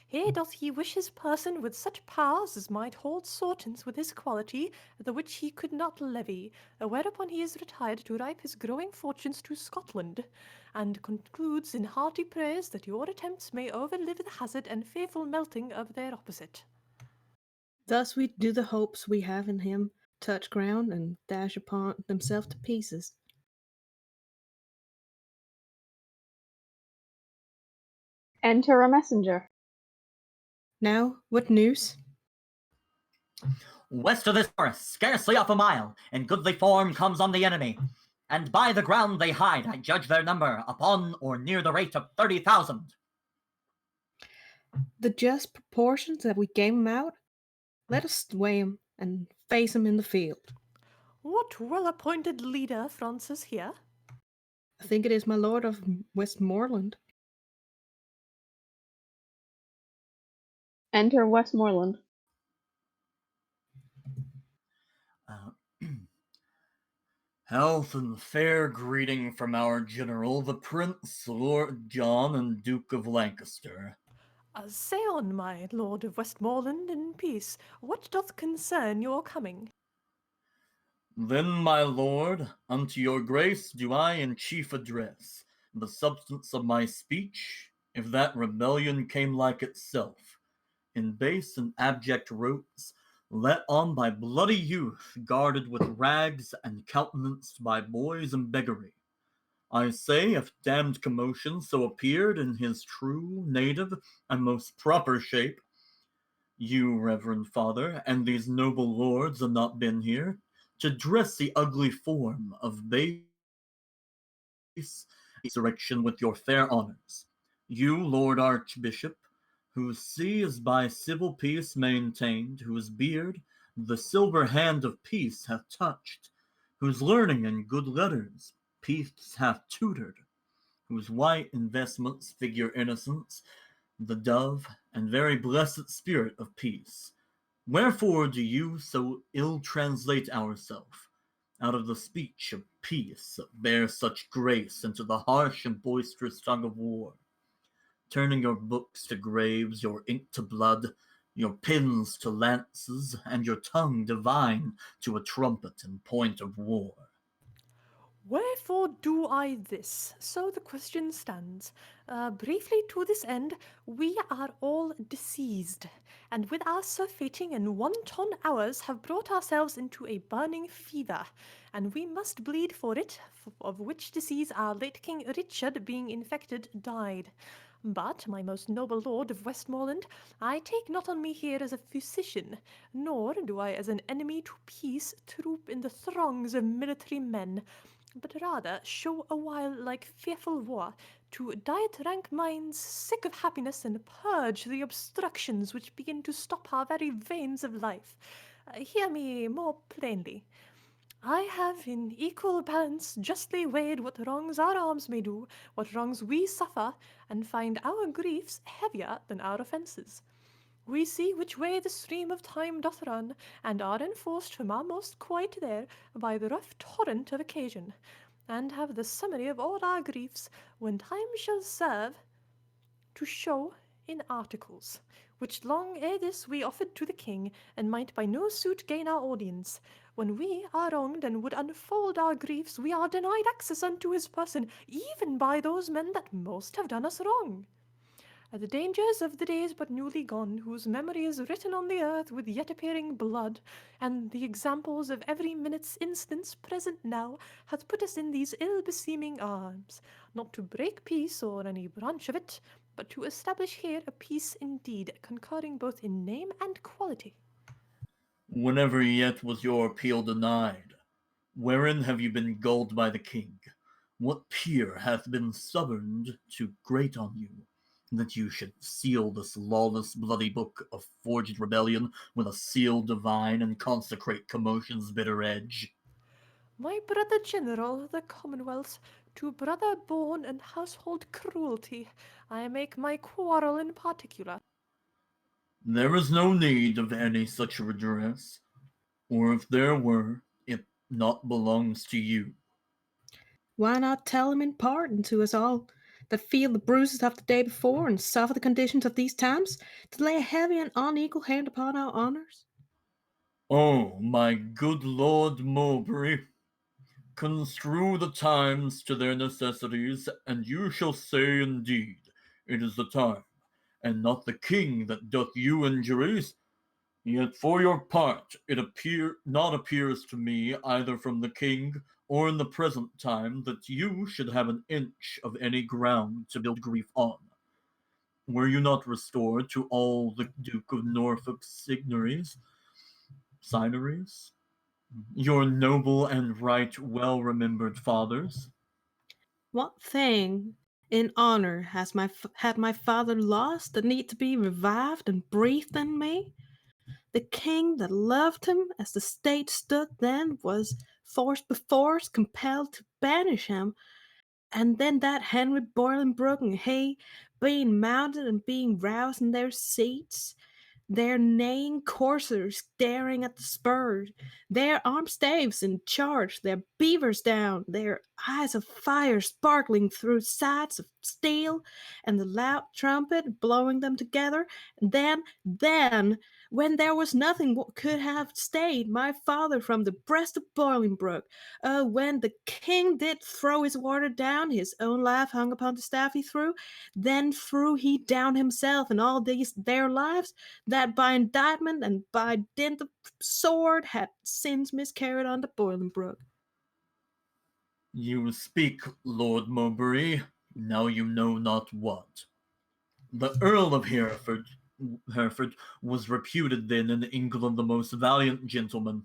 Here doth he wish his person with such powers as might hold sortance with his quality, the which he could not levy, whereupon he is retired to ripe his growing fortunes to Scotland, and concludes in hearty praise that your attempts may overlive the hazard and fearful melting of their opposite. Thus we do the hopes we have in him touch ground and dash upon themselves to pieces. Enter a messenger. Now, what news? West of this forest, scarcely off a mile, in goodly form comes on the enemy. And by the ground they hide, I judge their number, upon or near the rate of 30,000. The just proportions that we gave him out? Let us weigh him and face him in the field. What well-appointed leader, Francis, here? I think it is my lord of Westmoreland. Enter Westmoreland. Health and fair greeting from our general, the Prince, Lord John, and Duke of Lancaster. Say on, my lord of Westmoreland, in peace. What doth concern your coming? Then, my lord, unto your grace do I in chief address the substance of my speech, if that rebellion came like itself, in base and abject rotes, let on by bloody youth, guarded with rags and countenanced by boys and beggary. I say, if damned commotion so appeared in his true, native, and most proper shape, you, reverend father, and these noble lords have not been here, to dress the ugly form of base insurrection with your fair honors. You, Lord Archbishop, whose see is by civil peace maintained, whose beard the silver hand of peace hath touched, whose learning and good letters peace hath tutored, whose white investments figure innocence, the dove, and very blessed spirit of peace. Wherefore do you so ill translate ourself out of the speech of peace that bears such grace into the harsh and boisterous tongue of war, turning your books to graves, your ink to blood, your pens to lances, and your tongue divine to a trumpet in point of war? Wherefore do I this? So the question stands. Briefly to this end, we are all diseased, and with our surfeiting and wanton hours have brought ourselves into a burning fever, and we must bleed for it, of which disease our late King Richard, being infected, died. But, my most noble lord of Westmoreland, I take not on me here as a physician, nor do I as an enemy to peace troop in the throngs of military men, but rather show a while like fearful war, to diet rank minds sick of happiness and purge the obstructions which begin to stop our very veins of life. Hear me more plainly. I have in equal balance justly weighed what wrongs our arms may do, what wrongs we suffer, and find our griefs heavier than our offences. We see which way the stream of time doth run, and are enforced from our most quiet there by the rough torrent of occasion, and have the summary of all our griefs, when time shall serve, to show in articles, which long ere this we offered to the king, and might by no suit gain our audience. When we are wronged and would unfold our griefs, we are denied access unto his person, even by those men that most have done us wrong. The dangers of the days but newly gone, whose memory is written on the earth with yet appearing blood, and the examples of every minute's instance present now, hath put us in these ill-beseeming arms, not to break peace or any branch of it, but to establish here a peace indeed, concurring both in name and quality. Whenever yet was your appeal denied? Wherein have you been gulled by the king? What peer hath been stubborn to grate on you, that you should seal this lawless bloody book of forged rebellion with a seal divine and consecrate commotion's bitter edge? My brother general, the Commonwealth, to brother born and household cruelty, I make my quarrel in particular. There is no need of any such redress, or if there were, it not belongs to you. Why not tell him in part and to us all that feel the bruises of the day before and suffer the conditions of these times to lay a heavy and unequal hand upon our honours? Oh, my good Lord Mowbray, construe the times to their necessities, and you shall say indeed it is the time, and not the king that doth you injuries. Yet for your part it appears to me either from the king or in the present time that you should have an inch of any ground to build grief on. Were you not restored to all the Duke of Norfolk's signories, your noble and right well-remembered fathers? What thing in honour had my father lost that need to be revived and breathed in me? The king that loved him as the state stood then was forced perforce compelled to banish him, and then that Henry Bolingbroke and he being mounted and being roused in their seats, their neighing coursers staring at the spurs, their armed staves in charge, their beavers down, their eyes of fire sparkling through sides of steel, and the loud trumpet blowing them together. And then, when there was nothing what could have stayed my father from the breast of Bolingbroke, when the king did throw his water down, his own life hung upon the staff he threw, then threw he down himself and all these their lives, that by indictment and by dint of sword had since miscarried under Bolingbroke. You speak, Lord Mowbray, now you know not what. The Earl of Hereford was reputed then in England the most valiant gentleman.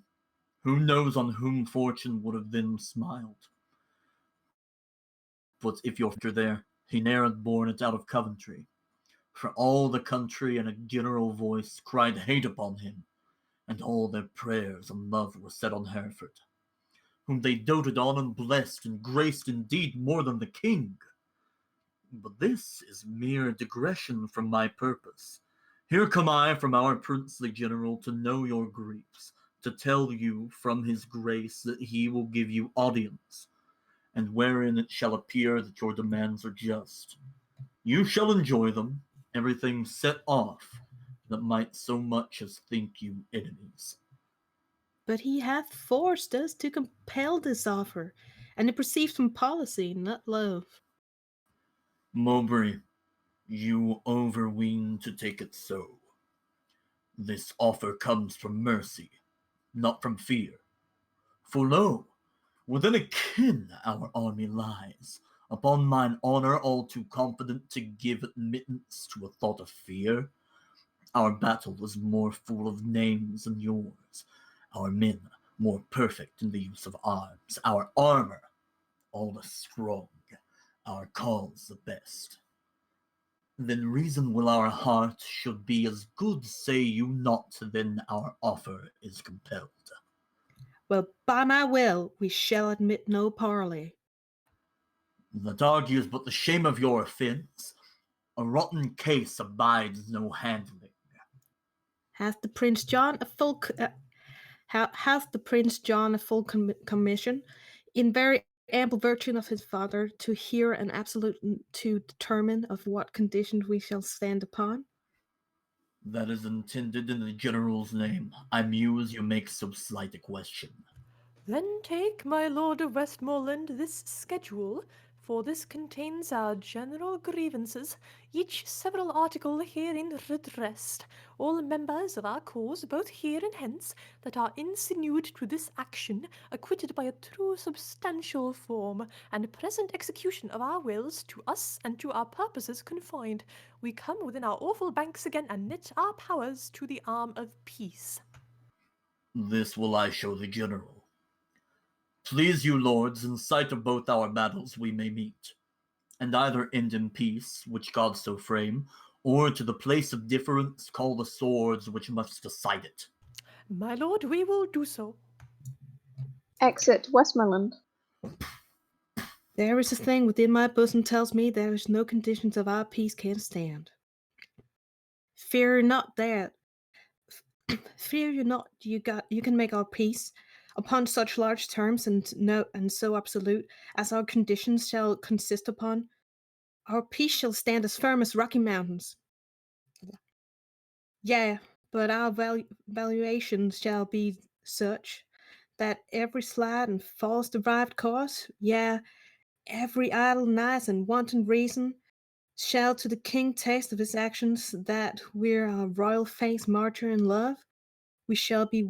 Who knows on whom fortune would have then smiled? But if you're there, he ne'er had borne it out of Coventry. For all the country in a general voice cried hate upon him, and all their prayers and love were set on Hereford, whom they doted on and blessed and graced indeed more than the king. But this is mere digression from my purpose. Here come I from our princely general to know your griefs, to tell you from his grace that he will give you audience, and wherein it shall appear that your demands are just. You shall enjoy them, everything set off that might so much as think you enemies. But he hath forced us to compel this offer, and it proceeds from policy, not love. Mowbray, you overween to take it so. This offer comes from mercy, not from fear. For lo, within a ken our army lies, upon mine honour all too confident to give admittance to a thought of fear. Our battle is more full of names than yours, our men more perfect in the use of arms, our armour all the strong, our cause the best. Then reason will our heart should be as good, say you not, then our offer is compelled. Well, by my will, we shall admit no parley. That argues but the shame of your offence. A rotten case abides no handling. Hath the Prince John a full commission, in very ample virtue of his father, to hear and absolute to determine of what conditions we shall stand upon? That is intended in the general's name. I muse you make so slight a question. Then take, my lord of Westmoreland, this schedule, For this contains our general grievances, each several article herein redressed. All members of our cause, both here and hence, that are insinued to this action, acquitted by a true substantial form, and present execution of our wills, to us and to our purposes confined, we come within our awful banks again, and knit our powers to the arm of peace. This will I show the general. Please you, lords, in sight of both our battles we may meet, and either end in peace, which God so frame, or to the place of difference call the swords which must decide it. My lord, we will do so. Exit Westmoreland. There is a thing within my bosom tells me there is no conditions of our peace can stand. Fear not that. Fear you not. You can make our peace upon such large terms and so absolute as our conditions shall consist upon. Our peace shall stand as firm as rocky mountains. Yeah, but our valuations shall be such that every slight and false derived cause, every idle nice and wanton reason, shall to the king taste of his actions that we're a royal face martyr in love. We shall be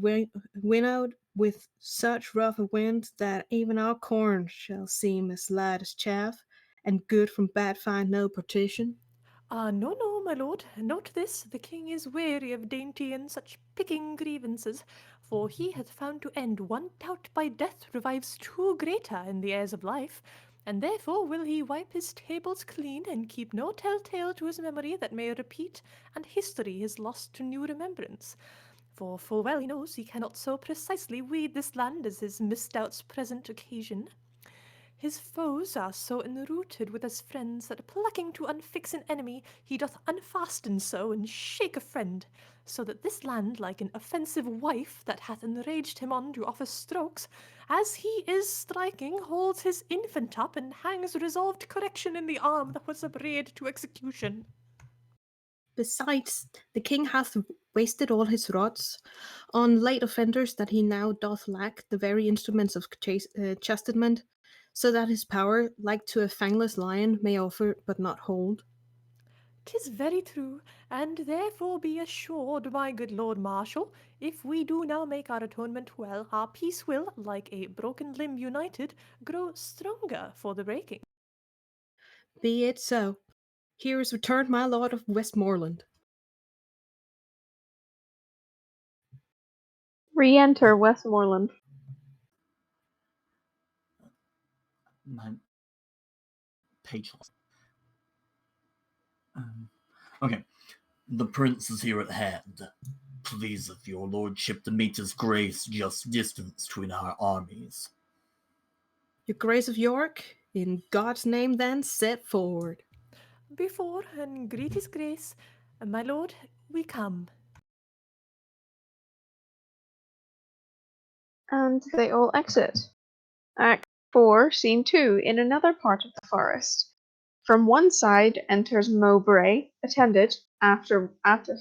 winnowed with such rough a wind that even our corn shall seem as light as chaff, and good from bad find no partition. No, my lord. Note this, the king is weary of dainty and such picking grievances, for he hath found to end one doubt by death revives two greater in the airs of life, and therefore will he wipe his tables clean, and keep no telltale to his memory that may repeat, and history is lost to new remembrance. For full well he knows he cannot so precisely weed this land as his misdoubts present occasion. His foes are so enrooted with his friends that plucking to unfix an enemy, he doth unfasten so and shake a friend, so that this land, like an offensive wife that hath enraged him on to offer strokes, as he is striking, holds his infant up and hangs resolved correction in the arm that was upbraid to execution. Besides, the king hath wasted all his rods on late offenders that he now doth lack the very instruments of chastisement, so that his power, like to a fangless lion, may offer but not hold. 'Tis very true, and therefore be assured, my good Lord Marshal, if we do now make our atonement well, our peace will, like a broken limb united, grow stronger for the breaking. Be it so. Here is returned my lord of Westmoreland. Re-enter Westmoreland. My page lost. Okay. The prince is here at hand. Pleaseth your lordship to meet his grace just distance between our armies. Your Grace of York, in God's name then, set forward. Before, and greet his grace, my lord, we come. And they all exit. Act 4, Scene 2, in another part of the forest. From one side enters Mowbray, attended. After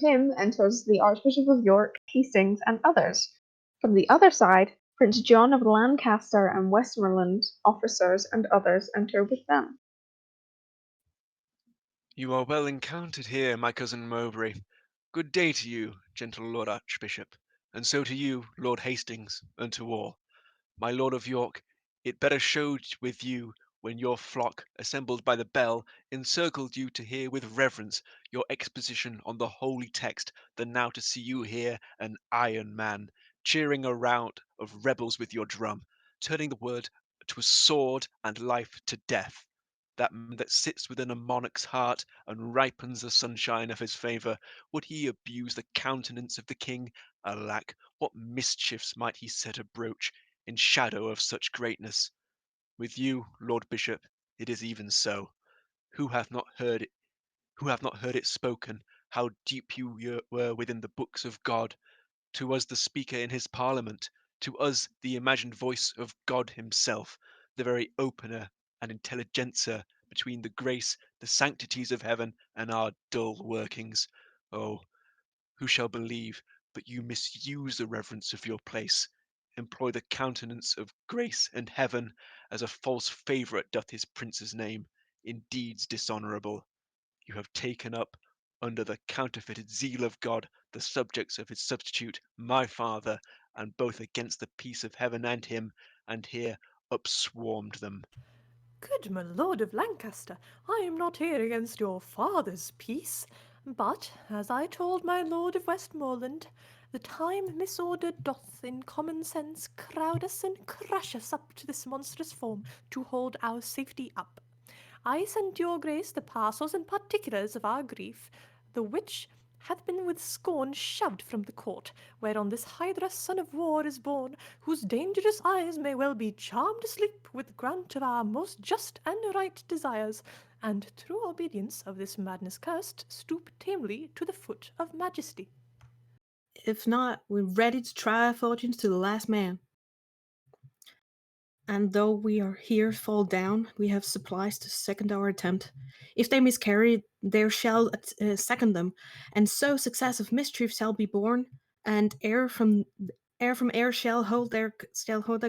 him enters the Archbishop of York, Hastings, and others. From the other side, Prince John of Lancaster and Westmoreland, officers and others enter with them. You are well encountered here, my cousin Mowbray. Good day to you, gentle Lord Archbishop, and so to you, Lord Hastings, and to all. My Lord of York, it better showed with you when your flock, assembled by the bell, encircled you to hear with reverence your exposition on the holy text, than now to see you here an iron man, cheering a rout of rebels with your drum, turning the word to a sword and life to death. That man that sits within a monarch's heart and ripens the sunshine of his favour, would he abuse the countenance of the king? Alack, what mischiefs might he set abroach in shadow of such greatness? With you, Lord Bishop, it is even so. Who hath not heard it? Who hath not heard it spoken? How deep you were within the books of God. To us, the speaker in his parliament. To us, the imagined voice of God himself, the very opener and intelligencer between the grace, the sanctities of heaven, and our dull workings. Oh, who shall believe but you misuse the reverence of your place? employ the countenance of grace and heaven, as a false favourite doth his prince's name, in deeds dishonourable. You have taken up, under the counterfeited zeal of God, the subjects of his substitute, my father, and both against the peace of heaven and him, and here upswarmed them. Good my lord of Lancaster, I am not here against your father's peace, but, as I told my lord of Westmoreland, the time misordered doth in common sense crowd us and crush us up to this monstrous form to hold our safety up. I sent your grace the parcels and particulars of our grief, the which hath been with scorn shoved from the court, whereon this Hydra son of war is born, whose dangerous eyes may well be charmed asleep with grant of our most just and right desires, and through obedience of this madness cursed, stoop tamely to the foot of majesty. If not, we're ready to try our fortunes to the last man. And though we are here fall down, we have supplies to second our attempt. If they miscarry, there shall second them, and so success of mischief shall be born, and air from air shall hold their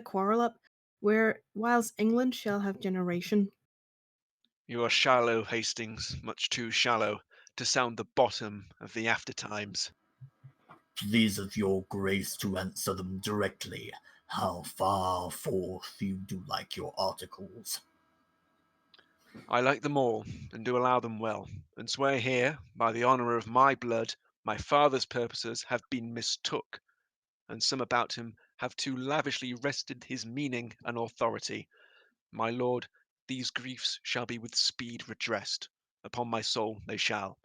quarrel up, whilst England shall have generation. You are shallow, Hastings, much too shallow, to sound the bottom of the after times. Please of your grace to answer them directly. How far forth you do like your articles? I like them all, and do allow them well, and swear here, by the honour of my blood, my father's purposes have been mistook, and some about him have too lavishly rested his meaning and authority. My lord, these griefs shall be with speed redressed. Upon my soul they shall.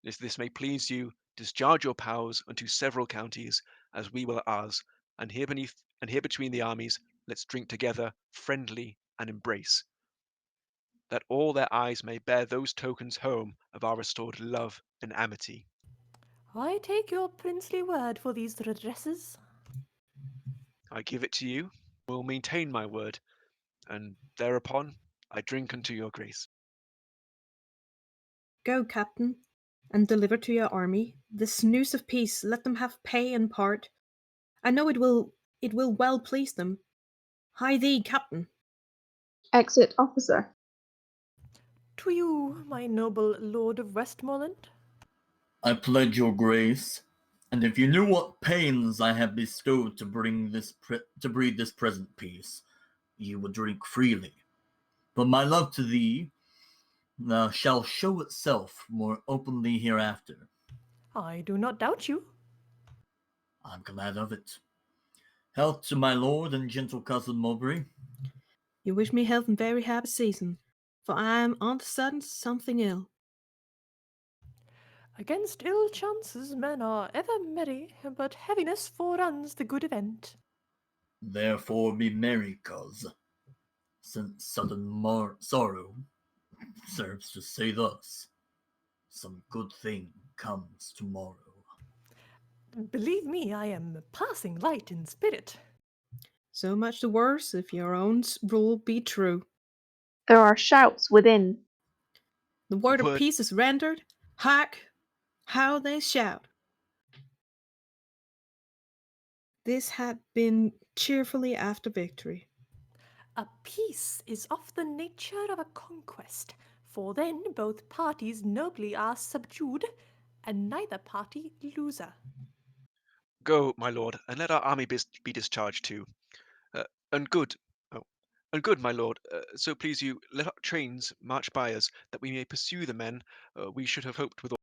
If this may please you, discharge your powers unto several counties, as we will ours, and here between the armies, let's drink together, friendly, and embrace, that all their eyes may bear those tokens home of our restored love and amity. I take your princely word for these redresses. I give it to you, will maintain my word, and thereupon I drink unto your grace. Go, captain, and deliver to your army this news of peace. Let them have pay and part. I know it will well please them. Hie thee, captain. Exit officer. To you, my noble lord of Westmoreland. I pledge your grace, and if you knew what pains I have bestowed to breed this present peace, you would drink freely. But my love to thee shall show itself more openly hereafter. I do not doubt you. I'm glad of it. Health to my lord and gentle cousin Mowbray. You wish me health and very happy season, for I am on the sudden something ill. Against ill chances men are ever merry, but heaviness foreruns the good event. Therefore be merry, cuz, since sudden sorrow serves to say thus, some good thing comes tomorrow. Believe me, I am passing light in spirit. So much the worse if your own rule be true. There are shouts within. The word of peace is rendered. Hark, how they shout. This had been cheerfully after victory. A peace is of the nature of a conquest, for then both parties nobly are subdued, and neither party loser. Go, my lord, and let our army be discharged too. And good, my lord, so please you, let our trains march by us, that we may pursue the men we should have hoped withal.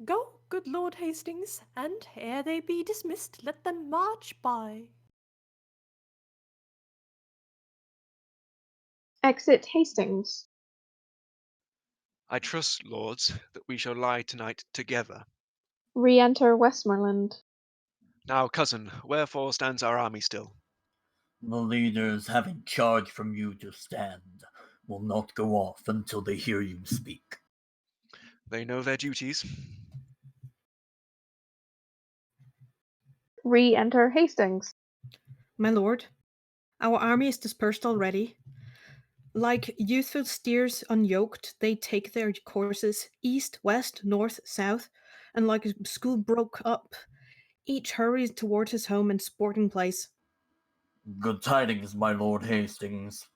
Go, good Lord Hastings, and ere they be dismissed, let them march by. Exit Hastings. I trust, lords, that we shall lie tonight together. Re-enter Westmoreland. Now, cousin, wherefore stands our army still? The leaders, having charge from you to stand, will not go off until they hear you speak. They know their duties. Re-enter Hastings. My lord, our army is dispersed already. Like youthful steers unyoked, they take their courses east, west, north, south, and like a school broke up, each hurries towards his home and sporting place. Good tidings, my lord Hastings,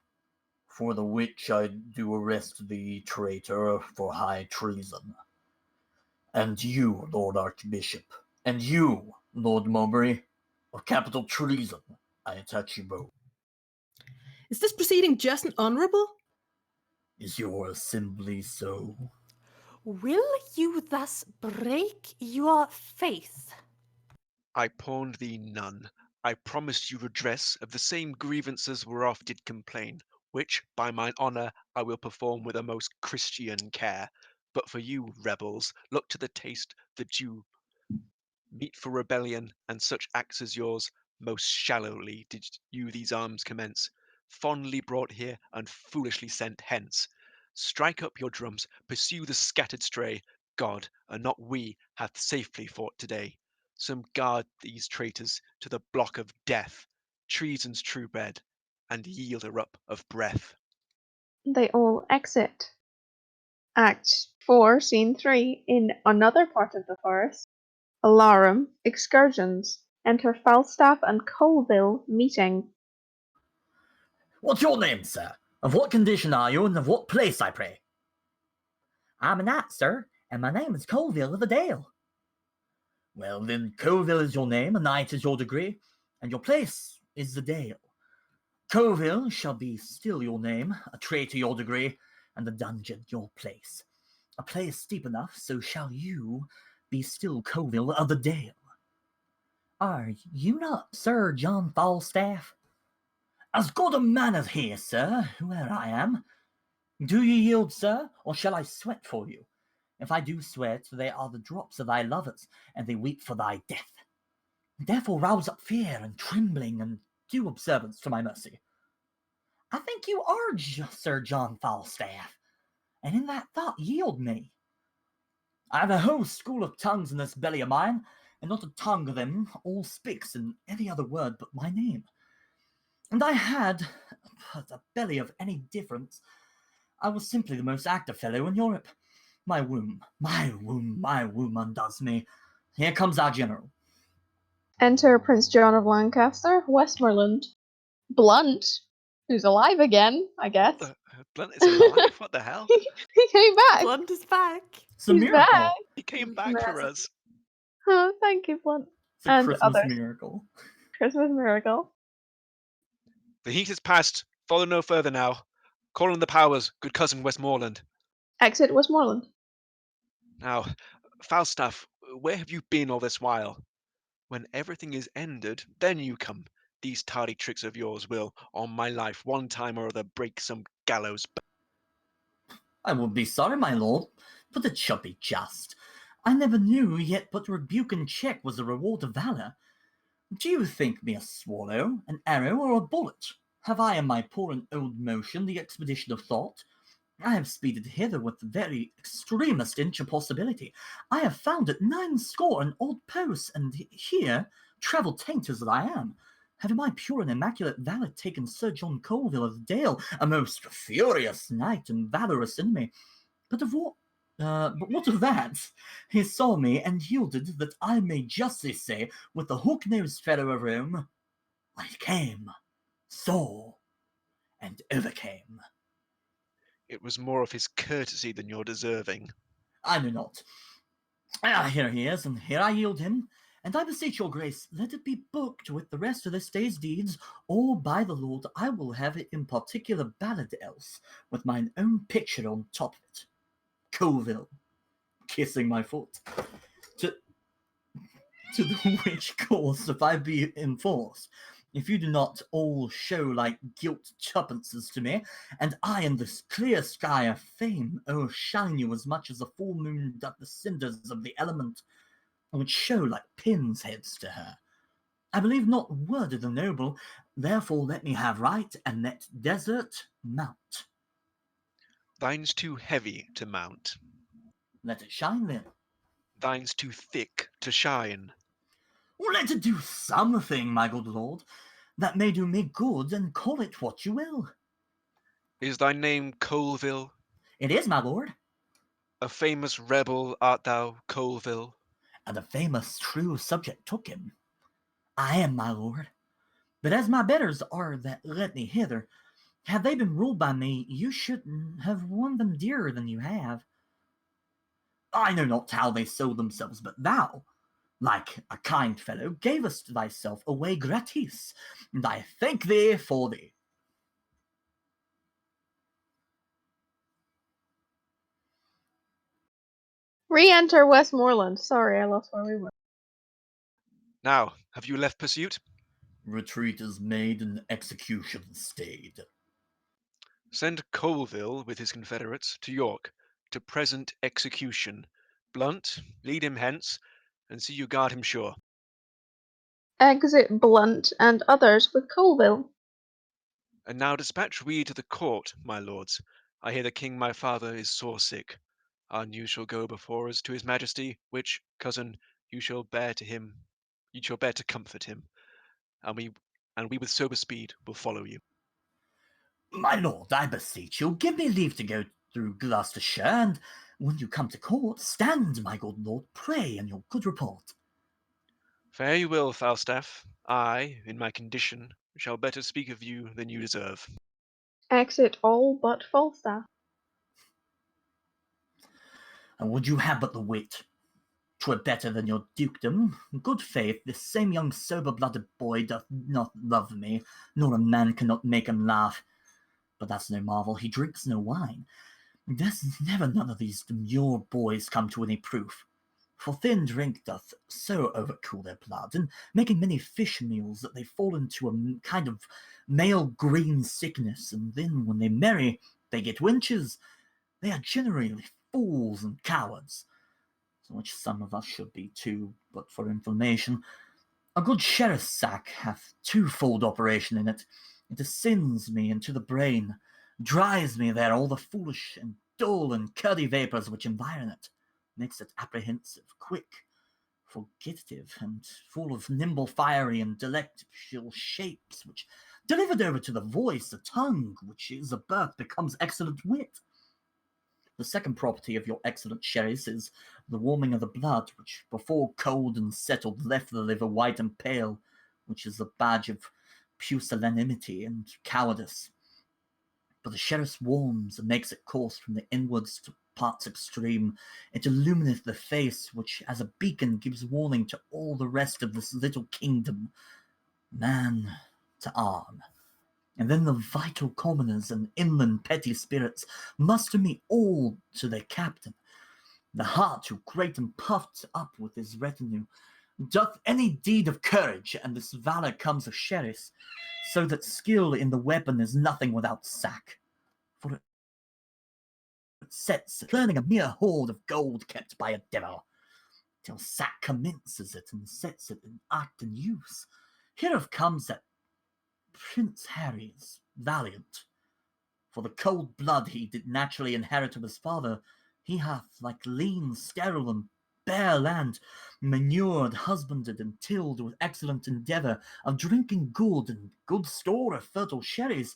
for the which I do arrest the traitor for high treason. And you, Lord Archbishop, and you, Lord Mowbray, of capital treason, I attach you both. Is this proceeding just and honourable? Is your assembly so? Will you thus break your faith? I pawned thee none. I promised you redress of the same grievances whereof did complain, which, by mine honour, I will perform with a most Christian care. But for you, rebels, look to the taste the Jew. Meet for rebellion, and such acts as yours, most shallowly did you these arms commence, fondly brought here, and foolishly sent hence. Strike up your drums, pursue the scattered stray. God, and not we, hath safely fought today. Some guard these traitors to the block of death, treason's true bed, and yield her up of breath. They all exit. Act 4, Scene 3. In another part of the forest. Alarum, excursions. Enter Falstaff and Colville meeting. What's your name, sir? Of what condition are you, and of what place, I pray? I'm a knight, sir, and my name is Colville of the Dale. Well, then, Colville is your name, a knight is your degree, and your place is the Dale. Colville shall be still your name, a traitor your degree, and the dungeon your place. A place steep enough, so shall you be still Colville of the Dale. Are you not Sir John Falstaff? As good a man as he, sir, whoe'er I am. Do you yield, sir, or shall I sweat for you? If I do sweat, they are the drops of thy lovers, and they weep for thy death. Therefore rouse up fear and trembling, and do observance to my mercy. I think you are Sir John Falstaff, and in that thought yield me. I have a whole school of tongues in this belly of mine, and not a tongue of them all speaks in any other word but my name. And I had but a belly of any difference. I was simply the most active fellow in Europe. My womb undoes me. Here comes our general. Enter Prince John of Lancaster, Westmoreland. Blunt, who's alive again, I guess. Blunt is alive? What the hell? He came back. Blunt is back. It's a He's miracle. back. He came back for us. Oh, thank you, Blunt. It's a And Christmas others. miracle. Christmas miracle. The heat is past. Follow no further now. Call on the powers, good cousin Westmoreland. Exit Westmoreland. Now, Falstaff, where have you been all this while? When everything is ended, then you come. These tardy tricks of yours will, on my life, one time or other break some gallows. I would be sorry, my lord, but it shall be just. I never knew yet but rebuke and check was the reward of valour. Do you think me a swallow, an arrow, or a bullet? Have I in my poor and old motion the expedition of thought? I have speeded hither with the very extremest inch of possibility. I have found it 90 and odd posts, and here, travel-taint as I am, have in my pure and immaculate valet taken Sir John Colville of the Dale, a most furious knight and valorous enemy. But what of that? He saw me and yielded, that I may justly say, with the hook-nosed fellow of Rome, I came, saw, and overcame. It was more of his courtesy than your deserving. I know not. Here he is, and here I yield him, and I beseech your grace, let it be booked with the rest of this day's deeds, or by the Lord, I will have it in particular ballad else, with mine own picture on top of it. Colville, kissing my foot. To the which course, if I be enforced, if you do not all show like gilt tuppences to me, and I in this clear sky of fame o'ershine you as much as the full moon doth the cinders of the element, which show like pins' heads to her. I believe not word of the noble, therefore let me have right, and let desert mount. Thine's too heavy to mount. Let it shine then. Thine's too thick to shine. Let it do something, my good lord, that may do me good, and call it what you will. Is thy name Colville? It is, my lord. A famous rebel art thou, Colville? And a famous true subject took him. I am, my lord. But as my betters are that let me hither, had they been ruled by me, you should have won them dearer than you have. I know not how they sold themselves, but thou, like a kind fellow, gavest thyself away gratis, and I thank thee for thee. Re-enter Westmoreland. Sorry, I lost where we were. Now, have you left pursuit? Retreat is made and execution stayed. Send Colville with his confederates to York to present execution. Blunt, lead him hence, and see you guard him sure. Exit Blunt and others with Colville. And now dispatch we to the court, my lords. I hear the king my father is sore sick. Our news shall go before us to his majesty, which, cousin, you shall bear to comfort him, and we with sober speed will follow you. My lord, I beseech you, give me leave to go through Gloucestershire, and when you come to court, stand, my good lord, pray in your good report. Fare you will, Falstaff. I, in my condition, shall better speak of you than you deserve. Exit all but Falstaff. And would you have but the wit? 'Twere better than your dukedom. Good faith, this same young sober-blooded boy doth not love me, nor a man cannot make him laugh. But that's no marvel, he drinks no wine. There's never none of these demure boys come to any proof. For thin drink doth so overcool their blood, and making many fish meals that they fall into a kind of male green sickness, and then when they marry, they get wenches. They are generally fools and cowards, which some of us should be too, but for information. A good sheriff's sack hath twofold operation in it. It ascends me into the brain, dries me there all the foolish and dull and curdy vapours which environ it, makes it apprehensive, quick, forgetative, and full of nimble, fiery, and delectable shapes, which, delivered over to the voice, the tongue, which is a birth, becomes excellent wit. The second property of your excellent sherries is the warming of the blood, which before cold and settled left the liver white and pale, which is a badge of pusillanimity and cowardice. But the sheriff's warms and makes it course from the inwards to parts extreme. It illumineth the face, which as a beacon gives warning to all the rest of this little kingdom. Man to arm. And then the vital commoners and inland petty spirits muster me all to their captain. The heart, who great and puffed up with his retinue, doth any deed of courage, and this valour comes of sheriffs, so that skill in the weapon is nothing without sack. For it sets learning a mere hoard of gold kept by a devil, till sack commences it and sets it in act and use. Hereof comes that Prince Harry is valiant, for the cold blood he did naturally inherit of his father, he hath, like lean, sterile, and bare land, manured, husbanded, and tilled with excellent endeavour of drinking good and good store of fertile sherries,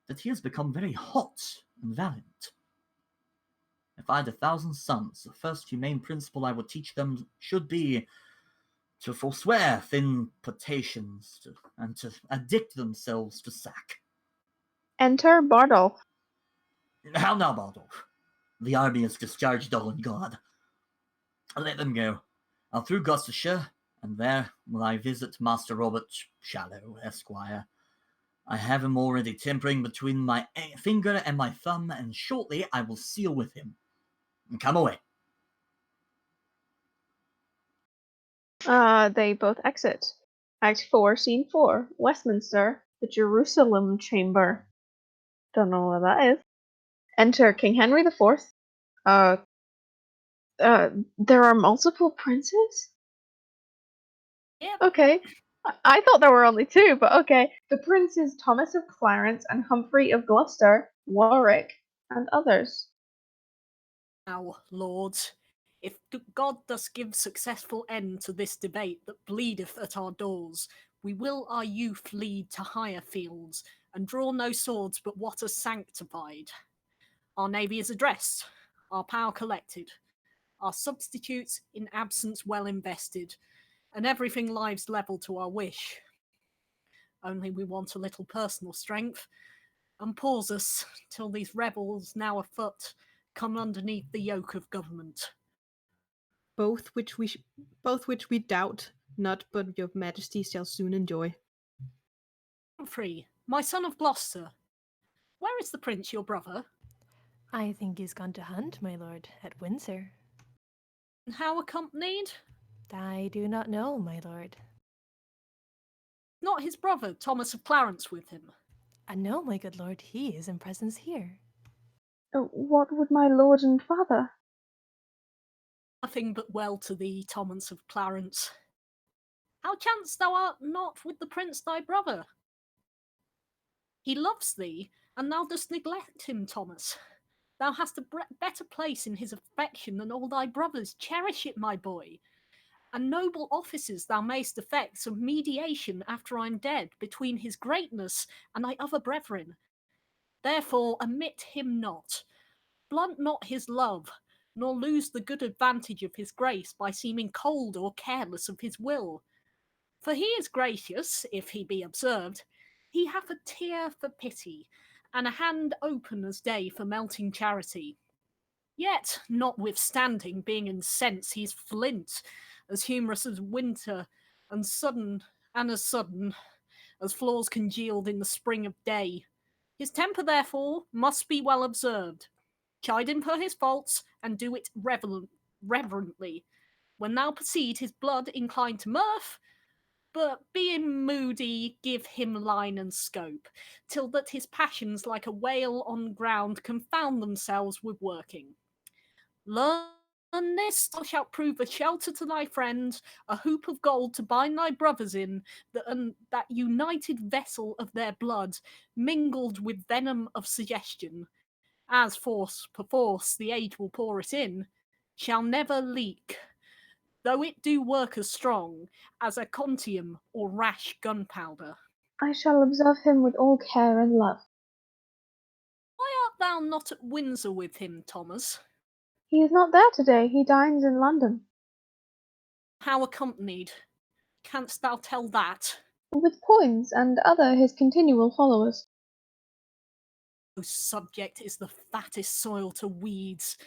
that he has become very hot and valiant. If I had 1,000 sons, the first humane principle I would teach them should be to forswear thin potations, and to addict themselves to sack. Enter Bardolph. How now, Bardolph? The army is discharged all in God. Let them go. I'll through Gloucestershire, and there will I visit Master Robert Shallow, Esquire. I have him already tempering between my finger and my thumb, and shortly I will seal with him. Come away. They both exit. Act 4, Scene 4, Westminster, the Jerusalem Chamber. Don't know what that is. Enter King Henry IV. There are multiple princes? Yep. Okay. I thought there were only two, but okay. The princes Thomas of Clarence and Humphrey of Gloucester, Warwick, and others. Now, lords, if God does give successful end to this debate that bleedeth at our doors, we will our youth lead to higher fields, and draw no swords but what are sanctified. Our navy is addressed, our power collected, our substitutes in absence well invested, and everything lies level to our wish. only we want a little personal strength, and pause us till these rebels now afoot come underneath the yoke of government. Both which we doubt not, but your majesty shall soon enjoy. Humphrey, my son of Gloucester, where is the prince, your brother? I think he's gone to hunt, my lord, at Windsor. And how accompanied? I do not know, my lord. Not his brother, Thomas of Clarence, with him. No, my good lord, he is in presence here. What would my lord and father? Nothing but well to thee, Thomas of Clarence. How chance thou art not with the prince thy brother? He loves thee, and thou dost neglect him, Thomas. Thou hast a better place in his affection than all thy brothers. Cherish it, my boy. And noble offices thou mayst effect of mediation after I'm dead between his greatness and thy other brethren. Therefore omit him not. Blunt not his love, nor lose the good advantage of his grace by seeming cold or careless of his will. For he is gracious, if he be observed. He hath a tear for pity, and a hand open as day for melting charity. Yet, notwithstanding, being incensed, he's flint, as humorous as winter, and as sudden as flaws congealed in the spring of day. His temper, therefore, must be well observed. Chide him for his faults, and do it reverently. When thou perceive his blood inclined to mirth, but being moody, give him line and scope, till that his passions like a whale on ground confound themselves with working. Learn this, thou shalt prove a shelter to thy friend, a hoop of gold to bind thy brothers in, that united vessel of their blood, mingled with venom of suggestion, as force perforce the age will pour it in, shall never leak, though it do work as strong as a contium or rash gunpowder. I shall observe him with all care and love. Why art thou not at Windsor with him, Thomas? He is not there today. He dines in London. How accompanied? Canst thou tell that? With Poins and other his continual followers. Whose subject is the fattest soil to weeds,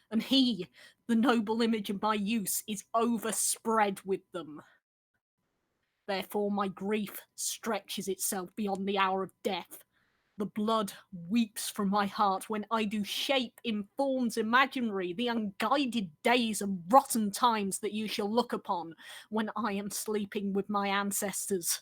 and he, the noble image of my use, is overspread with them. Therefore my grief stretches itself beyond the hour of death. The blood weeps from my heart when I do shape in forms imaginary the unguided days and rotten times that you shall look upon when I am sleeping with my ancestors.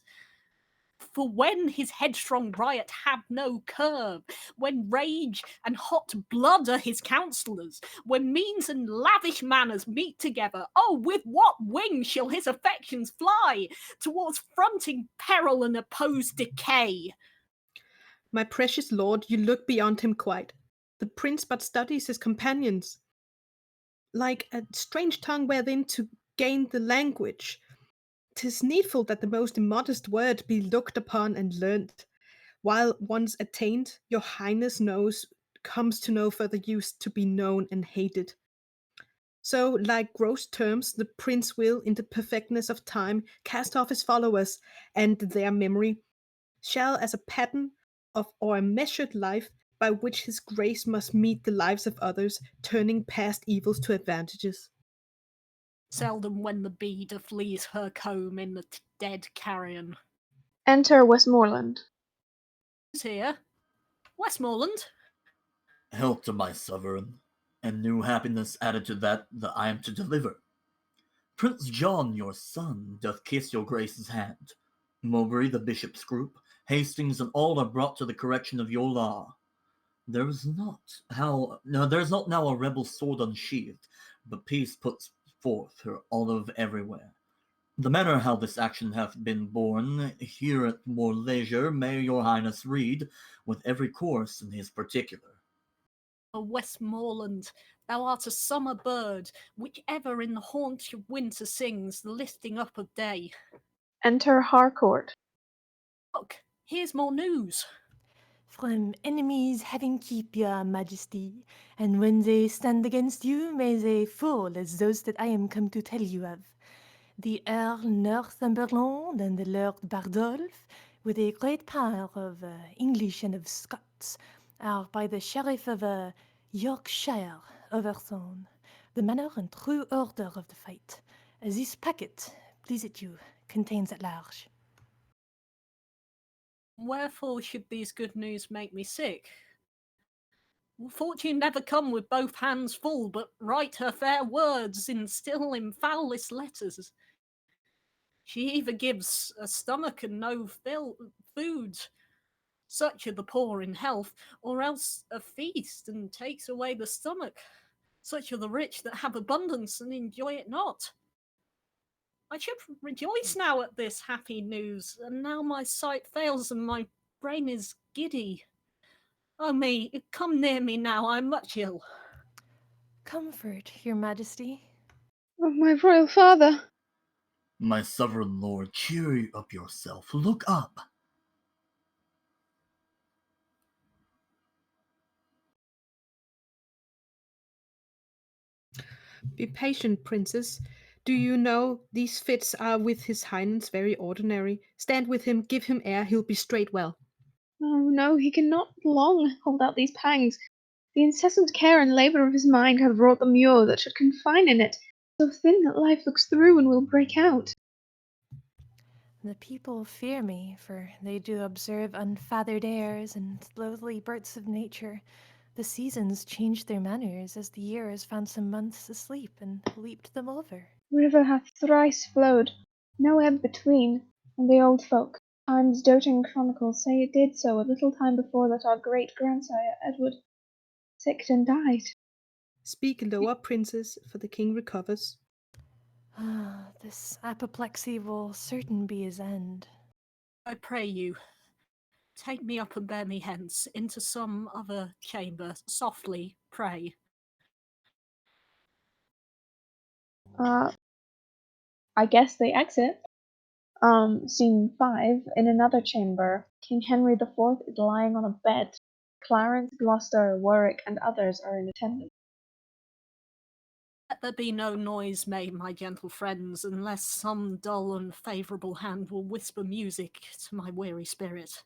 For when his headstrong riot have no curb, when rage and hot blood are his counsellors, when means and lavish manners meet together, oh, with what wings shall his affections fly towards fronting peril and opposed decay? My precious lord, you look beyond him quite. The prince but studies his companions, like a strange tongue wherein to gain the language. 'Tis needful that the most immodest word be looked upon and learnt. While once attained, your highness comes to no further use to be known and hated. So, like gross terms, the prince will, in the perfectness of time, cast off his followers, and their memory shall, as a pattern of or a measured life, by which his grace must meet the lives of others, turning past evils to advantages. Seldom when the bee doth leave her comb in the dead carrion. Enter Westmoreland. Who's here? Westmoreland? Health to my sovereign, and new happiness added to that I am to deliver. Prince John, your son, doth kiss your grace's hand. Mowbray, the bishop's group, Hastings, and all are brought to the correction of your law. There is not now a rebel sword unsheathed, but peace puts forth her olive everywhere. The manner how this action hath been borne, here at more leisure may your highness read, with every course in his particular. O Westmoreland, thou art a summer bird, which ever in the haunch of winter sings the lifting up of day. Enter Harcourt. Look, here's more news. From enemies heaven keep your majesty, and when they stand against you, may they fall as those that I am come to tell you of. The Earl Northumberland and the Lord Bardolph, with a great power of English and of Scots, by the Sheriff of Yorkshire overthrown, the manner and true order of the fight. This packet, please it you, contains at large. Wherefore should these good news make me sick? Will fortune never come with both hands full, but write her fair words in still in foulest letters? She either gives a stomach and no food, such are the poor in health, or else a feast and takes away the stomach, such are the rich that have abundance and enjoy it not. I should rejoice now at this happy news, and now my sight fails and my brain is giddy. Oh me, come near me now, I'm much ill. Comfort, your majesty. Oh, my royal father! My sovereign lord, cheer up yourself. Look up. Be patient, princess. Do you know these fits are with his highness very ordinary? Stand with him, give him air, he'll be straight well. Oh no, he cannot long hold out these pangs. The incessant care and labour of his mind have wrought the mure that should confine in it, so thin that life looks through and will break out. The people fear me, for they do observe unfeathered airs and loathly births of nature. The seasons change their manners as the year has found some months asleep and leaped them over. River hath thrice flowed, no ebb between, and the old folk, time's doting chronicles, say it did so a little time before that our great grandsire Edward sicked and died. Speak lower, princess, for the king recovers. Ah, this apoplexy will certain be his end. I pray you, take me up and bear me hence into some other chamber, softly, pray. I guess they exit. Scene 5. In another chamber, King Henry IV is lying on a bed. Clarence, Gloucester, Warwick, and others are in attendance. Let there be no noise made, my gentle friends, unless some dull and favourable hand will whisper music to my weary spirit.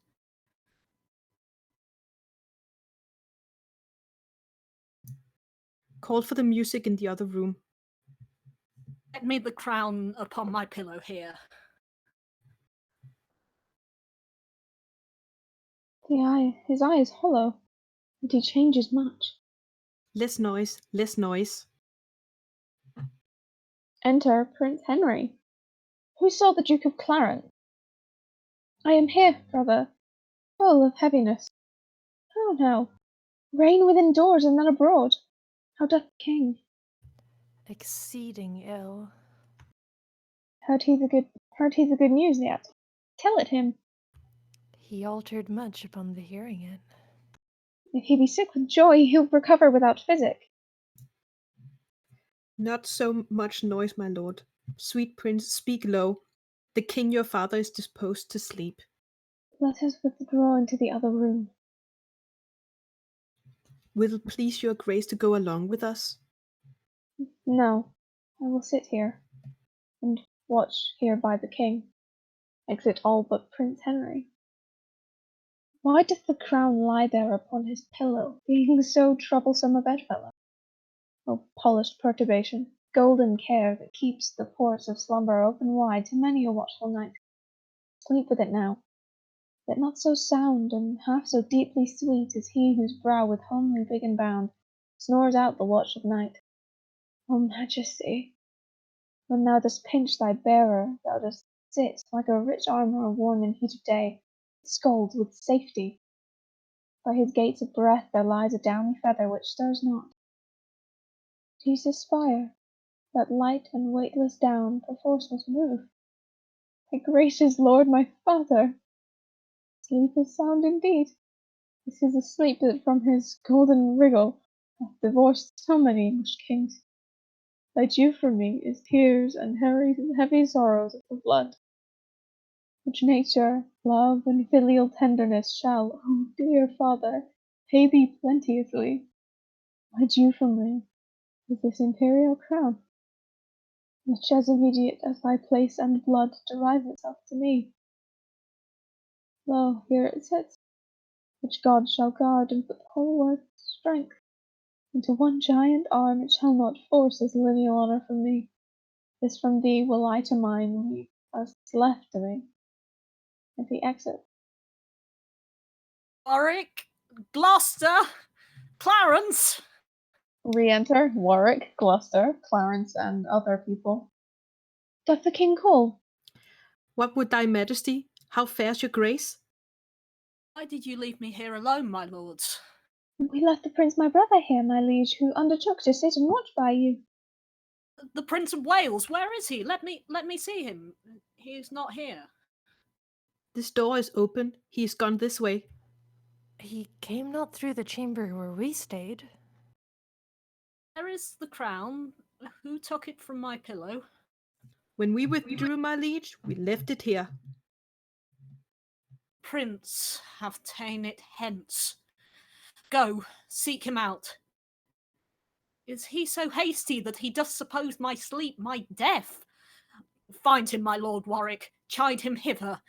Call for the music in the other room. Set me the crown upon my pillow here. His eye is hollow, and he changes much. Less noise, less noise. Enter Prince Henry. Who saw the Duke of Clarence? I am here, brother, full of heaviness. How now? Reign within doors and then abroad. How doth the king? Exceeding ill. Heard he the good news yet? Tell it him. He altered much upon the hearing it. If he be sick with joy, he'll recover without physic. Not so much noise, my lord. Sweet prince, speak low. The king your father is disposed to sleep. Let us withdraw into the other room. Will it please your grace to go along with us? No, I will sit here, and watch here by the king. Exit all but Prince Henry. Why doth the crown lie there upon his pillow, being so troublesome a bedfellow? O polished perturbation, golden care that keeps the ports of slumber open wide to many a watchful night. Sleep with it now, yet not so sound and half so deeply sweet as he whose brow with homely big and bound snores out the watch of night. O majesty, when thou dost pinch thy bearer, thou dost sit like a rich armourer worn in heat of day, scold with safety. By his gates of breath there lies a downy feather which stirs not. Jesus' spire, that light and weightless down, perforce must move. My gracious lord, my father! Sleep is sound indeed. This is a sleep that from his golden wriggle hath divorced so many English kings. Thy due from me is tears and heavy sorrows of the blood, which nature, love, and filial tenderness shall, oh dear father, pay thee plenteously. My due from thee is this imperial crown, which, as immediate as thy place and blood, derive itself to me. Lo, here it sits, which God shall guard and put the whole earth's strength into one giant arm. It shall not force his lineal honor from me. This from thee will I to mine leave, as left to me. And he exits. Warwick, Gloucester, Clarence. Re-enter Warwick, Gloucester, Clarence, and other people. Doth the king call? What would thy majesty? How fares your grace? Why did you leave me here alone, my lords? We left the prince my brother here, my liege, who undertook to sit and watch by you. The Prince of Wales, where is he? Let me see him. He is not here. This door is open. He is gone this way. He came not through the chamber where we stayed. There is the crown. Who took it from my pillow? When we withdrew, my liege, we left it here. Prince have ta'en it hence. Go, seek him out. Is he so hasty that he doth suppose my sleep my death? Find him, my lord Warwick, chide him hither.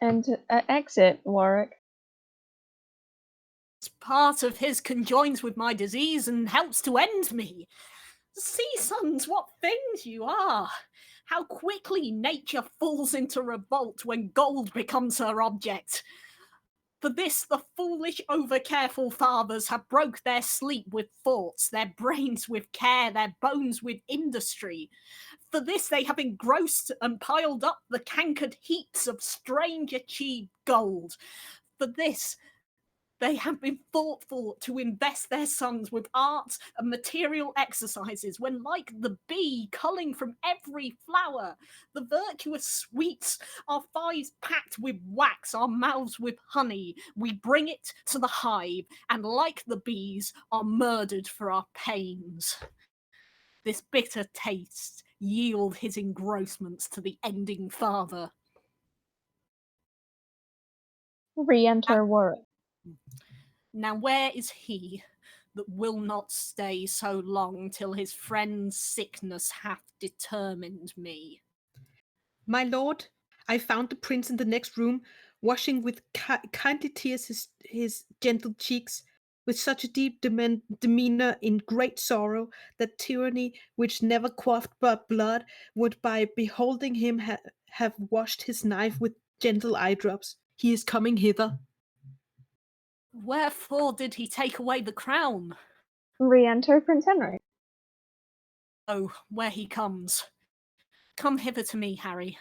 And exit Warwick. Part of his conjoins with my disease and helps to end me. See, sons, what things you are! How quickly nature falls into revolt when gold becomes her object. For this the foolish, over-careful fathers have broke their sleep with thoughts, their brains with care, their bones with industry. For this they have engrossed and piled up the cankered heaps of strange achieved gold. For this they have been thoughtful to invest their sons with arts and material exercises, when, like the bee culling from every flower, the virtuous sweets, our thighs packed with wax, our mouths with honey, we bring it to the hive, and like the bees, are murdered for our pains. This bitter taste yield his engrossments to the ending father. Re-enter Warwick. Now where is he that will not stay so long till his friend's sickness hath determined me? My lord, I found the prince in the next room, washing with kindly tears his gentle cheeks, with such a deep demeanor in great sorrow, that tyranny, which never quaffed but blood, would by beholding him have washed his knife with gentle eye drops. He is coming hither. Wherefore did he take away the crown? Re-enter Prince Henry. Oh, where he comes. Come hither to me, Harry.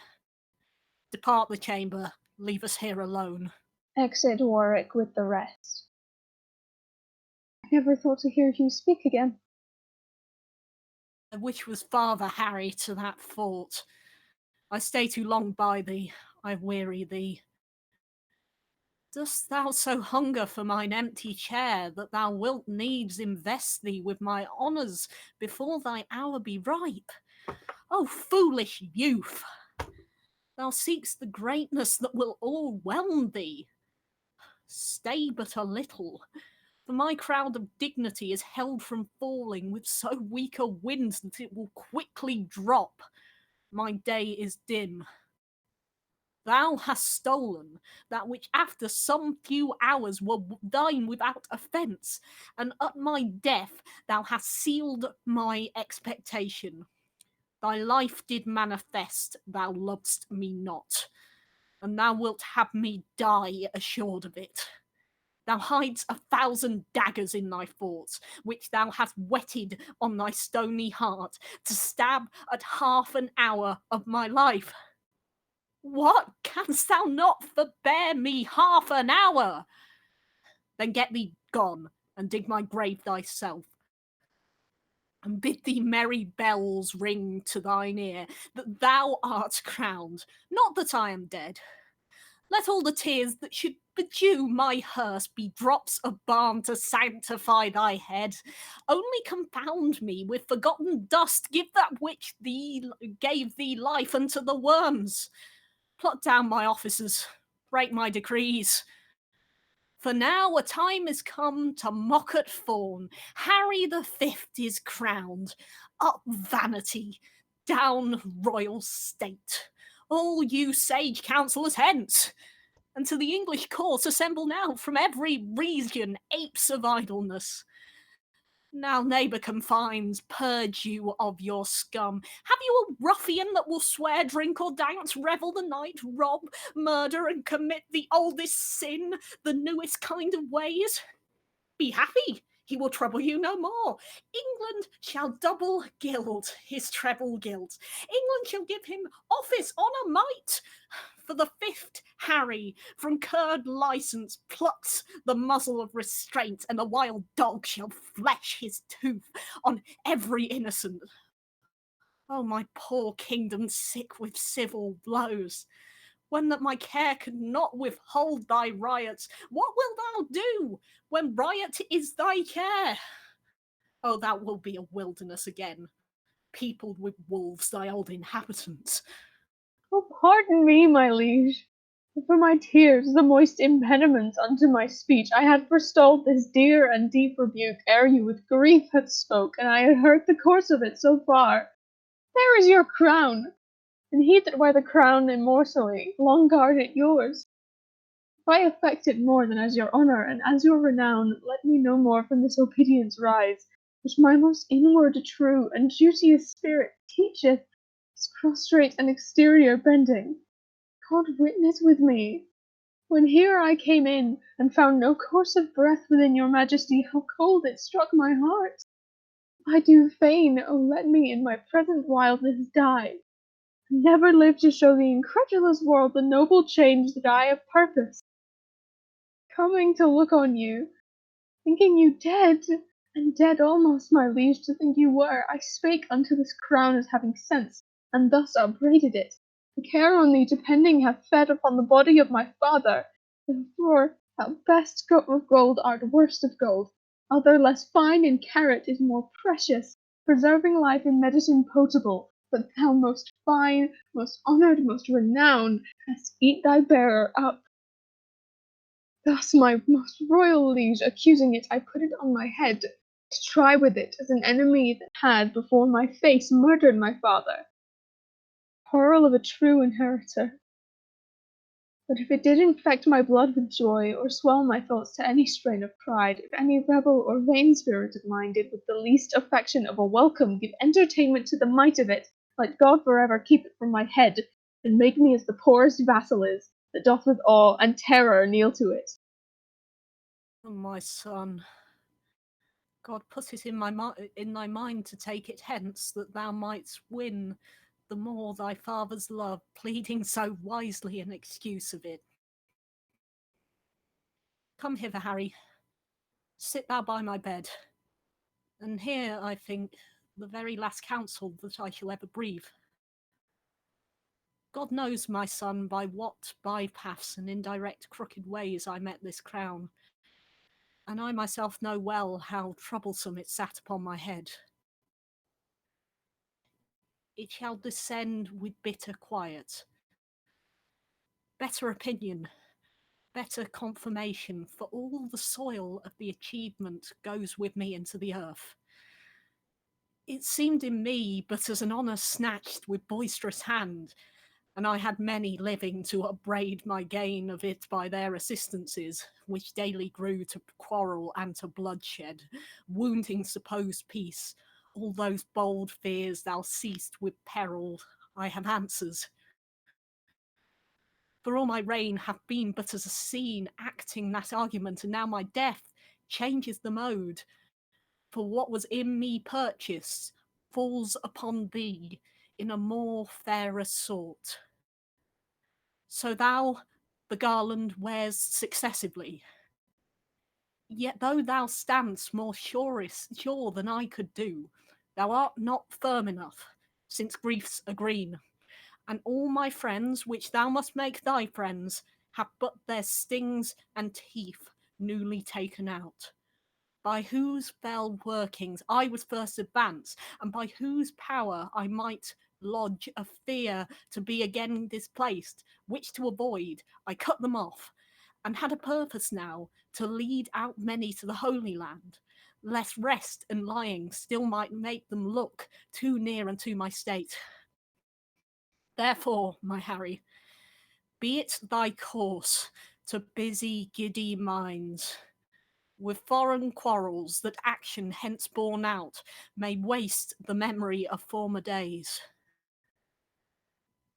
Depart the chamber, leave us here alone. Exit Warwick with the rest. I never thought to hear you speak again. Which was father, Harry, to that thought. I stay too long by thee, I weary thee. Dost thou so hunger for mine empty chair, that thou wilt needs invest thee with my honours before thy hour be ripe? O foolish youth! Thou seek'st the greatness that will o'erwhelm thee. Stay but a little, for my crown of dignity is held from falling with so weak a wind that it will quickly drop. My day is dim. Thou hast stolen that which after some few hours will thine without offence, and at my death thou hast sealed my expectation. Thy life did manifest thou lovest me not, and thou wilt have me die assured of it. Thou hides 1,000 daggers in thy thoughts, which thou hast whetted on thy stony heart, to stab at half an hour of my life. What, canst thou not forbear me half an hour? Then get thee gone, and dig my grave thyself, and bid thee merry bells ring to thine ear, that thou art crowned, not that I am dead. Let all the tears that should bedew my hearse be drops of balm to sanctify thy head. Only confound me with forgotten dust, give that which gave thee life unto the worms. Pluck down my officers, break my decrees. For now a time is come to mock at fawn. Harry the Fifth is crowned. Up vanity, down royal state. All you sage counsellors hence! And to the English court assemble now from every region apes of idleness. Now, neighbour confines, purge you of your scum. Have you a ruffian that will swear, drink or dance, revel the night, rob, murder, and commit the oldest sin, the newest kind of ways? Be happy, he will trouble you no more. England shall double gild his treble guilt. England shall give him office, honour, might. For the 5th Harry from curd license plucks the muzzle of restraint, and the wild dog shall flesh his tooth on every innocent. Oh, my poor kingdom sick with civil blows! When that my care could not withhold thy riots, what wilt thou do when riot is thy care? Oh, thou wilt be a wilderness again, peopled with wolves, thy old inhabitants. Oh, pardon me, my liege. For my tears, the moist impediments unto my speech, I had forestalled this dear and deep rebuke ere you with grief had spoke, and I had heard the course of it so far. There is your crown, and he that wear the crown immortally, long guard it yours. If I affect it more than as your honour and as your renown, let me no more from this obedience rise, which my most inward, true, and duteous spirit teacheth, is prostrate and exterior bending. God witness with me, when here I came in, and found no course of breath within your majesty, how cold it struck my heart. I do fain, oh let me in my present wildness die, and never live to show the incredulous world the noble change that I have purposed. Coming to look on you, thinking you dead, and dead almost, my liege, to think you were, I spake unto this crown as having sense, and thus upbraided it. The care on thee depending hath fed upon the body of my father. Therefore, thou best of gold art worst of gold. Other less fine in carat is more precious, preserving life in medicine potable. But thou most fine, most honoured, most renowned, hast eat thy bearer up. Thus, my most royal liege, accusing it, I put it on my head, to try with it as an enemy that had, before my face, murdered my father. Quarrel of a true inheritor. But if it did infect my blood with joy, or swell my thoughts to any strain of pride, if any rebel or vain spirit of mine did with the least affection of a welcome give entertainment to the might of it, let God forever keep it from my head, and make me as the poorest vassal is, that doth with awe and terror kneel to it. Oh, my son, God put it in thy mind to take it hence, that thou mightst win the more thy father's love, pleading so wisely an excuse of it. Come hither, Harry. Sit thou by my bed, and hear, I think, the very last counsel that I shall ever breathe. God knows, my son, by what bypaths and indirect crooked ways I met this crown, and I myself know well how troublesome it sat upon my head. It shall descend with bitter quiet, better opinion, better confirmation, for all the soil of the achievement goes with me into the earth. It seemed in me but as an honour snatched with boisterous hand, and I had many living to upbraid my gain of it by their assistances, which daily grew to quarrel and to bloodshed, wounding supposed peace. All those bold fears thou seest with peril, I have answers. For all my reign hath been but as a scene acting that argument, and now my death changes the mode. For what was in me purchased falls upon thee in a more fairer sort. So thou the garland wears successively. Yet though thou standst more sure than I could do, thou art not firm enough, since griefs are green. And all my friends, which thou must make thy friends, have but their stings and teeth newly taken out. By whose fell workings I was first advanced, and by whose power I might lodge a fear to be again displaced, which to avoid, I cut them off, and had a purpose now to lead out many to the Holy Land, lest rest and lying still might make them look too near unto my state. Therefore, my Harry, be it thy course to busy giddy minds, with foreign quarrels that action hence borne out may waste the memory of former days.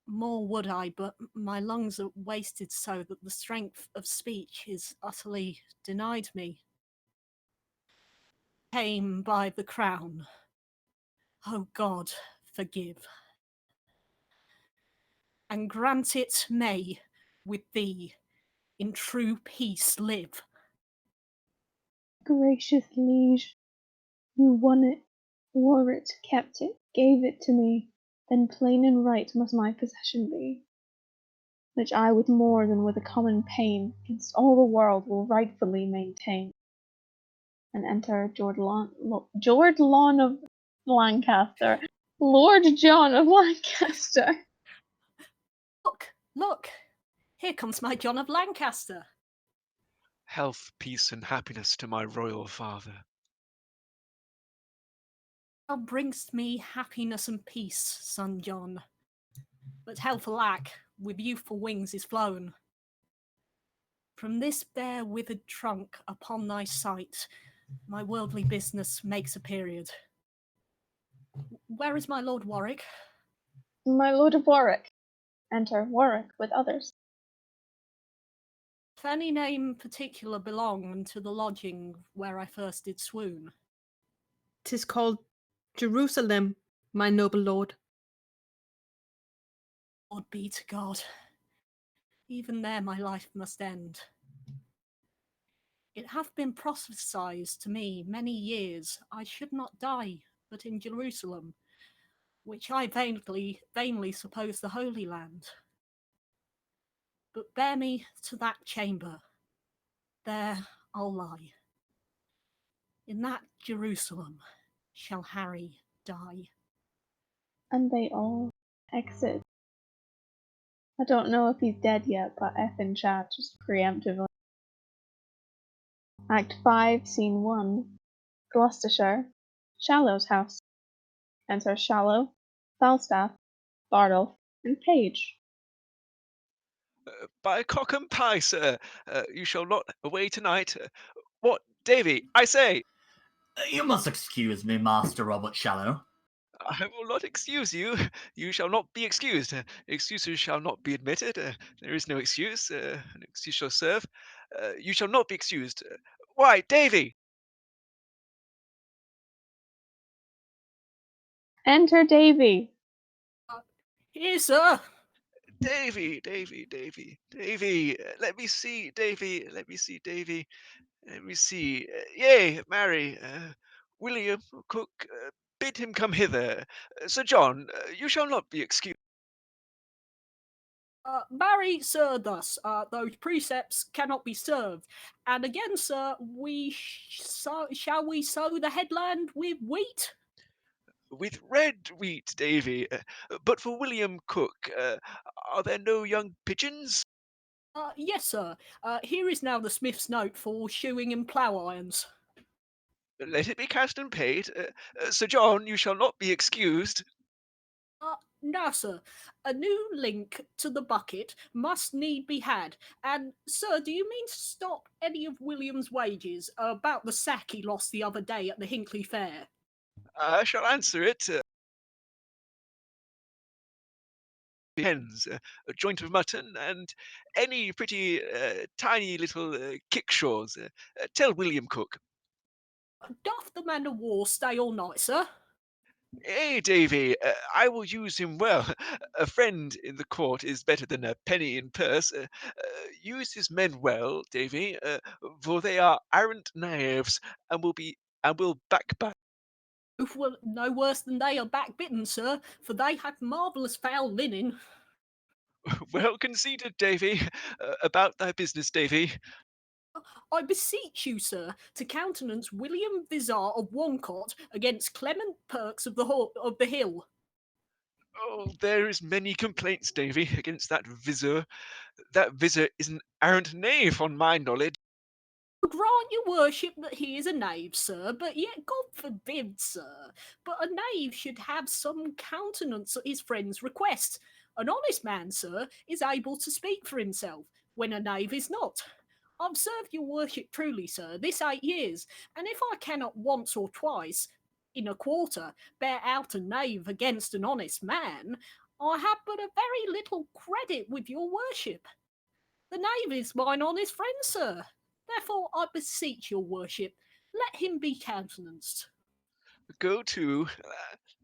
More would I, but my lungs are wasted so that the strength of speech is utterly denied me. Came by the crown. O God, forgive. And grant it may with thee in true peace live. Gracious liege, you won it, wore it, kept it, gave it to me, then plain and right must my possession be, which I with more than with a common pain against all the world will rightfully maintain. And enter Lord Lawn of Lancaster, Lord John of Lancaster. Look, here comes my John of Lancaster. Health, peace, and happiness to my royal father. Thou bringst me happiness and peace, son John. But health alack, with youthful wings is flown. From this bare withered trunk upon thy sight, my worldly business makes a period. Where is my Lord Warwick? My Lord of Warwick. Enter Warwick with others. If any name particular belong unto the lodging where I first did swoon. 'Tis called Jerusalem, my noble lord. Lord be to God. Even there my life must end. It hath been prophesied to me many years I should not die but in Jerusalem, which I vainly suppose the Holy Land. But bear me to that chamber, there I'll lie. In that Jerusalem shall Harry die. And they all exit. I don't know if he's dead yet, but F in chat just preemptively. Act 5, Scene 1. Gloucestershire. Shallow's house. Enter Shallow, Falstaff, Bardolph, and Page. By cock and pie, sir, you shall not away tonight. What, Davy, I say! You must excuse me, Master Robert Shallow. I will not excuse you. You shall not be excused. Excuses shall not be admitted. There is no excuse. An excuse shall serve. You shall not be excused. Why, Davy! Enter Davy. Here, sir. Davy, let me see, Davy, let me see, Davy, let me see. Yea, marry, William Cook, bid him come hither. Sir John, you shall not be excused. Marry, sir, thus, those precepts cannot be served. And again, sir, shall we sow the headland with wheat? With red wheat, Davy. But for William Cook, are there no young pigeons? Yes, sir. Here is now the smith's note for shoeing and plough irons. Let it be cast and paid. Sir John, you shall not be excused. Now, sir, a new link to the bucket must need be had. And, sir, do you mean to stop any of William's wages about the sack he lost the other day at the Hinckley Fair? I shall answer it. Hens, a joint of mutton, and any pretty tiny little kickshaws. Tell William Cook. Doth the man of war stay all night, sir? Hey, Davy, I will use him well. A friend in the court is better than a penny in purse. Use his men well, Davy, for they are arrant knaves, and will backbite. Well, no worse than they are backbitten, sir, for they have marvellous foul linen. Well conceited, Davy. About thy business, Davy. I beseech you, sir, to countenance William Vizar of Woncott against Clement Perks of the Hill. Oh, there is many complaints, Davy, against that Vizor. That Vizor is an arrant knave, on my knowledge. Grant your worship that he is a knave, sir, but yet God forbid, sir. But a knave should have some countenance at his friend's request. An honest man, sir, is able to speak for himself, when a knave is not. I've served your worship truly, sir, this 8 years, and if I cannot once or twice in a quarter bear out a knave against an honest man, I have but a very little credit with your worship. The knave is mine honest friend, sir. Therefore, I beseech your worship, let him be countenanced. Go to.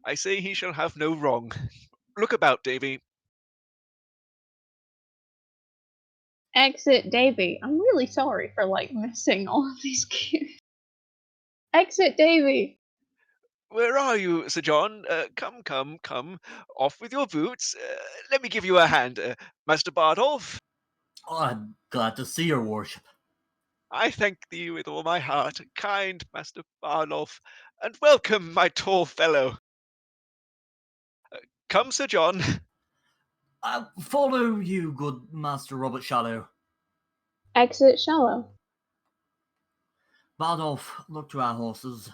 I say he shall have no wrong. Look about, Davy. Exit Davy. I'm really sorry for missing all of these cues. Exit Davy. Where are you, Sir John? Come. Off with your boots. Let me give you a hand. Master Bardolph, Oh, I'm glad to see your worship. I thank thee with all my heart, kind Master Bardolph, and welcome, my tall fellow. Come, Sir John. I follow you, good Master Robert Shallow. Exit Shallow. Bardolph, look to our horses.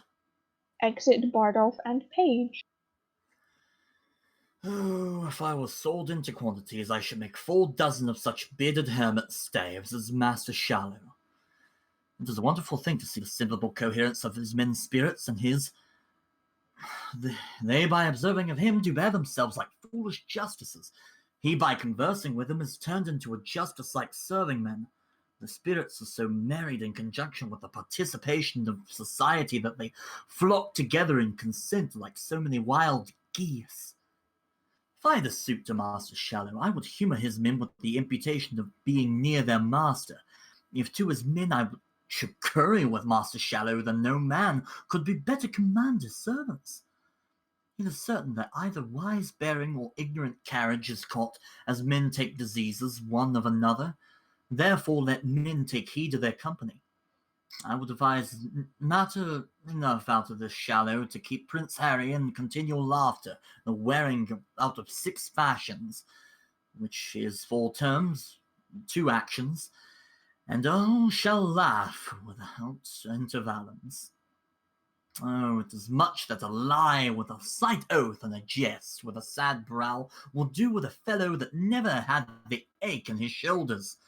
Exit Bardolph and Page. Oh, if I was sold into quantities, I should make 4 dozen of such bearded hermit staves as Master Shallow. It is a wonderful thing to see the simple coherence of his men's spirits and his. They, by observing of him, do bear themselves like foolish justices. He, by conversing with them, is turned into a justice like serving men. The spirits are so married in conjunction with the participation of society that they flock together in consent like so many wild geese. If I had a suit to Master Shallow, I would humour his men with the imputation of being near their master. If to his men I should curry with Master Shallow, then no man could be better command his servants. It is certain that either wise bearing or ignorant carriage is caught, as men take diseases one of another. Therefore let men take heed of their company. I would advise matter enough out of this Shallow to keep Prince Harry in continual laughter, the wearing out of 6 fashions, which is 4 terms, 2 actions, and all shall laugh without intervallance. Oh, it is much that a lie with a slight oath and a jest with a sad brow will do with a fellow that never had the ache in his shoulders.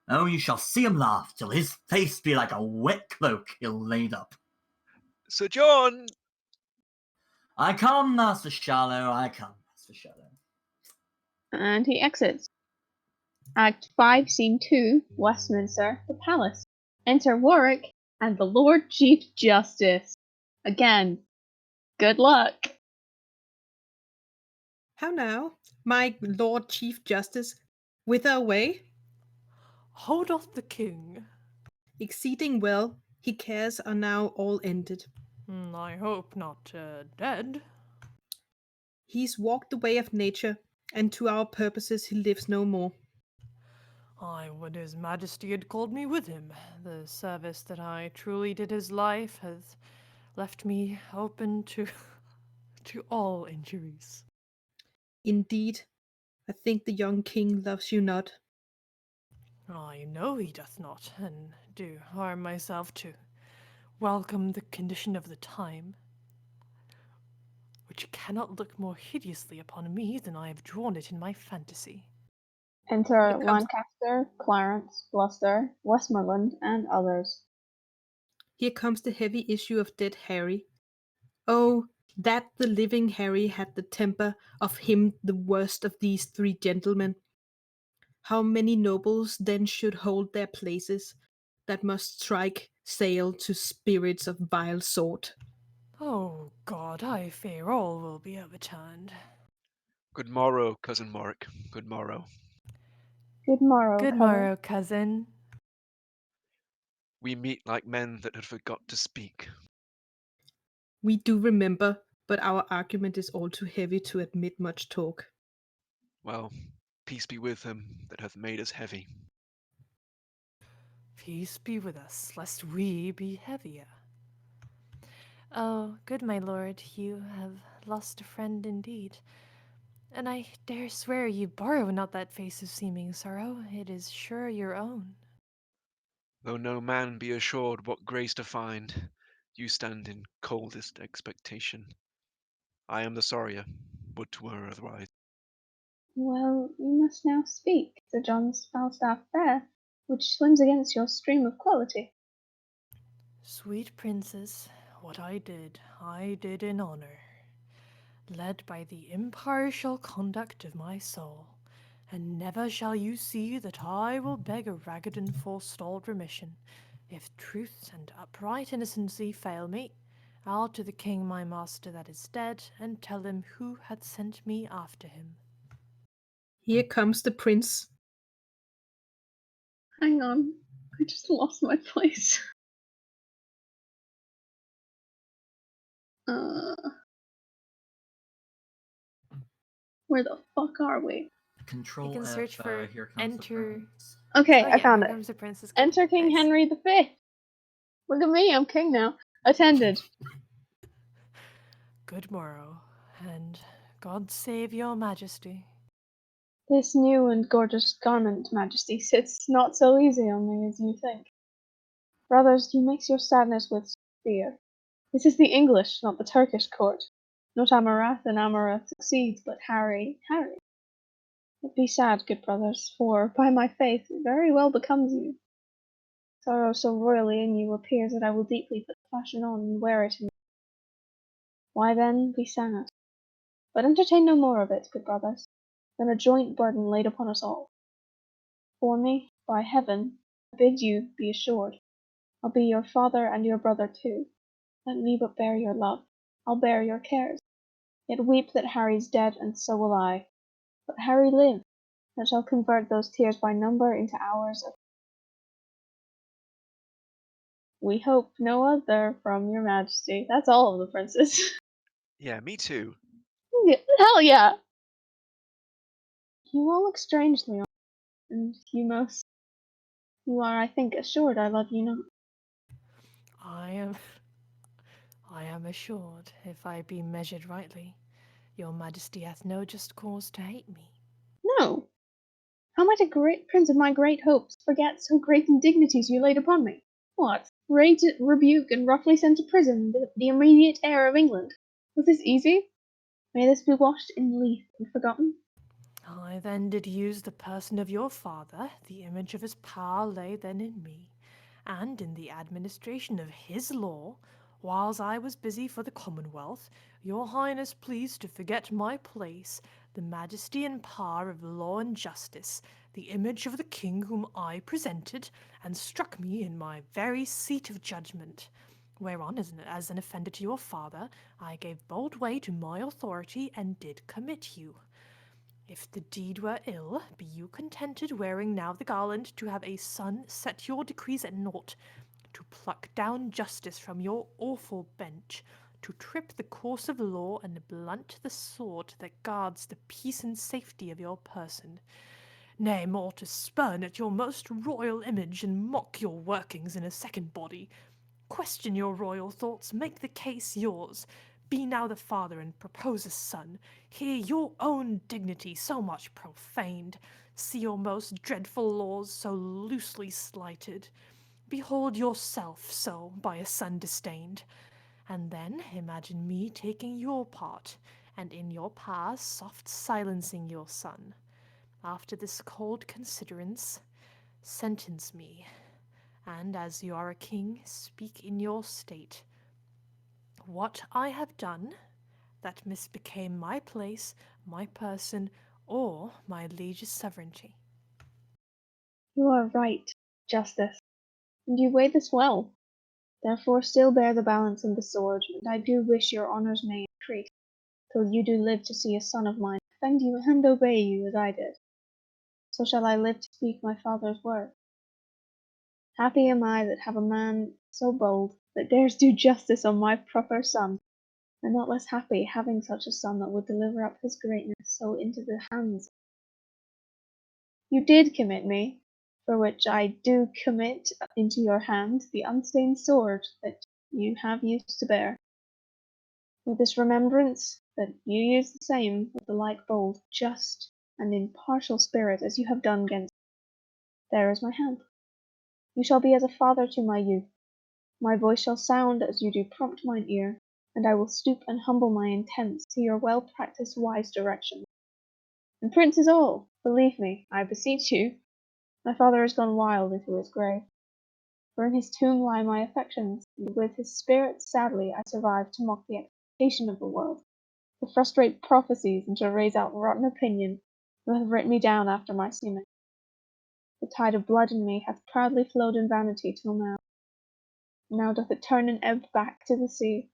Oh, you shall see him laugh till his face be like a wet cloak he'll laid up. Sir John. I come, Master Shallow, I come, Master Shallow. And he exits. Act 5, Scene 2, Westminster, the Palace. Enter Warwick and the Lord Chief Justice. Again, good luck. How now, my Lord Chief Justice? Whither away? Hold off the king. Exceeding well, his cares are now all ended. I hope not dead. He's walked the way of nature, and to our purposes he lives no more. I would his majesty had called me with him. The service that I truly did his life has left me open to all injuries. Indeed, I think the young king loves you not. I know he doth not, and do harm myself to welcome the condition of the time, which cannot look more hideously upon me than I have drawn it in my fantasy. Enter Lancaster, Clarence, Gloucester, Westmoreland, and others. Here comes the heavy issue of dead Harry. Oh, that the living Harry had the temper of him the worst of these 3 gentlemen. How many nobles then should hold their places, that must strike sail to spirits of vile sort? Oh God, I fear all will be overturned. Good morrow, cousin Warwick. Good morrow. Good morrow, Good cousin. morrow, cousin. We meet like men that had forgot to speak. We do remember, but our argument is all too heavy to admit much talk. Well, peace be with him that hath made us heavy. Peace be with us, lest we be heavier. Oh, good my lord, you have lost a friend indeed. And I dare swear you borrow not that face of seeming sorrow, it is sure your own. Though no man be assured what grace to find, you stand in coldest expectation. I am the sorrier, would 'twere otherwise. Well, you must now speak, Sir John's Falstaff fair, which swims against your stream of quality. Sweet princess, what I did in honor, led by the impartial conduct of my soul, and never shall you see that I will beg a ragged and forestalled remission. If truth and upright innocency fail me, I'll to the king my master that is dead, and tell him who hath sent me after him. Here comes the prince. Hang on, I just lost my place. Where the fuck are we? Control You can F, search for here comes enter. the prince. Okay, Oh, I yeah, found here it. comes the princess. Enter King Nice. Henry V. Look at me, I'm king now. Attended. Good morrow, and God save your majesty. This new and gorgeous garment, Majesty, sits not so easy on me as you think. Brothers, you mix your sadness with fear. This is the English, not the Turkish court. Not Amurath and Amurath succeeds, but Harry. But be sad, good brothers, for, by my faith, it very well becomes you. Sorrow so royally in you appears that I will deeply put the fashion on and wear it in. Why then, be sad. But entertain no more of it, good brothers, than a joint burden laid upon us all. For me, by heaven, I bid you be assured, I'll be your father and your brother too. Let me but bear your love, I'll bear your cares. Yet weep that Harry's dead, and so will I. But Harry live, and shall convert those tears by number into hours of. We hope no other from your majesty. That's all of the princes. Yeah, me too. Hell yeah! You all look strangely on, and you are, I think, assured I love you not. I am assured, if I be measured rightly, your majesty hath no just cause to hate me. No! How might a great prince of my great hopes forget so great indignities you laid upon me? What? Rage, rebuke, and roughly sent to prison the immediate heir of England? Was this easy? May this be washed in leaf and forgotten? I then did use the person of your father, the image of his power lay then in me, and in the administration of his law, whiles I was busy for the Commonwealth, your highness pleased to forget my place, the majesty and power of law and justice, the image of the king whom I presented, and struck me in my very seat of judgment. Whereon, as an offender to your father, I gave bold way to my authority, and did commit you. If the deed were ill, be you contented, wearing now the garland, to have a son set your decrees at naught, to pluck down justice from your awful bench, to trip the course of law, and blunt the sword that guards the peace and safety of your person. Nay, more, to spurn at your most royal image, and mock your workings in a second body. Question your royal thoughts, make the case yours. Be now the father, and propose a son. Hear your own dignity so much profaned. See your most dreadful laws so loosely slighted. Behold yourself so by a son disdained. And then imagine me taking your part, and in your power soft silencing your son. After this cold considerance, sentence me, and as you are a king, speak in your state. What I have done that misbecame my place, my person, or my liege's sovereignty. You are right, Justice, and you weigh this well. Therefore still bear the balance and the sword, and I do wish your honours may increase, till you do live to see a son of mine defend you and obey you as I did. So shall I live to speak my father's word. Happy am I that have a man so bold, that dares do justice on my proper son, and not less happy having such a son that would deliver up his greatness so into the hands. You did commit me, for which I do commit into your hand the unstained sword that you have used to bear. With this remembrance, that you use the same with the like bold, just, and impartial spirit as you have done against me. There is my hand. You shall be as a father to my youth. My voice shall sound as you do prompt mine ear, and I will stoop and humble my intents to your well-practised wise direction. And Prince is all, believe me, I beseech you. My father has gone wild into his grave. For in his tomb lie my affections, and with his spirit sadly I survive to mock the expectation of the world, to frustrate prophecies and to raise out rotten opinion, who hath writ me down after my seeming. The tide of blood in me hath proudly flowed in vanity till now. Now doth it turn and ebb back to the sea,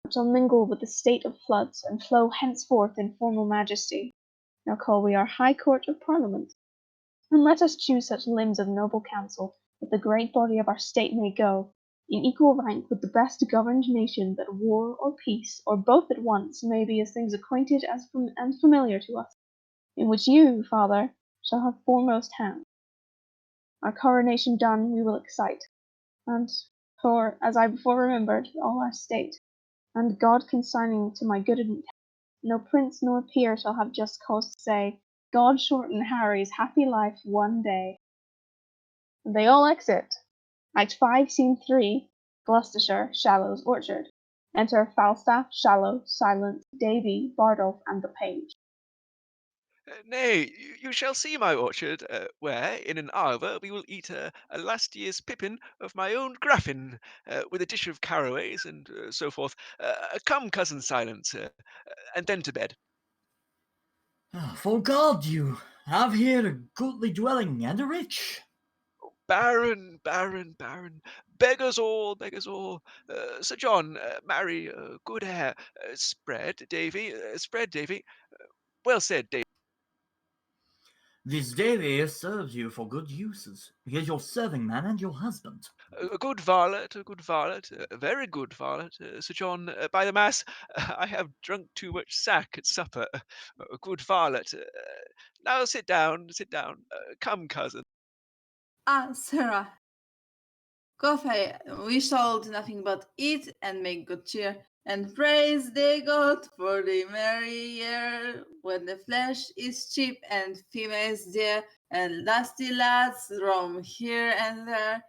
which shall mingle with the state of floods, and flow henceforth in formal majesty. Now call we our High Court of Parliament, and let us choose such limbs of noble council, that the great body of our state may go, in equal rank with the best governed nation, that war or peace, or both at once, may be as things acquainted and familiar to us, in which you, father, shall have foremost hand. Our coronation done, we will excite, and for, as I before remembered, all our state, and God consigning to my good intent, no prince nor peer shall have just cause to say, God shorten Harry's happy life one day. And they all exit. Act 5, Scene 3, Gloucestershire, Shallows Orchard. Enter Falstaff, Shallow, Silent, Davy, Bardolph, and the page. Nay, you shall see my orchard, where, in an arbour, we will eat a last year's pippin of my own graffin, with a dish of carraways, and so forth. Come, cousin Silence, and then to bed. For God, you have here a goodly dwelling and a rich. Baron, baron, baron, beggars all, beggars all. Sir John, marry, good hair. Spread, Davy, spread, Davy. Well said, Davy. This Davy serves you for good uses. He is your serving man and your husband. A good varlet, a very good varlet. Sir John, by the mass, I have drunk too much sack at supper. A good varlet. Now sit down, sit down. Come, cousin. Ah, Sarah, coffee, we shall do nothing but eat and make good cheer, and praise the God for the merry year, when the flesh is cheap and females dear, and lusty lads roam here and there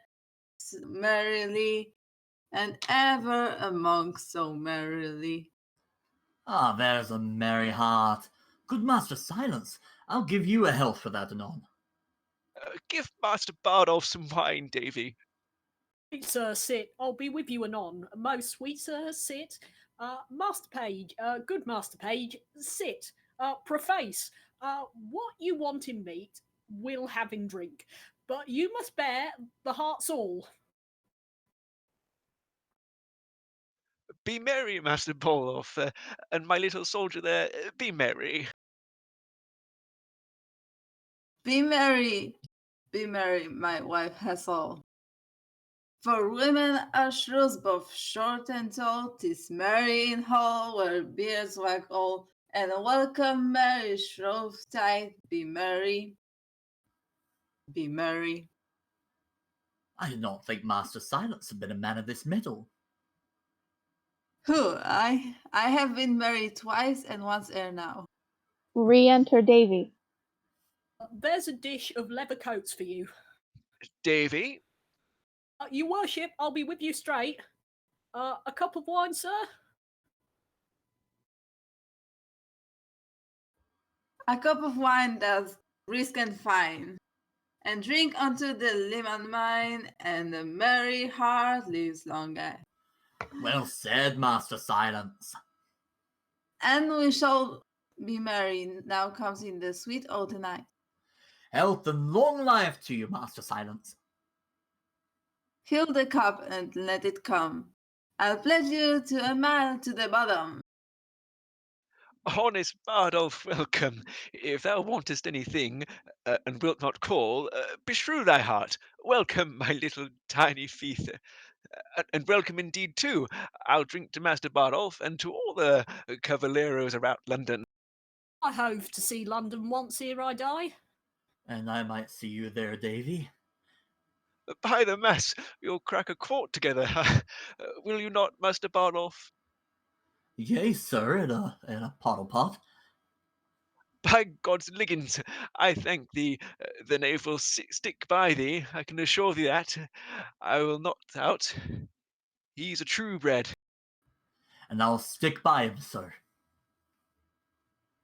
merrily, and ever among so merrily. Ah, there's a merry heart. Good Master Silence, I'll give you a health for that anon. Give Master Bardolph some wine, Davy. Sweet sir, sit. I'll be with you anon. Most sweet sir, sit. Master Page, good Master Page, sit. Preface, what you want in meat, we'll have in drink, but you must bear the heart's all. Be merry, Master Bardolph, and my little soldier there, be merry. Be merry, my wife has all. For women are shrews both short and tall, 'tis merry in hall where beards wag all, and welcome merry Shrovetide, be merry, be merry. I did not think Master Silence had been a man of this mettle. Who, I have been married twice and once ere now. Re-enter Davy. There's a dish of leather coats for you. Davy, Your worship, I'll be with you straight. A cup of wine, sir? A cup of wine that's brisk and fine, and drink unto the lemon mine, and the merry heart lives longer. Well said, Master Silence. And we shall be merry, now comes in the sweet autumn night. Health and long life to you, Master Silence. Fill the cup and let it come. I'll pledge you to a mile to the bottom. honest Bardolph, welcome. If thou wantest anything, and wilt not call, beshrew thy heart. Welcome, my little tiny fief. And welcome indeed too. I'll drink to Master Bardolph and to all the cavalieros about London. I hope to see London once ere I die. And I might see you there, Davy. By the mass, we'll crack a quart together. Will you not, Master Bardolph? Yea, sir, in a pottle pot. By God's liggins, I thank thee. The knave will stick by thee, I can assure thee that. I will not doubt. He's a true bred. And I'll stick by him, sir.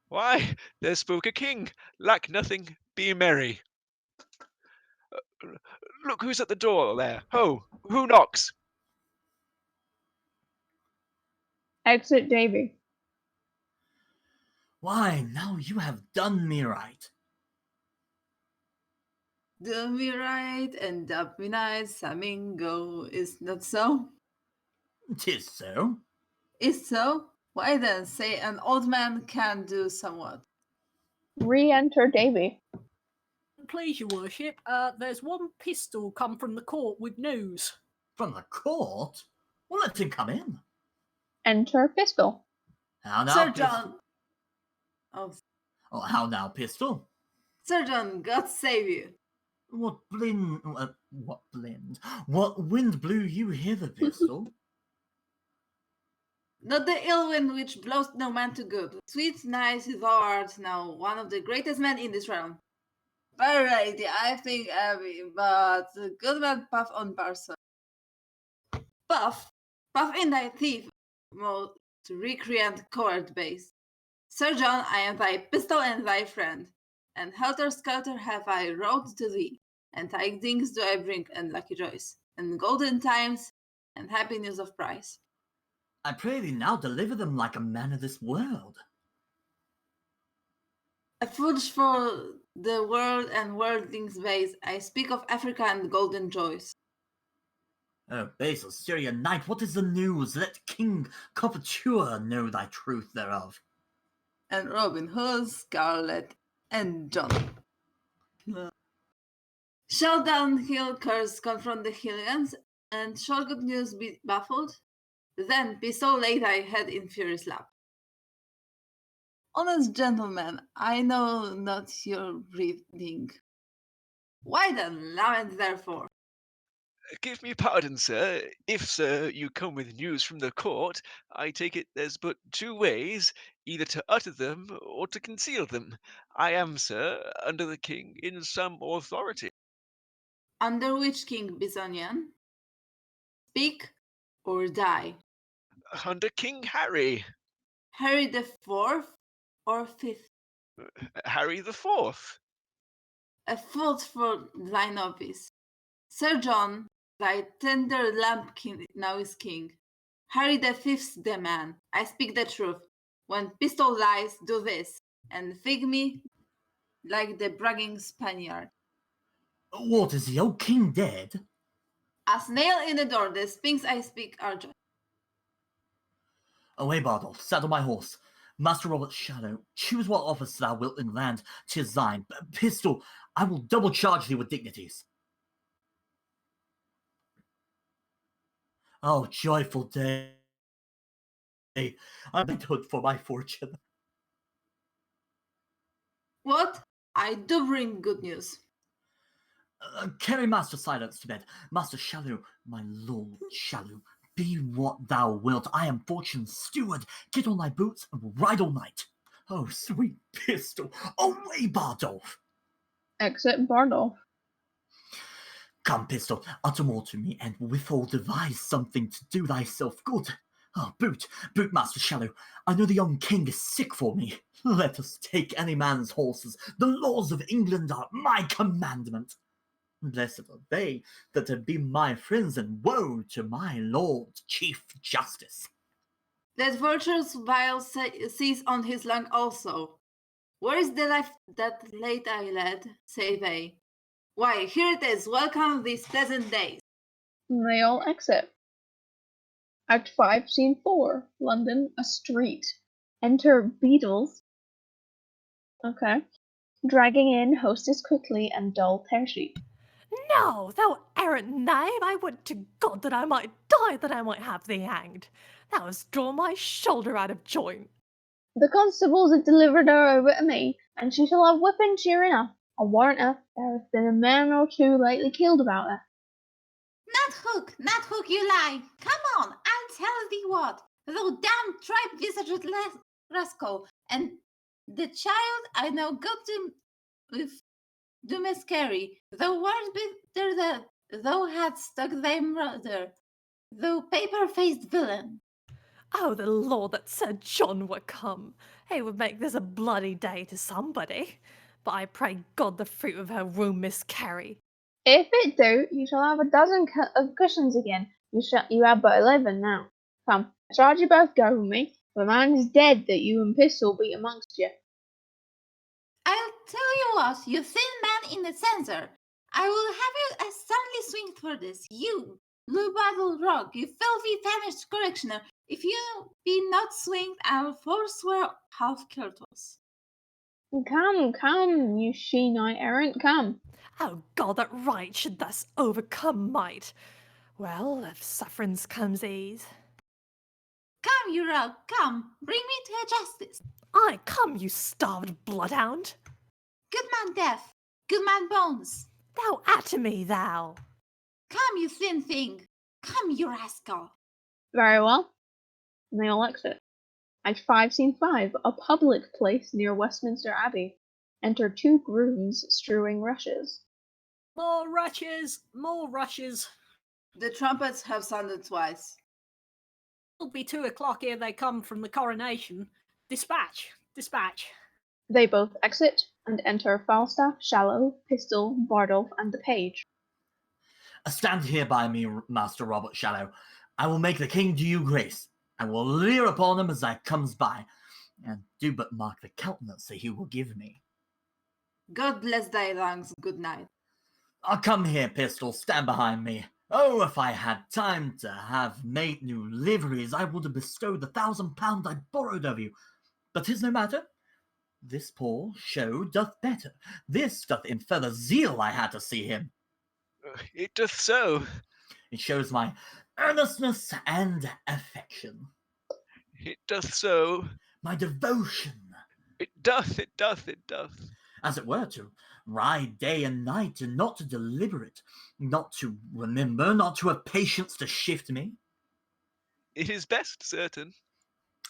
Why, there spoke a king. Lack nothing, be merry. Look who's at the door there. Ho! Who knocks? Exit Davy. Why, now you have done me right. Do me right and up me nice, Samingo. Is not so? 'Tis so. Is so? Why then say an old man can do somewhat? Re-enter Davy. Please, your worship, there's one pistol come from the court with news. From the court? Well, let him come in. Enter Pistol. How now, Sir Pistol? John. Oh, Oh, how now, Pistol? Sir John, God save you. What blind... what blind? What wind blew you hither, Pistol? Not the ill wind which blows no man to good. Sweet, nice, thou art now one of the greatest men in this realm. Verily, I think Abby, but the good man puff on parson. Puff in thy thief, most recreant coward base. Sir John, I am thy pistol and thy friend, and helter-skelter have I rode to thee, and tidings do I bring, and lucky joys, and golden times, and happy news of price. I pray thee now deliver them like a man of this world. A foolish for the world and worldlings base, I speak of Africa and golden joys. Oh, base Syrian knight, what is the news? Let King Cophetua know thy truth thereof. And Robin Hood, Scarlet, and John. Shall downhill curse confront the Hillians, and shall good news be baffled? Then pistol lay thy head in furious lap. Honest gentlemen, I know not your breathing. Why then lament therefore? Give me pardon, sir. If, sir, you come with news from the court, I take it there's but two ways, either to utter them or to conceal them. I am, sir, under the king in some authority. Under which king, Bisonian? Speak or die. Under King Harry. Harry the Fourth or Fifth? Harry the Fourth. A fault for thine office. Sir John, thy tender lambkin now is king. Harry the Fifth's the man. I speak the truth. When pistol lies, do this, and fig me like the bragging Spaniard. What, is the old king dead? As nail in the door, the things I speak are just. Away, Bardolph, saddle my horse. Master Robert Shadow, choose what office thou wilt in land, 'tis thine. Pistol, I will double charge thee with dignities. Oh, joyful day! I'm knighthood for my fortune. What? I do bring good news. Carry Master Silence to bed. Master Shallow, my lord Shallow, be what thou wilt. I am fortune's steward. Get on thy boots and we'll ride all night. Oh, sweet Pistol, away, Bardolph! Exit Bardolph. Come, Pistol, utter more to me, and withal devise something to do thyself good. Oh, boot, Master Shallow, I know the young king is sick for me. Let us take any man's horses. The laws of England are my commandment. Blessed are they that have been my friends, and woe to my Lord Chief Justice. That vulture's vile seize on his lung also. Where is the life that late I led, say they? Why, here it is, welcome these pleasant days. They all exit. Act 5, Scene 4, London, a street. Enter Beadles. Okay. Dragging in hostess quickly and dull tear sheet. No, thou errant knave, I would to God that I might die, that I might have thee hanged. Thou hast drawn my shoulder out of joint. The constables have delivered her over to me, and she shall have whipping sure enough. I warrant her there hath been a man or two lately killed about her. Not hook, you lie. Come on, I'll tell thee what. Thou damned tripe-visaged rascal, and the child I now got to with Dumescary, thou wert bitter that thou hadst stuck thy mother, thou paper-faced villain. Oh, the Lord that Sir John were come! He would make this a bloody day to somebody. But I pray God the fruit of her womb miscarry. If it do, you shall have a dozen of cushions again. You have but 11 now. Come, I charge you both go with me. The man is dead that you and Pistol beat amongst you. I'll tell you what, you thin man in the censer. I will have you a sternly swing for this. You, blue bottle rock, you filthy famished correctioner. If you be not swinged, I'll forswear half Kirtos. Come, you she-knight errant, come. Oh God, that right should thus overcome might. Well, if sufferance comes ease. Come, you rogue, come, bring me to a justice. Aye, come, you starved bloodhound. Good man Death, good man Bones. Thou at me, thou. Come, you thin thing, come, you rascal. Very well. And they all exit. Act 5, Scene 5, a public place near Westminster Abbey. Enter 2 grooms strewing rushes. More rushes, more rushes. The trumpets have sounded twice. It'll be 2 o'clock ere they come from the coronation. Dispatch, dispatch. They both exit and enter Falstaff, Shallow, Pistol, Bardolph, and the page. Stand here by me, Master Robert Shallow. I will make the king do you grace. I will leer upon him as I comes by, and do but mark the countenance that he will give me. God bless thy lungs, good night. Come here, Pistol, stand behind me. Oh, if I had time to have made new liveries, I would have bestowed the £1,000 I borrowed of you. But 'tis no matter. This poor show doth better. This doth infer the zeal I had to see him. It doth so. It shows my earnestness and affection. It doth so. My devotion. It doth, it doth, it doth. As it were, to ride day and night, and not to deliberate, not to remember, not to have patience to shift me, It is best, certain.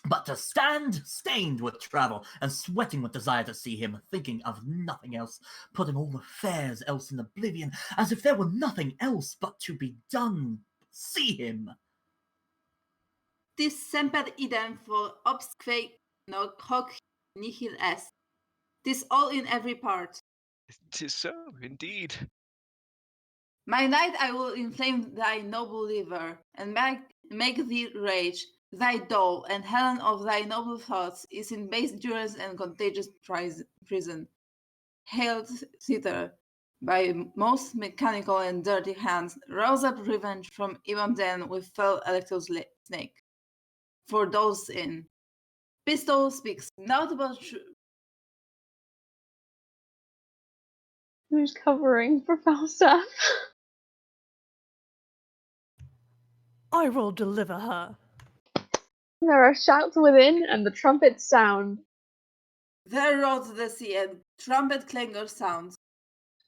but to stand stained with travel, and sweating with desire to see him, thinking of nothing else, putting all affairs else in oblivion, as if there were nothing else but to be done. See him. Tis semper idem for obsque no hoc nihil est. Tis all in every part. 'Tis so, indeed. My knight, I will inflame thy noble liver, and make thee rage. Thy dole, and Helen of thy noble thoughts, is in base durance and contagious prison. Hailed thither by most mechanical and dirty hands, rouse up revenge from even then with fell Electo's snake. For those in. Pistol speaks not but Who's covering for Falstaff? I will deliver her. There are shouts within, and the trumpets sound. there rode the sea, and trumpet clangor sounds.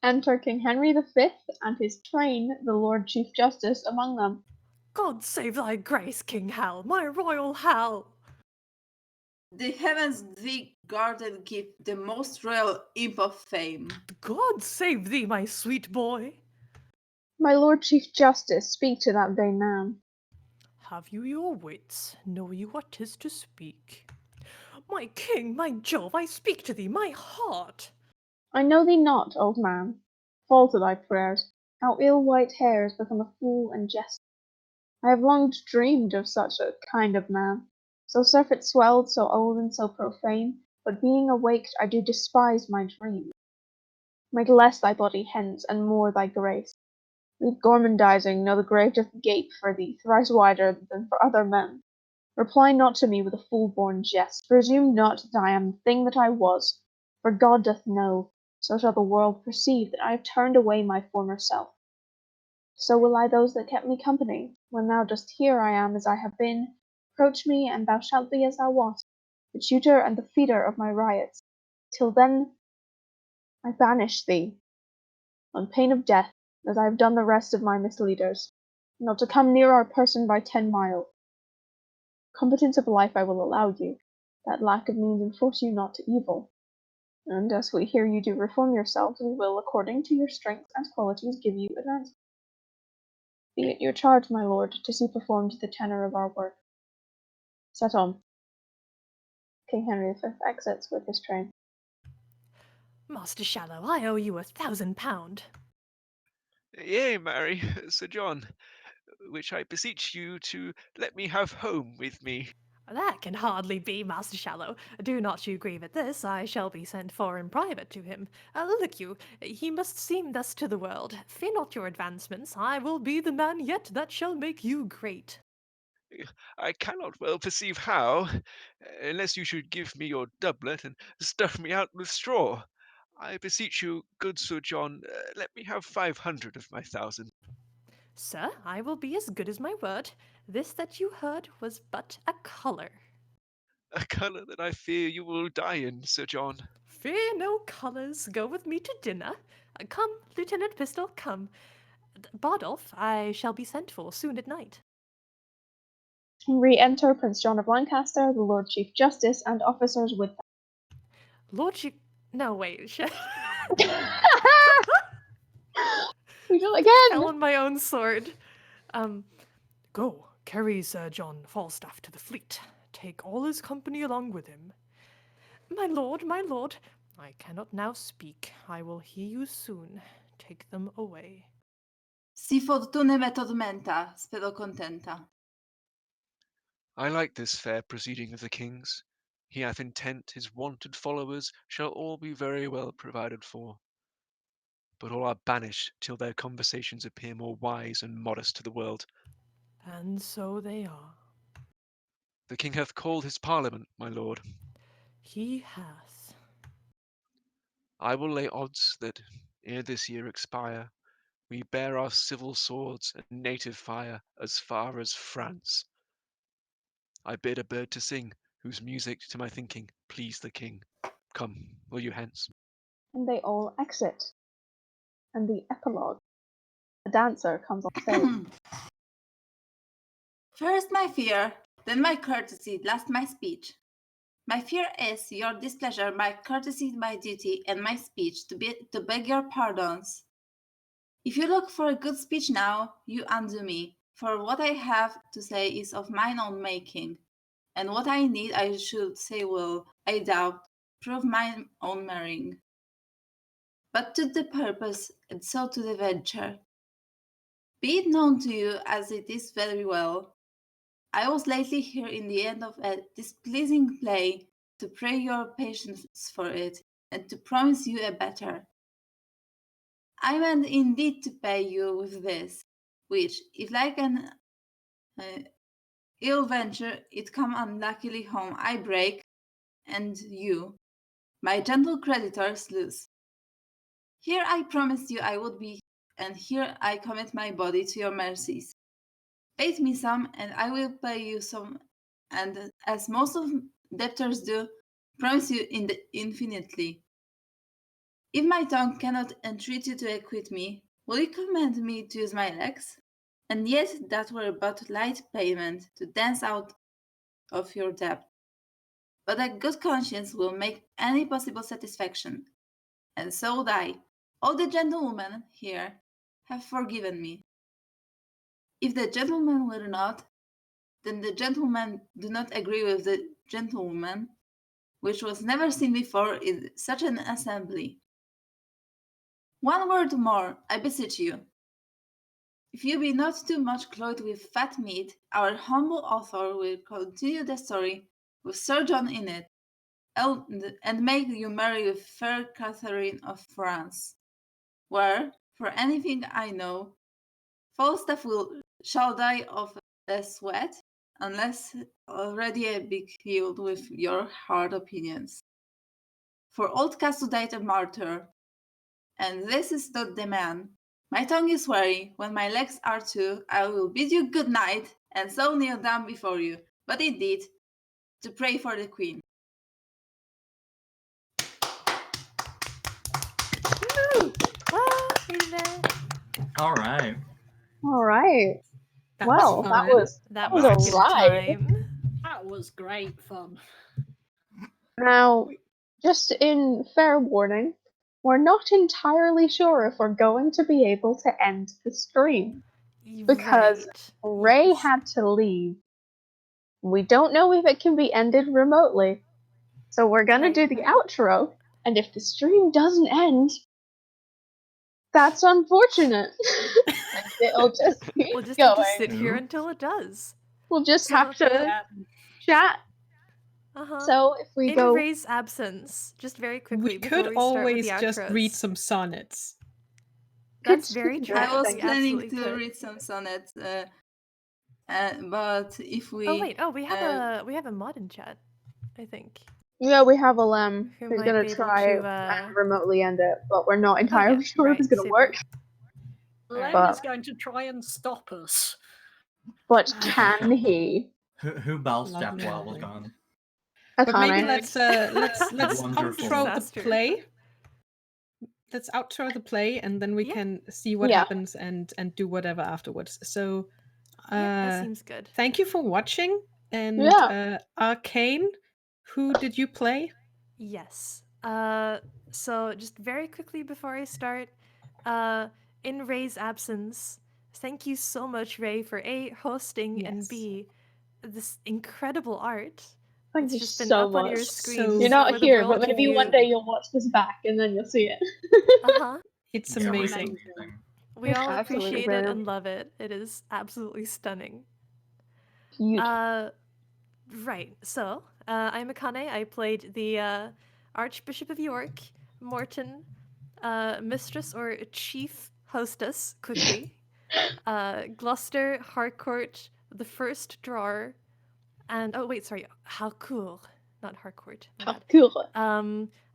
Enter King Henry V and his train, the Lord Chief Justice, among them. God save thy grace, King Hal, my royal Hal. The heavens thee guard and keep, the most royal imp of fame. God save thee, my sweet boy. My Lord Chief Justice, speak to that vain man. Have you your wits? Know you what 'tis to speak? My king, my Jove, I speak to thee, my heart. I know thee not, old man. Fall to thy prayers. How ill white hairs become a fool and jester. I have long dreamed of such a kind of man, so surfeit swelled, so old and so profane, but being awaked I do despise my dream. Make less thy body hence, and more thy grace. Leave gormandizing, know the grave doth gape for thee thrice wider than for other men. Reply not to me with a full-born jest. Presume not that I am the thing that I was, for God doth know, so shall the world perceive that I have turned away my former self. So will I those that kept me company. When thou dost hear I am as I have been, approach me, and thou shalt be as thou wast, the tutor and the feeder of my riots. Till then I banish thee, on pain of death, as I have done the rest of my misleaders, not to come near our person by 10 miles. Competence of life I will allow you, that lack of means enforce you not to evil. And as we hear you do reform yourselves, we will, according to your strengths and qualities, give you advance. Be it your charge, my lord, to see performed the tenor of our work. Set on. King Henry V exits with his train. Master Shallow, I owe you £1,000. Yea, marry, Sir John, which I beseech you to let me have home with me. That can hardly be, Master Shallow. Do not you grieve at this. I shall be sent for in private to him. Look you, he must seem thus to the world. Fear not your advancements. I will be the man yet that shall make you great. I cannot well perceive how, unless you should give me your doublet and stuff me out with straw. I beseech you, good Sir John, let me have 500 of my 1,000. Sir, I will be as good as my word. This that you heard was but a colour. A colour that I fear you will die in, Sir John. Fear no colours. Go with me to dinner. Come, Lieutenant Pistol, come. Bardolph, I shall be sent for soon at night. Re-enter Prince John of Lancaster, the Lord Chief Justice, and officers with them. Lord Chief... No, wait. We do it again! Fell on my own sword. Go, carry Sir John Falstaff to the fleet. Take all his company along with him. My lord, I cannot now speak. I will hear you soon. Take them away. Si fortune me tormenta, spero contenta. I like this fair proceeding of the king's. He hath intent his wonted followers shall all be very well provided for. But all are banished till their conversations appear more wise and modest to the world. And so they are. The king hath called his parliament, my lord. He hath. I will lay odds that, ere this year expire, we bear our civil swords and native fire as far as France. I bid a bird to sing, whose music to my thinking pleased the king. Come, will you hence? And they all exit. And the epilogue. A dancer comes on stage. First my fear, then my courtesy, last my speech. My fear is your displeasure, my courtesy, my duty, and my speech to beg your pardons. If you look for a good speech now, you undo me, for what I have to say is of mine own making, and what I need I should say will, I doubt, prove mine own marrying. But to the purpose, and so to the venture. Be it known to you, as it is very well, I was lately here in the end of a displeasing play, to pray your patience for it, and to promise you a better. I meant indeed to pay you with this, which, if like an ill venture it come unluckily home, I break, and you, my gentle creditors, lose. Here I promised you I would be, and here I commit my body to your mercies. Pay me some, and I will pay you some, and as most of debtors do, promise you infinitely. If my tongue cannot entreat you to acquit me, will you command me to use my legs? And yet that were but light payment to dance out of your debt. But a good conscience will make any possible satisfaction, and so would I. All the gentlewomen here have forgiven me. If the gentlemen will not, then the gentlemen do not agree with the gentlewoman, which was never seen before in such an assembly. One word more, I beseech you. If you be not too much cloyed with fat meat, our humble author will continue the story with Sir John in it, and make you marry with fair Catherine of France, where, for anything I know, Falstaff shall die of a sweat, unless already a big healed with your hard opinions. For old Casto died a martyr, and this is not the man. My tongue is weary, when my legs are too, I will bid you good night, and so kneel down before you, but indeed, to pray for the Queen. All right. All right. That Well, was that fun. was That was was a a good ride. time. That was great fun. Now, just in fair warning, we're not entirely sure if we're going to be able to end the stream because Right. Ray Yes. had to leave We don't know if it can be ended remotely. So we're gonna do the outro, and if the stream doesn't end, that's unfortunate. And it'll just keep We'll just going. have to sit here Ooh. until it does. We'll just So- have to chat. Uh-huh. So if we In go, Ray's absence, just very quickly We before could we start always with the just read outros. some sonnets. That's Could- very could true. do I was We planning absolutely to could. read some sonnets, but if we Oh wait, we have a mod in chat, I think. yeah, we have a Lem Who who's might gonna be able try to, and remotely end it, but we're not entirely sure if it's right, gonna super. work. Lem But- is going to try and stop us. But can he? Who bounced Lovely, after while was lovely. gone? But maybe Akane? let's Wonderful. outro the Disaster. play. Let's outro the play, and then we Yeah. can see what Yeah. happens and do whatever afterwards. So, Yeah, that seems good. thank you for watching. And Yeah. Arcane, who did you play? Yes. So just very quickly before I start, in Ray's absence, thank you so much, Ray, for A, hosting, and Yes. B, this incredible art. Thank It's you just been so up on your much. screens. So- You're not for the here, but world to maybe view. one day you'll watch this back and then you'll see it. Uh-huh. It's Yeah, amazing. We all Absolutely appreciate it brilliant. and love it. It is absolutely stunning. Beautiful. Right. So, I'm Akane. I played the Archbishop of York, Morton, Mistress or Chief Hostess, quickly, Gloucester, Harcourt, the First Drawer, and oh wait, sorry, Harcourt, not Harcourt. my How bad. cool.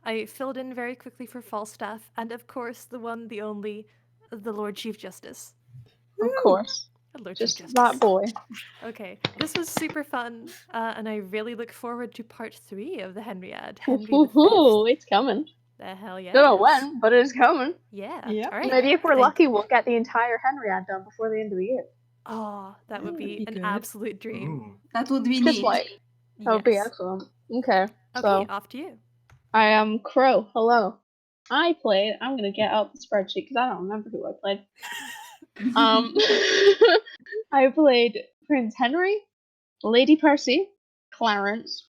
I filled in very quickly for Falstaff, and of course, the one, the only, the Lord Chief Justice. Of course. Lord Just Chief that Justice. boy. Okay, this was super fun, and I really look forward to part 3 of the Henriade. Henry the Ooh, it's coming. The hell yeah. Don't know it is. when, but it's coming. Yeah. Yep. All right. Maybe if we're Thank- lucky, we'll get the entire Henriade done before the end of the year. Oh, that would That would be be an good. absolute dream. Ooh. that would be Just neat. like that would be Yes. excellent. Okay, Okay, so off to you. I am Crow. Hello. I played. I'm gonna get out the spreadsheet because I don't remember who I played. I played Prince Henry, Lady Percy, Clarence,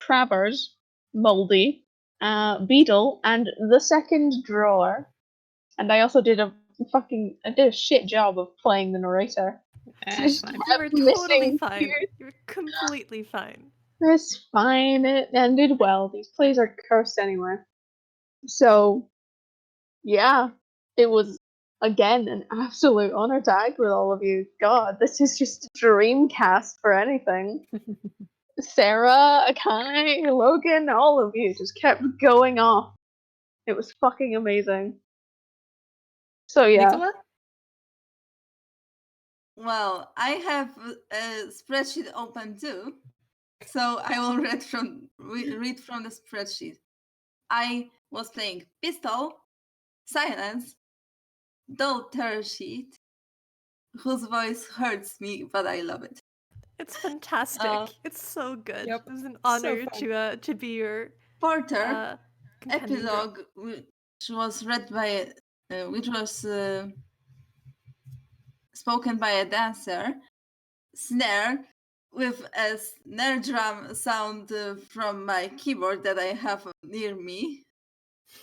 Travers, Moldy, Beadle, and the Second Drawer. And I also did a shit job of playing the narrator. That's fine. You were kept totally missing fine. here. You were completely fine. It's fine. It ended well. These plays are cursed anyway. So, yeah, it was again an absolute honor to act with all of you. God, this is just a dream cast for anything. Sarah, Akane, Logan, all of you just kept going off. It was fucking amazing. So yeah, Nicola? Well, I have a spreadsheet open too, so I will read from the spreadsheet. I was playing Pistol, Silence, Daughter Sheet, whose voice hurts me, but I love it. It's fantastic. Oh. It's so good. Yep, It was an so honor fun. to be your Porter, companion. Epilogue, which was read by, which was spoken by a dancer, Snare, with a snare drum sound from my keyboard that I have near me,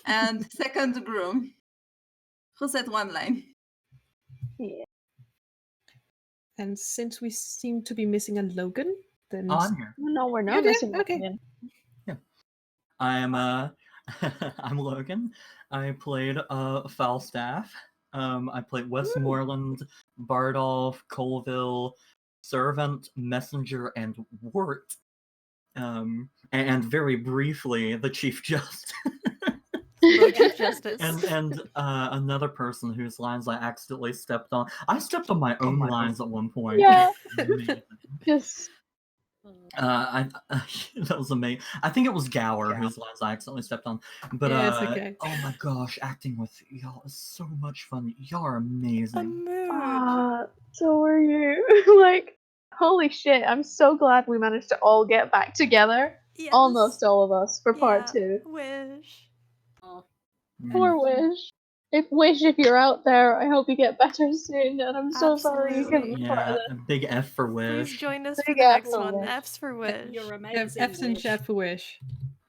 and Second Groom, who said one line. And since we seem to be missing a Logan, then Oh, I'm here. no, we're You're not there? missing Okay. Logan. I am I'm Logan. I played Falstaff. I played Westmoreland, Bardolph, Colville, Servant, Messenger, and Wart. And very briefly, the Chief Justice. Lord Chief Justice. and another person whose lines I accidentally stepped on. I stepped on my own lines at one point. Yeah. Amazing. Just That was amazing. I think it was Gower whose lines I accidentally stepped on. But Yeah, it's okay. oh my gosh, acting with y'all is so much fun. Y'all are amazing. A mood. so are you. Like, holy shit, I'm so glad we managed to all get back together. Yes. Almost all of us for part Yeah, 2. Wish. Poor Wish. Wish, if you're out there, I hope you get better soon, and I'm so sorry you couldn't be part of Yeah, this. a big F for Wish. Please join us for Big the F next for one. Wish. F's for Wish. You're amazing. F's in Wish. chat for Wish.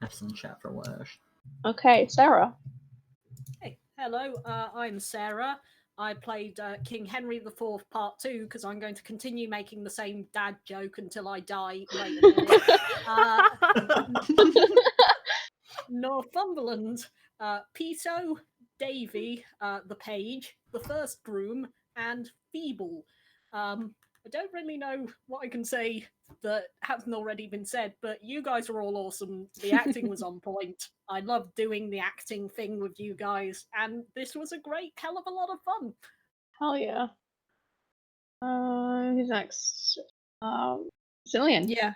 F's in chat for Wish. Okay, Sarah. Hey, hello. I'm Sarah. I played King Henry IV Part 2 because I'm going to continue making the same dad joke until I die. Wait a minute. Northumberland, Peto, Davy, the page, the first groom, and Feeble. I don't really know what I can say that hasn't already been said, but you guys are all awesome. The acting was on point. I loved doing the acting thing with you guys, and this was a great hell of a lot of fun. Hell yeah. Who's next? Cillian. Yeah.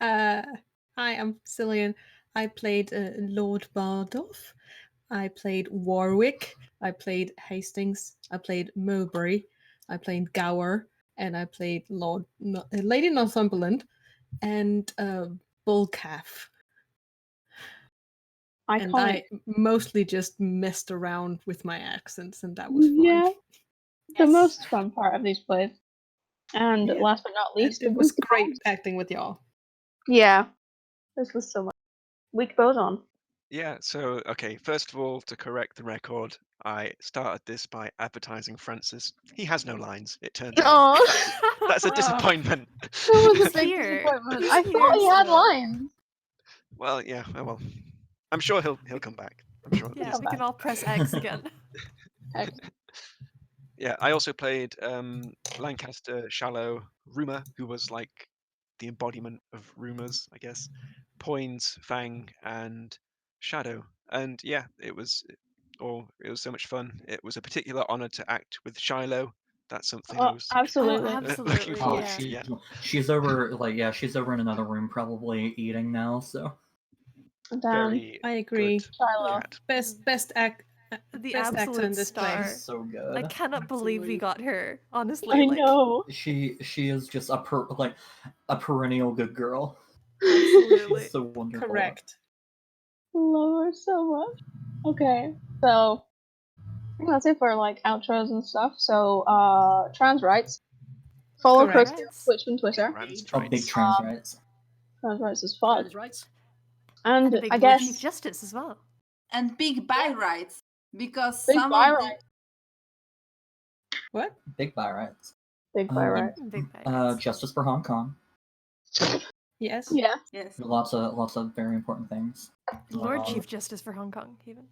Hi, I'm Cillian. I played Lord Bardolph. I played Warwick. I played Hastings. I played Mowbray. I played Gower. And I played Lady Northumberland and Bullcalf. And I mostly just messed around with my accents, and that was fun. Yeah, the most fun part of these plays. And Yeah. last but not least, It was great acting with y'all. Yeah, this was so much. Week goes on. Yeah, so, okay, first of all, to correct the record, I started this by advertising Francis. He has no lines, it turns out. Oh, That's a disappointment. that was a He's big here. disappointment. He's I thought he here had still. lines. Well, yeah, oh well. I'm sure he'll come back. I'm sure. Yeah, we can all press X again. Yeah, I also played Lancaster Shallow Rumour, who was like the embodiment of rumours, I guess. Poins, Fang, and Shadow. And yeah, it was so much fun. It was a particular honour to act with Shiloh. That's something I was Absolutely. looking absolutely, forward yeah. to. Yeah. She's over she's over in another room probably eating now, so Damn. Very I agree. good Shiloh. cat. Best The best actor in absolute this star. place. so good. I cannot believe we Absolutely. got her. Honestly, I like, know. She is just a perennial good girl. absolutely. She's so wonderful. Correct. Love her so much. Okay, so I think that's it for like outros and stuff. So trans rights. Follow Correct. Croakspeare on Twitch and Twitter. Trans Oh, big rights. trans rights. Trans rights is fun. Trans rights. And And a big I Lord guess Chief Justice as well. And big buy rights, because big some buy of the rights. What? Big buy rights. Big buy rights. Big pirates. Justice for Hong Kong. Yes. Yeah. yes. Lots of very important things. Lord Chief Justice for Hong Kong, even.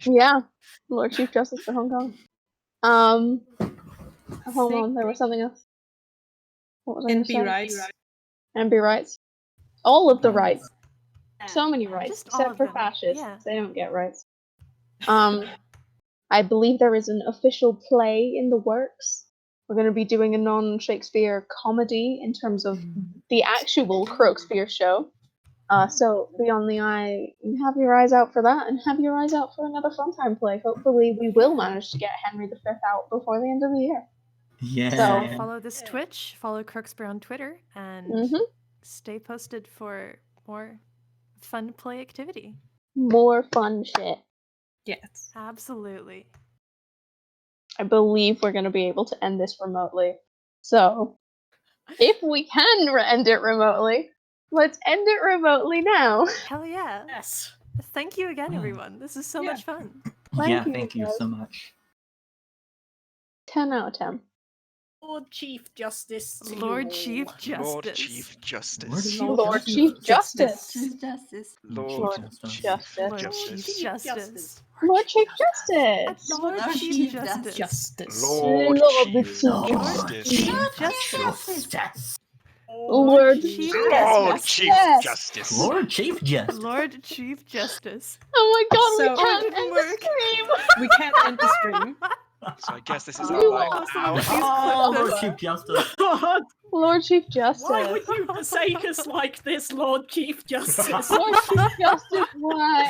Yeah. Lord Chief Justice for Hong Kong. Hold on, there was something else. What was I gonna NB say? rights. NB rights. All of the Nice. rights. So many rights, Just all except of for them, fascists. yeah. They don't get rights. I believe there is an official play in the works. We're going to be doing a non-Shakespeare comedy in terms of the actual Croakspeare show. So be on the eye, have your eyes out for that, and have your eyes out for another Funtime play. Hopefully we will manage to get Henry V out before the end of the year. Yeah. So- Follow this Twitch, follow Croakspeare on Twitter, and Mhm. stay posted for more fun play activity. More fun shit. Yes. Absolutely. I believe we're going to be able to end this remotely. So, if we can end it remotely, let's end it remotely now. Hell yeah. Yes. Thank you again, Oh. everyone. This is so Yeah. much fun. Thank you guys. so much. 10 out of 10. Lord Chief Justice. to you Lord all. Chief Justice. Lord Chief Justice. Lord Chief Justice. Chief Justice. Lord Justice. Chief Lord Justice. Chief Justice. Lord Chief Justice. Lord Lord Chief Chief Justice. Justice. Lord Lord Chief Chief Justice. Justice. Lord Chief Lord Justice. Chief Justice. Lord Chief Justice. Lord Chief Justice. Oh my god, So- we can't Didn't end work. the stream! We can't end the stream. So I guess this is You our like. are- Ow. Oh, Lord Chief Justice. God, Lord Chief Justice. why would you forsake us like this, Lord Chief Justice? Lord Chief Justice, why?